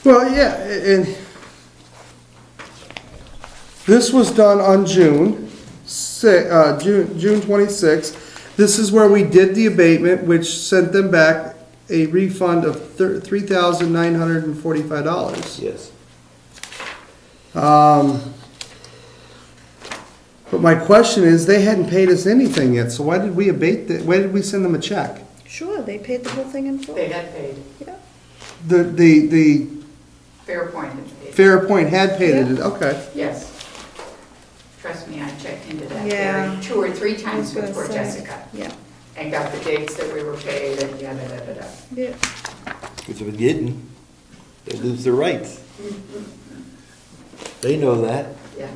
Well, yeah, and this was done on June 26th. This is where we did the abatement, which sent them back a refund of $3,945. Yes. But my question is, they hadn't paid us anything yet, so why did we abate why did we send them a check? Sure, they paid the whole thing in full. They had paid. Yeah. The Fairpoint had paid. Fairpoint had paid it, okay. Yes. Trust me, I checked into that Yeah. very 2 or 3 I times was gonna before say, Jessica. Yeah, And got the dates that we were paid and yada, yada, yada. yeah. Because if it didn't, they lose their rights. They know that. Yeah.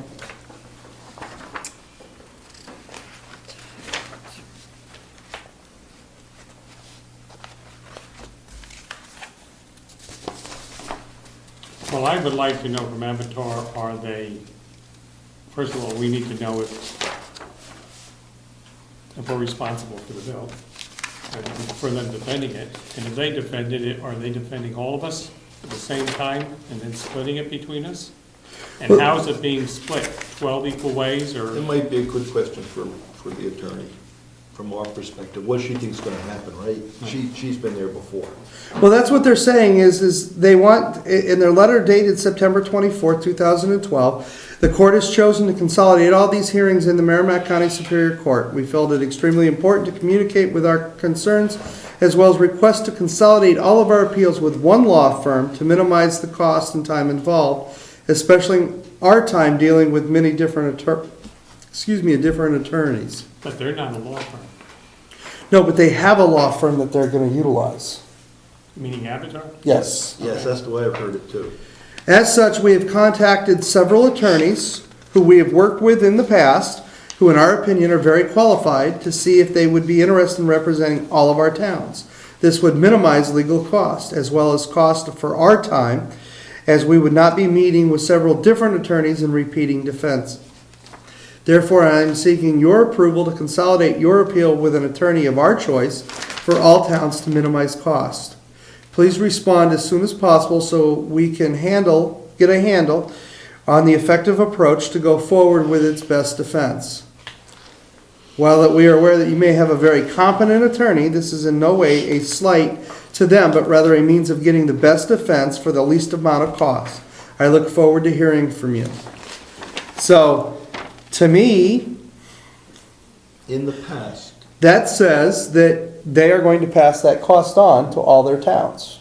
Well, I would like to know from Avatar, are they, first of all, we need to know if we're responsible for the bill, and for them defending it. And if they defended it, are they defending all of us at the same time and then splitting it between us? And how is it being split? 12 equal ways, It or? might be a good question for the attorney, from our perspective, what she thinks gonna happen, right? She's been there before. Well, that's what they're saying is they want, in their letter dated September 24th, 2012, the court has chosen to consolidate all these hearings in the Merrimack County Superior Court. We felt it extremely important to communicate with our concerns, as well as request to consolidate all of our appeals with one law firm to minimize the cost and time involved, especially our time dealing with many different different attorneys. But they're not a law firm. No, but they have a law firm that they're gonna utilize. Meaning Avatar? Yes. Yes, that's the way I've heard it too. As such, we have contacted several attorneys who we have worked with in the past, who in our opinion are very qualified, to see if they would be interested in representing all of our towns. This would minimize legal cost, as well as cost for our time, as we would not be meeting with several different attorneys and repeating defense. Therefore, I am seeking your approval to consolidate your appeal with an attorney of our choice for all towns to minimize cost. Please respond as soon as possible so we can get a handle on the effective approach to go forward with its best defense. While that we are aware that you may have a very competent attorney, this is in no way a slight to them, but rather a means of getting the best defense for the least amount of cost. I look forward to hearing from you. So, to me, In the past, that says that they are going to pass that cost on to all their towns.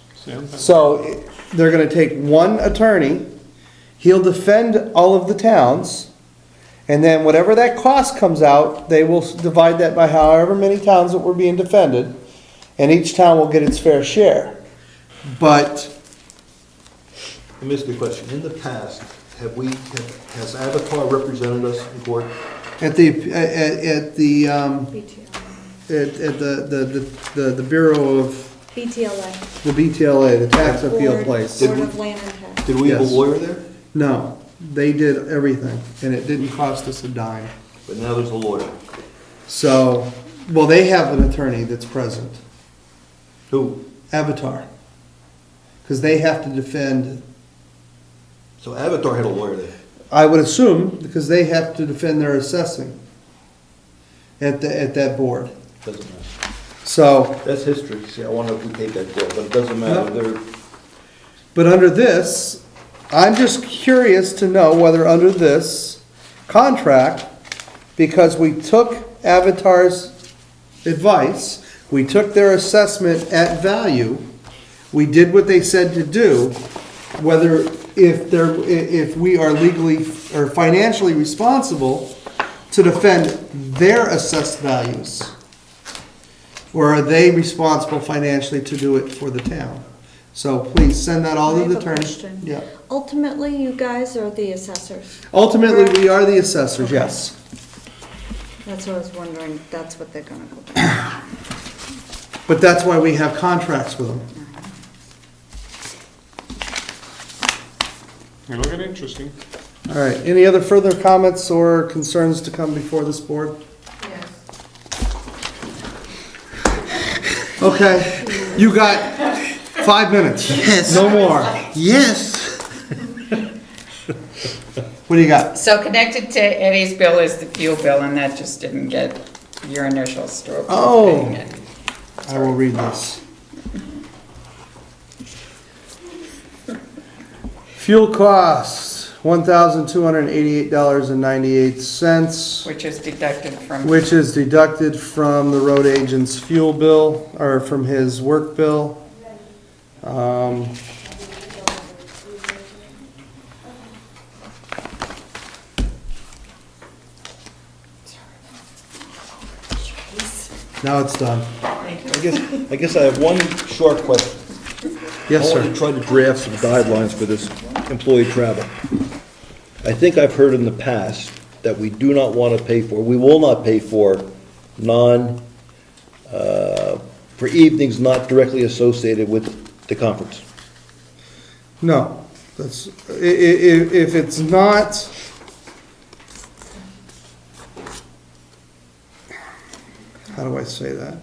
So they're going to take one attorney, he'll defend all of the towns, and then whatever that cost comes out, they will divide that by however many towns that were being defended, and each town will get its fair share. But let me ask you a question. In the past, has Avatar represented us in court? at the Bureau of, BTLA. the BTLA, the tax appeal place. Board of Land and Tax. Did we have a Yes. lawyer there? No, they did everything, and it didn't cost us a dime. But now there's a lawyer. So, well, they have an attorney that's present, Who? Avatar. Because they have to defend, So Avatar had a lawyer there. I would assume, because they have to defend their assessing at that board. Doesn't matter. So, That's history. See, I wonder if we take that court, but it doesn't matter. They're, but under this, I'm just curious to know whether under this contract, because we took Avatar's advice, we took their assessment at value, we did what they said to do, whether if we are legally or financially responsible to defend their assessed values, or are they responsible financially to do it for the town? So please send that all I to have the a attorney. question. Yeah. Ultimately, you guys are the assessors. Ultimately, we are the assessors, yes. That's what I was wondering, if that's what they're gonna go back. But that's why we have contracts with them. You're looking interesting. All right, any other further comments or concerns to come before this board? Yes. Okay, you got 5 minutes. Yes. No more. Yes. What do you got? So connected to Eddie's bill is the fuel bill, and that just didn't get your initials stroke. Oh. I will read this. Fuel costs, $1,288.98, Which is deducted from. which is deducted from the road agent's fuel bill, or from his work bill. Now it's done. I guess I have one short question. Yes, I want sir. to try to draft some guidelines for this employee travel. I think I've heard in the past that we do not want to pay for, we will not pay for for evenings not directly associated with the conference. No, that's, if it's not, how do I say that?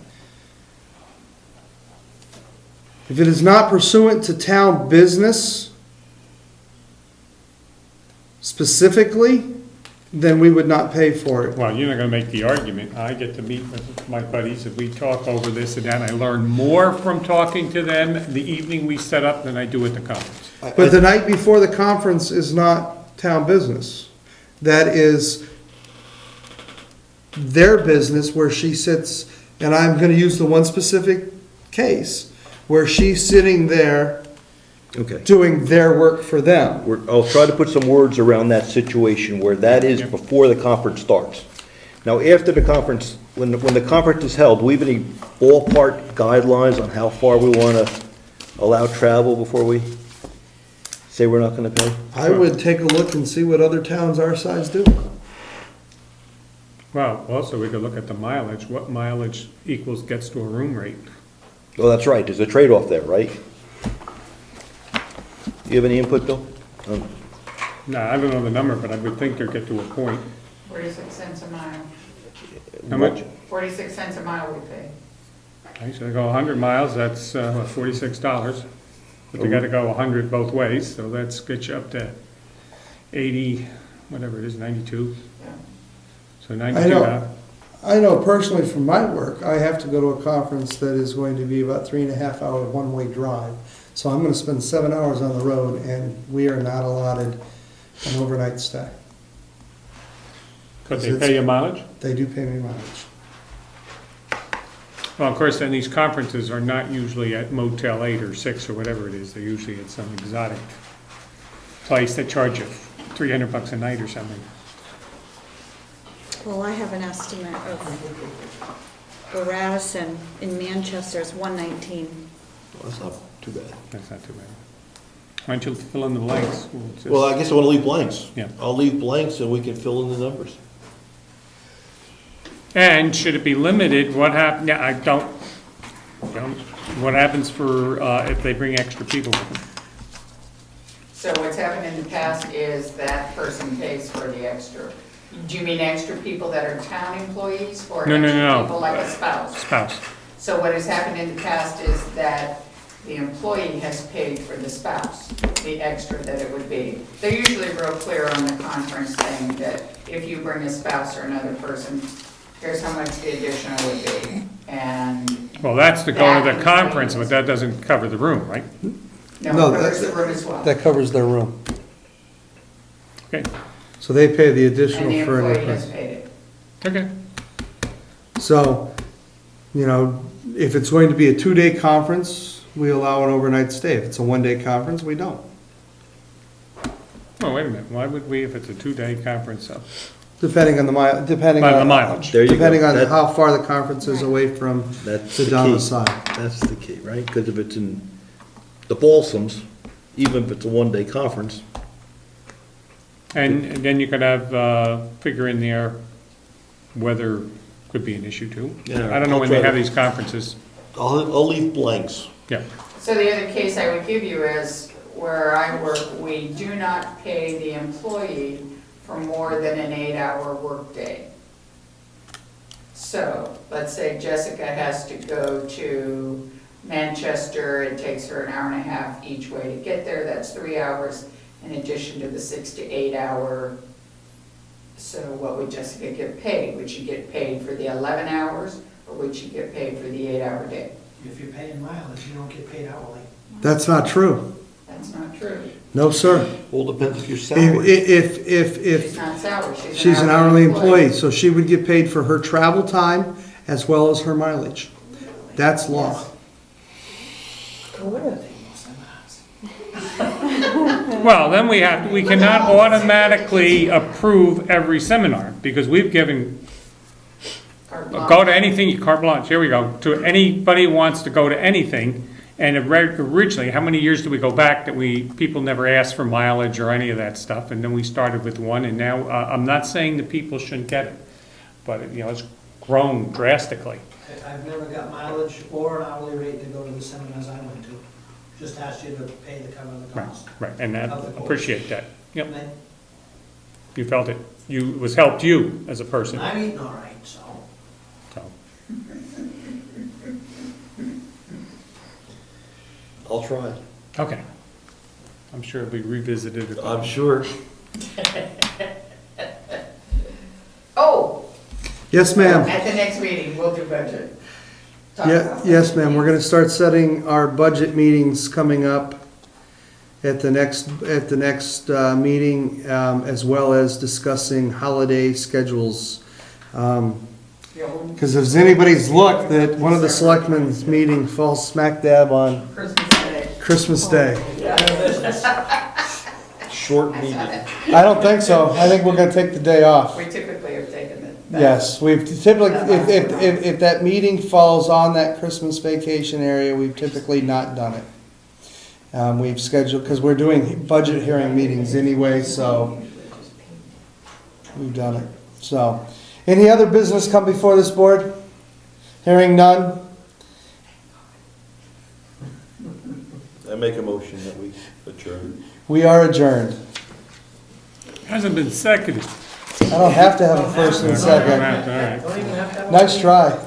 If it is not pursuant to town business specifically, then we would not pay for it. Well, you're not gonna make the argument. I get to meet with my buddies, and we talk over this and that. I learn more from talking to them the evening we set up than I do at the conference. But the night before the conference is not town business. That is their business where she sits, and I'm gonna use the one specific case, where she's sitting there Okay. doing their work for them. I'll try to put some words around that situation where that is before the conference starts. Now, after the conference when the conference is held, do we have any ballpark guidelines on how far we want to allow travel before we say we're not going to pay? I would take a look and see what other towns our size do. Well, also, we could look at the mileage, what mileage gets to a room rate. Well, that's right, there's a trade-off there, right? You have any input, Bill? No, I don't know the number, but I would think they'll get to a point. 46 cents a mile. How much? 46 cents a mile we pay. I should go 100 miles, that's what, $46. But they gotta go 100 both ways, so that's gets you up to 80, whatever it is, 92. Yeah. So 92. I know personally from my work, I have to go to a conference that is going to be about 3.5 hour one-way drive. So I'm gonna spend 7 hours on the road, and we are not allotted an overnight stay. Could they pay you mileage? They do pay me mileage. Well, of course, then these conferences are not usually at Motel 8 or 6 or whatever it is. They're usually at some exotic place that charge you $300 a night or something. Well, I have an estimate of, for Radisson in Manchester is 119. Well, that's not too bad. That's not too bad. Why don't you fill in the blanks? We'll just- Well, I guess I want to leave blanks. Yeah. I'll leave blanks and we can fill in the numbers. And should it be limited, what happen, yeah, I don't, what happens for, if they bring extra people with them? So what's happened in the past is that person pays for the extra. Do you mean extra people that are town employees or No, no, extra no. people like a spouse? Spouse. So what has happened in the past is that the employee has paid for the spouse, the extra that it would be. They're usually real clear on the conference saying that if you bring a spouse or another person, here's how much the additional would be. And Well, that's to go to the conference, but that doesn't cover the room, right? no, No, it covers that- the room as well. That covers their room. Okay, So they pay the And additional the for an employee has person. paid it. okay. So, you know, if it's going to be a 2-day conference, we allow an overnight stay. If it's a 1-day conference, we don't. Oh, wait a minute, why would we, if it's a 2-day conference, Depending on the depending by the on, mileage? There you go. depending on That- how far the conference is away from That's the the key. domicile. That's the key, right? Because if it's in the Balsams, even if it's a 1-day conference, And then you could have, figure in there, weather could be an issue too. Yeah, I don't know I'll when they try have to- these conferences, I'll leave blanks. yeah. So the other case I would give you is where I work, we do not pay the employee for more than an 8-hour workday. So, let's say Jessica has to go to Manchester, it takes her an hour and a half each way to get there, that's 3 hours in addition to the 6 to 8 hour. So what would Jessica get paid? Would she get paid for the 11 hours, or would she get paid for the 8-hour day? If you're paying mileage, you don't get paid hourly. That's not true. That's not true. No, sir. All depends if you're If, salaried. if She's not salary, she's an hourly employee, so she would get paid for her travel time as well as her mileage. That's law. Well, then we cannot automatically approve every seminar, because we've given, Carte blanche. go to anything, carte blanche, here we go, to anybody who wants to go to anything. And originally, how many years do we go back that people never asked for mileage or any of that stuff? And then we started with one, and now, I'm not saying that people shouldn't get it, but, it's grown drastically. I've never got mileage or an hourly rate to go to the seminars I went to. Just asked you to pay to cover the Right, cost. right, and that, Of the course. appreciate that. Yep, And you felt it. It was helped you as a person, I'm eating all right, so. so. I'll try. Okay. I'm sure it'll be revisited. I'm sure. Oh, Yes, ma'am. at the next meeting, we'll do budget. Talk Yeah, about yes, budget. ma'am. We're gonna start setting our budget meetings coming up at the next meeting, as well as discussing holiday schedules. Because if anybody's looked, that one of the selectmen's meeting falls smack dab on Christmas Day. Christmas Day. Short I saw meeting. that. I don't think so. I think we're gonna take the day off. We typically have taken Yes, we've typically, if that meeting falls on that Christmas vacation area, we've typically not done it. We've scheduled, because we're doing budget hearing meetings anyway, so we've done it. So, any other business come before this board? Hearing none? I make a motion that we adjourn. We are adjourned. Hasn't been seconded. I don't have to have a first and a second. All right. Don't even have to have a- Nice try.